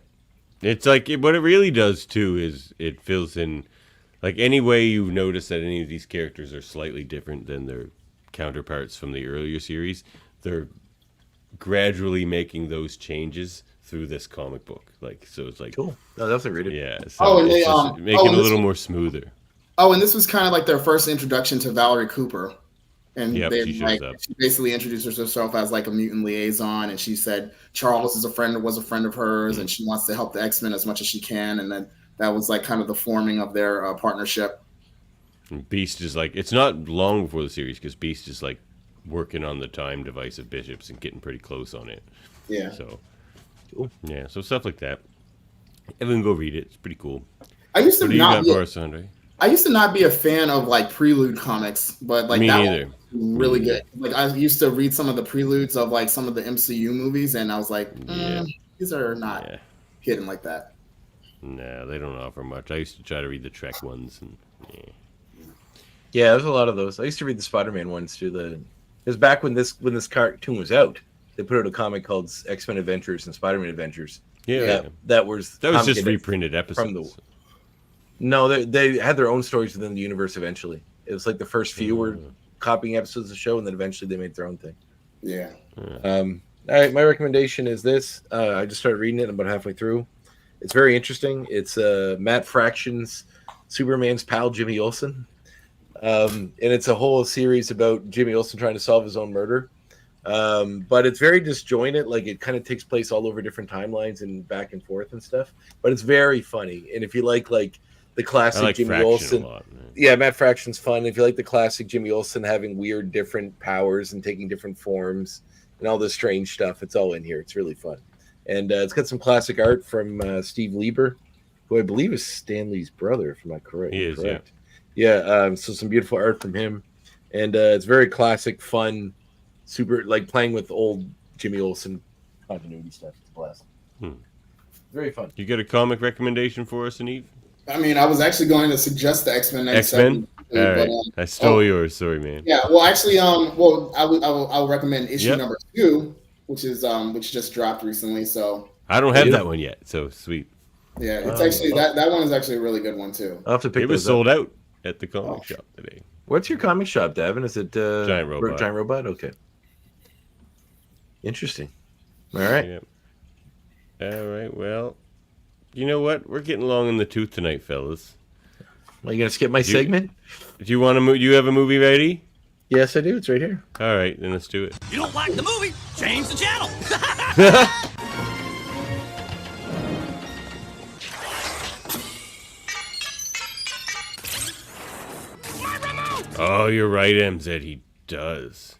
It's like, what it really does, too, is it fills in, like, any way you notice that any of these characters are slightly different than their counterparts from the earlier series, they're gradually making those changes through this comic book. Like, so it's like... Cool. No, definitely read it. Yeah. So and they, make it a little more smoother. Oh, and this was kind of like their first introduction to Valerie Cooper. And she basically introduced herself as like a mutant liaison, and she said Charles was a friend of hers, and she wants to help the X-Men as much as she can. And then that was like kind of the forming of their partnership. And Beast is like, it's not long before the series, because Beast is like working on the time device of Bishop's and getting pretty close on it. Yeah. So, yeah, so stuff like that. Everyone go read it. It's pretty cool. I used to not be a fan of like Prelude comics, but like that was really good. Like I used to read some of the preludes of like some of the MCU movies, and I was like, these are not hidden like that. No, they don't offer much. I used to try to read the Trek ones, and yeah, there's a lot of those. I used to read the Spider-Man ones too. It was back when this cartoon was out. They put out a comic called X-Men Adventures and Spider-Man Adventures. Yeah, that was just reprinted episodes. No, they had their own stories within the universe eventually. It was like the first few were copying episodes of the show, and then eventually they made their own thing. Yeah. All right, my recommendation is this. I just started reading it. I'm about halfway through. It's very interesting. It's Matt Fraction's Superman's pal, Jimmy Olsen. And it's a whole series about Jimmy Olsen trying to solve his own murder. But it's very disjointed. Like, it kind of takes place all over different timelines and back and forth and stuff. But it's very funny. And if you like the classic Jimmy Olsen, Matt Fraction's fun. If you like the classic Jimmy Olsen having weird different powers and taking different forms and all this strange stuff, it's all in here. It's really fun. And it's got some classic art from Steve Lieber, who I believe is Stan Lee's brother, if I'm not correct. He is, correct. Yeah. So some beautiful art from him. And it's very classic, fun, super, like playing with old Jimmy Olsen continuity stuff. It's a blast. Very fun. You got a comic recommendation for us, Hanif? I mean, I was actually going to suggest the X-Men. X-Men? All right. I stole yours. Sorry, man. Yeah. Well, actually, I'll recommend issue number 2, which just dropped recently. So I don't have that one yet. So sweet. Yeah, it's actually that one is actually a really good one too. I'll have to pick. It was sold out at the comic shop today. What's your comic shop, Davin? Is it Giant Robot? Giant Robot. Okay. Interesting. All right. Yep. All right. Well, you know what? We're getting long in the tooth tonight, fellas. Are you gonna skip my segment? Do you want to move? Do you have a movie ready? Yes, I do. It's right here. All right, then let's do it. You don't like the movie? Change the channel. Oh, you're right, MZ. He does.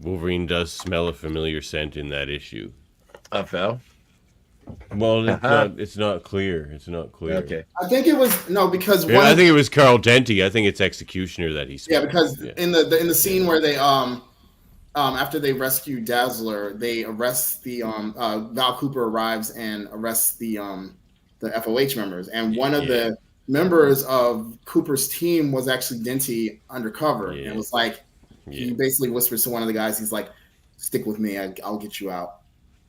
Wolverine does smell a familiar scent in that issue. Val? Well, it's not clear. It's not clear. Okay. I think it was because I think it was Carl Denty. I think it's Executioner that he smelled. Yeah, because in the scene where they after they rescue Dazzler, they arrest the Val Cooper arrives and arrests the FOH members, and one of the members of Cooper's team was actually Denty undercover, and it was like he basically whispers to one of the guys, he's like, "Stick with me, I'll get you out."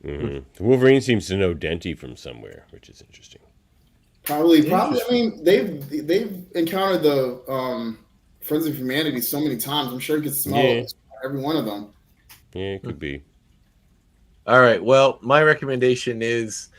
Mm-hmm. Wolverine seems to know Denty from somewhere, which is interesting. Probably. I mean, they've encountered the Friends of Humanity so many times. I'm sure he could smell every one of them. Yeah, it could be. All right. Well, my recommendation is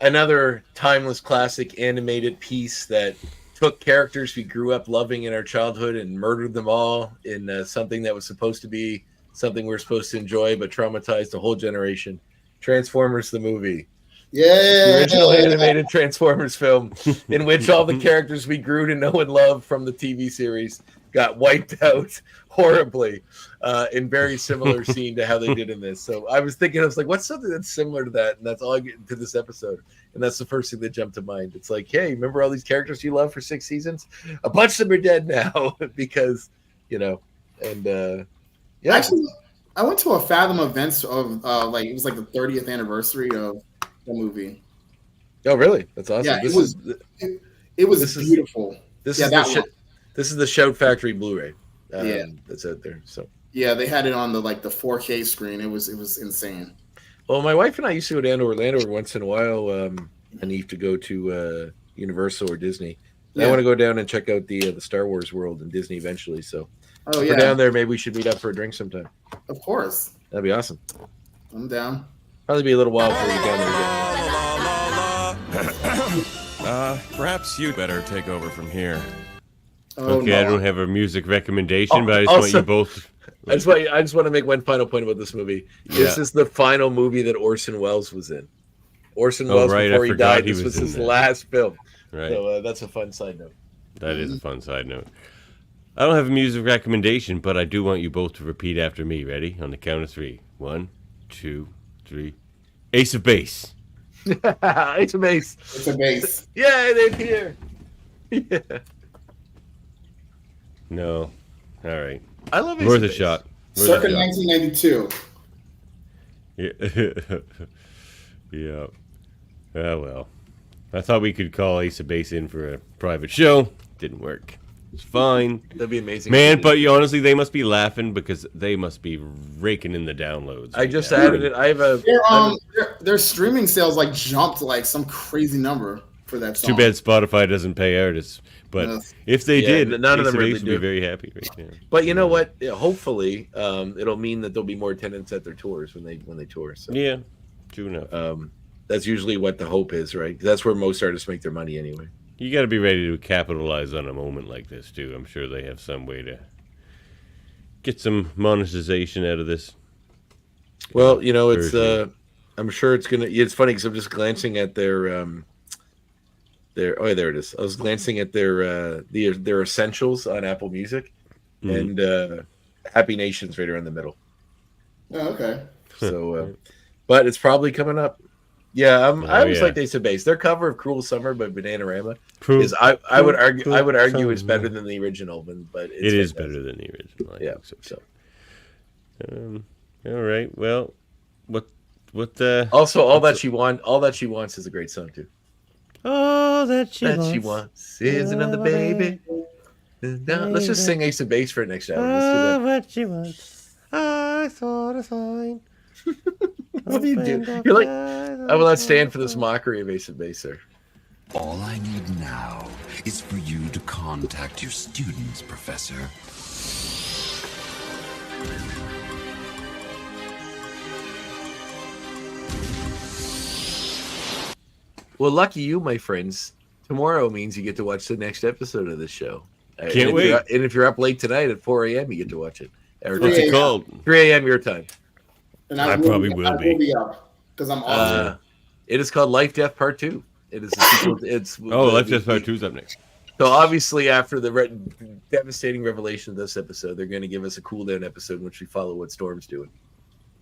another timeless classic animated piece that took characters we grew up loving in our childhood and murdered them all in something that was supposed to be something we were supposed to enjoy, but traumatized a whole generation. Transformers the movie. The original animated Transformers film, in which all the characters we grew to know and love from the TV series got wiped out horribly in very similar scene to how they did in this. So I was thinking, I was like, what's something that's similar to that? And that's all I get into this episode. And that's the first thing that jumped to mind. It's like, hey, remember all these characters you love for 6 seasons? A bunch of them are dead now because, and yeah. Actually, I went to a Fathom event of it was like the 30th anniversary of the movie. Oh, really? That's awesome. Yeah, it was beautiful. This is the Shout Factory Blu-ray. That's out there. So yeah, they had it on the 4K screen. It was insane. Well, my wife and I used to go down to Orlando once in a while. Hanif, to go to Universal or Disney. I want to go down and check out the Star Wars world and Disney eventually. So if we're down there, maybe we should meet up for a drink sometime. Of course, that'd be awesome. I'm down. Probably be a little while before we get down there again. Perhaps you better take over from here. Okay, I don't have a music recommendation, but I just want you both. I just want to make one final point about this movie. This is the final movie that Orson Welles was in. Orson Welles, before he died, this was his last film. Right. So that's a fun side note. That is a fun side note. I don't have a music recommendation, but I do want you both to repeat after me. Ready? On the count of 3. 1, 2, 3. Ace of Base. Ace of Base. Ace of Base. Yeah, they're here. Yeah. No. All right. I love Ace Worth of a Base. shot. Circa 1992. Yeah. Yeah. Oh, well. I thought we could call Ace of Base in for a private show. Didn't work. It's fine. That'd be amazing. Man, but honestly, they must be laughing because they must be raking in the downloads. I just added it. I have their streaming sales jumped some crazy number for that song. Too bad Spotify doesn't pay artists. But if they did, none of them really would be very happy right now. But you know what? Hopefully, it'll mean that there'll be more attendance at their tours when they tour. So. Yeah, true enough. That's usually what the hope is, right? That's where most artists make their money anyway. You got to be ready to capitalize on a moment like this too. I'm sure they have some way to get some monetization out of this. Well, it's I'm sure it's gonna. It's funny because I'm just glancing at their oh, there it is. I was glancing at their essentials on Apple Music, and Happy Nation's right around the middle. Oh, okay. So, but it's probably coming up. Yeah, I always like Ace of Base. Their cover of "Cruel Summer" by Bananarama is I would argue is better than the original, but it is better than the original. I think so. All right. Well, what? Also, all that she wants is a great song too. All that she wants is another baby. Let's just sing Ace of Base for next album. All what she wants, I saw the sign. What do you do? You're like, I will not stand for this mockery of Ace of Base, sir. All I need now is for you to contact your students, Professor. Well, lucky you, my friends. Tomorrow means you get to watch the next episode of this show. Can't wait. And if you're up late tonight at 4 a.m., you get to watch it. What's it called? 3 a.m. your time. And I probably will be up because I'm awesome. It is called Life, Death Part 2. It is. Life, Death Part 2 is up next. So obviously, after the devastating revelation of this episode, they're going to give us a cool down episode in which we follow what Storm's doing.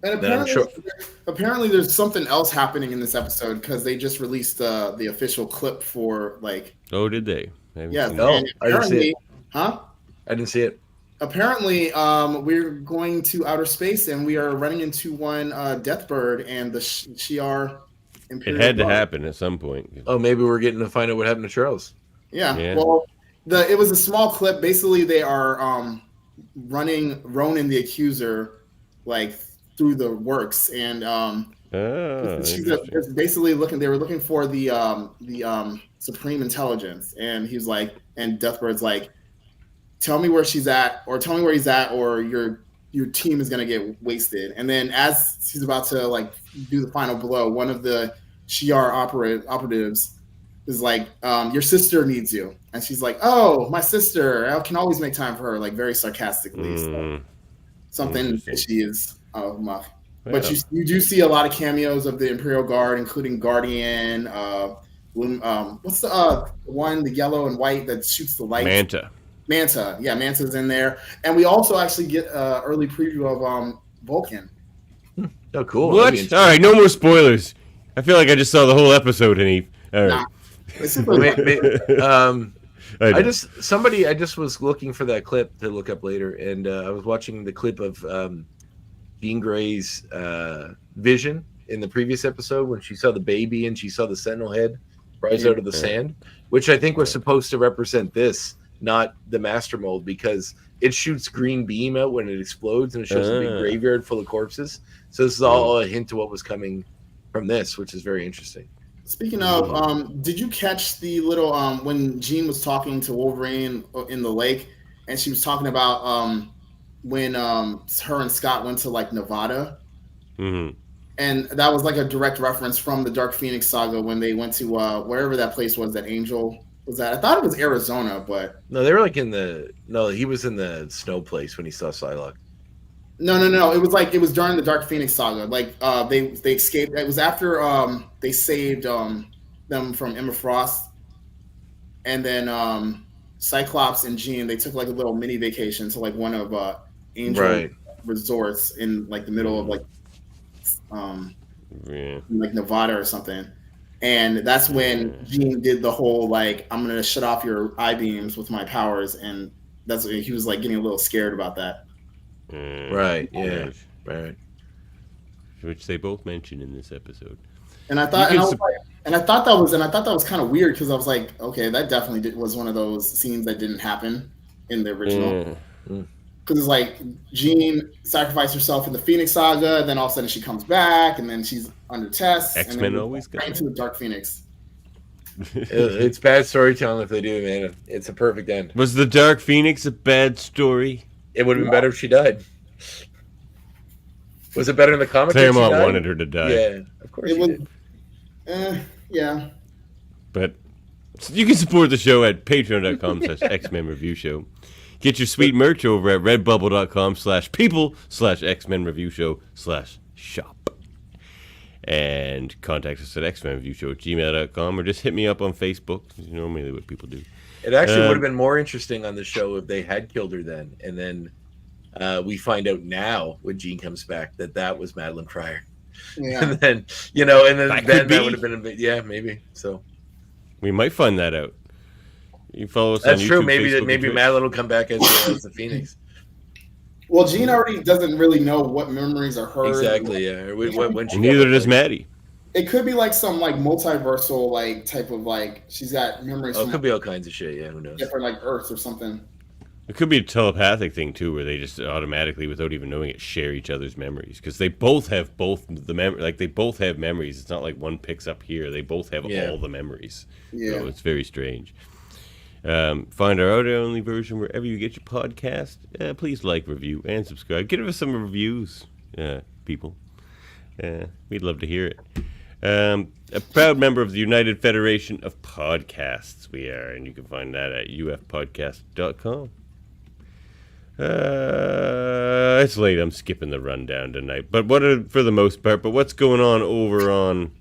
And apparently, there's something else happening in this episode because they just released the official clip for Oh, did they? Yeah. No, I didn't see it. Huh? I didn't see it. Apparently, we're going to outer space and we are running into one Deathbird and the Shi'ar Imperial. It had to happen at some point. Oh, maybe we're getting to find out what happened to Charles. Yeah. Well, it was a small clip. Basically, they are running Ronan the Accuser through the works, and she's basically looking. They were looking for the Supreme Intelligence, and he's like, and Deathbird's like, tell me where she's at, or tell me where he's at, or your team is gonna get wasted. And then as he's about to do the final blow, one of the Shi'ar operatives is like, your sister needs you. And she's like, oh, my sister, I can always make time for her, very sarcastically. So something fishy is off. But you do see a lot of cameos of the Imperial Guard, including Guardian. What's the one, the yellow and white that shoots the light? Manta. Yeah, Manta's in there, and we also actually get early preview of Vulcan. Oh, cool. What? All right, no more spoilers. I feel like I just saw the whole episode, Hanif. All right. I just was looking for that clip to look up later, and I was watching the clip of Jean Grey's vision in the previous episode when she saw the baby and she saw the Sentinel head rise out of the sand, which I think was supposed to represent this, not the Master Mold, because it shoots green beam out when it explodes and it shows a big graveyard full of corpses. So this is all a hint to what was coming from this, which is very interesting. Speaking of, did you catch the little when Jean was talking to Wolverine in the lake, and she was talking about when her and Scott went to like Nevada, and that was like a direct reference from the Dark Phoenix saga when they went to wherever that place was that Angel was at. I thought it was Arizona, but no, they were like he was in the snow place when he saw Psylocke. No. It was during the Dark Phoenix saga. Like they escaped. It was after they saved them from Emma Frost, and then Cyclops and Jean, they took like a little mini vacation to like one of Angel resorts in like the middle of like like Nevada or something. And that's when Jean did the whole like, I'm gonna shut off your eye beams with my powers, and that's what he was like getting a little scared about that. Right. Which they both mentioned in this episode. And I thought, that was kind of weird because I was like, okay, that definitely was one of those scenes that didn't happen in the original. Because it's like Jean sacrificed herself in the Phoenix Saga, then all of a sudden she comes back, and then she's under test. X-Men always right into the Dark Phoenix. It's bad storytelling if they do, man. It's a perfect end. Was the Dark Phoenix a bad story? It would have been better if she died. Was it better in the comic? Claremont wanted her to die. Yeah, of course. It was. Yeah. But you can support the show at patreon.com/X-Men Review Show. Get your sweet merch over at redbubble.com/people/X-Men Review Show/shop. And contact us at xmenreviewshow@gmail.com or just hit me up on Facebook. It's normally what people do. It actually would have been more interesting on the show if they had killed her then, and then we find out now when Jean comes back that was Madeline Pryor. Yeah. And then that would have been a bit, maybe. So we might find that out. You follow us. That's on true. YouTube, Maybe Madeline will come back as the Phoenix. Well, Jean already doesn't really know what memories are hers. Exactly. Yeah. Neither does Maddie. It could be like some like multiversal like type of like she's got memories. It could be all kinds of shit. Yeah, who knows? Different like Earth or something. It could be a telepathic thing too, where they just automatically, without even knowing it, share each other's memories because they both have the memory. Like they both have memories. It's not like one picks up here. They both have all the memories. Yeah, so it's very strange. Find our audio-only version wherever you get your podcast. Please like, review, and subscribe. Give us some reviews, people. We'd love to hear it. A proud member of the United Federation of Podcasts we are, and you can find that at ufpodcast.com. It's late. I'm skipping the rundown tonight, but for the most part. But what's going on over on?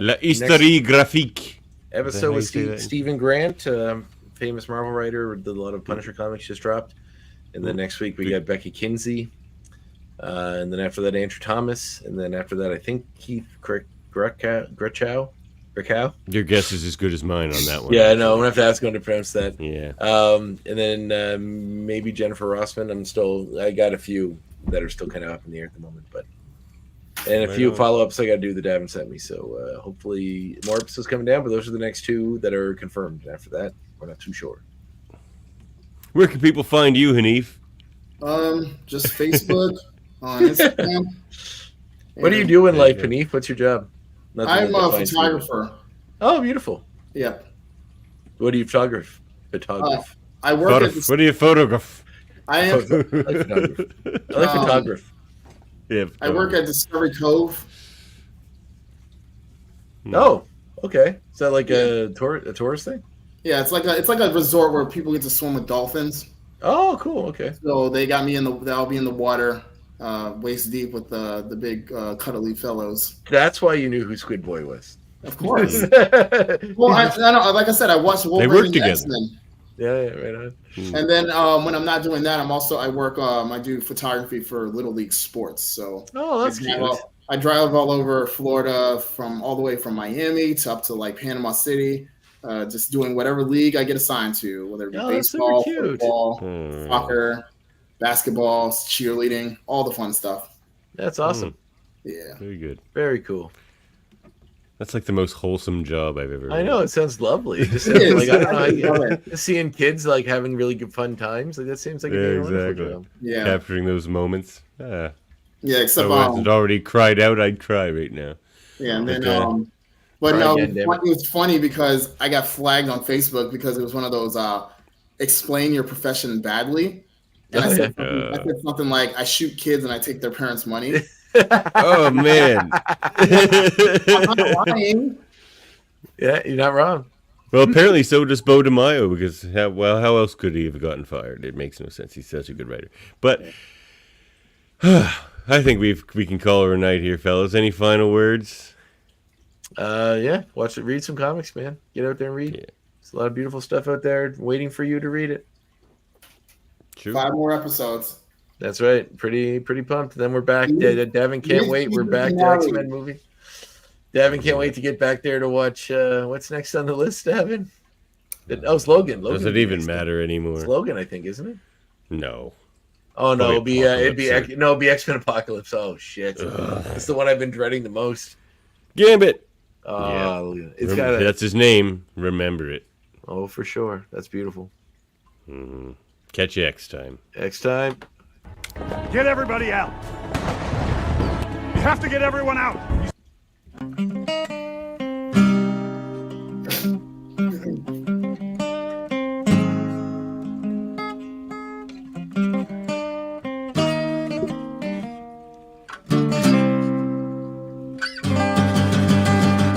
La historiographique. Episode with Stephen Grant, famous Marvel writer, did a lot of Punisher comics, just dropped. And then next week we got Becky Kinsey. And then after that, Andrew Thomas. And then after that, I think Keith Gretchow. Your guess is as good as mine on that one. Yeah, no, I'm going to have to ask him to pronounce that. Yeah. And then maybe Jennifer Rossman. I got a few that are still kind of up in the air at the moment, but. And a few follow-ups I got to do that Davin sent me. So hopefully more episodes coming down, but those are the next two that are confirmed. And after that, we're not too sure. Where can people find you, Hanif? Just Facebook, on Instagram. What do you do in life, Hanif? What's your job? I'm a photographer. Oh, beautiful. Yeah. What do you photograph? I work What do you photograph? I am. I like photograph. I work at Discovery Cove. Oh, okay. Is that like a tourist thing? Yeah, it's like a resort where people get to swim with dolphins. Oh, cool. Okay. So they got me I'll be in the water, waist deep with the big cuddly fellows. That's why you knew who Squid Boy was. Of course. Well, I don't, like I said, I watched Wolverine. They work together. X-Men. Yeah, right on. And then when I'm not doing that, I do photography for Little League sports. So that's cute. I drive all over Florida all the way from Miami up to like Panama City, just doing whatever league I get assigned to, whether it be baseball, football, soccer, basketball, cheerleading, all the fun stuff. That's awesome. Yeah. Very good. Very cool. That's like the most wholesome job I've ever. I know, it sounds lovely. It just sounds like, I don't know, seeing kids like having really good fun times. Like that seems like a wonderful job. Yeah, capturing those moments. Yeah, except if I had already cried out, I'd cry right now. Yeah, and then but no, it was funny because I got flagged on Facebook because it was one of those explain your profession badly. And I said something like, I shoot kids and I take their parents' money. Oh man. I'm not lying. Yeah, you're not wrong. Well, apparently so does Bo DeMaio, because how else could he have gotten fired? It makes no sense. He's such a good writer. But I think we can call her a night here, fellas. Any final words? Yeah, read some comics, man. Get out there and read. Yeah. There's a lot of beautiful stuff out there waiting for you to read it. True. 5 more episodes. That's right. Pretty pumped. Then we're back. Devin can't wait. We're back to X-Men movie. Devin can't wait to get back there to watch. What's next on the list, Devin? It's Logan. Does it even matter anymore? It's Logan, I think, isn't it? No. Oh no, it'd be X-Men Apocalypse. Oh shit, it's the one I've been dreading the most. Gambit. It's got that's his name. Remember it. Oh, for sure. That's beautiful. Mm-hmm. Catch you next time. Next time. Get everybody out. We have to get everyone out.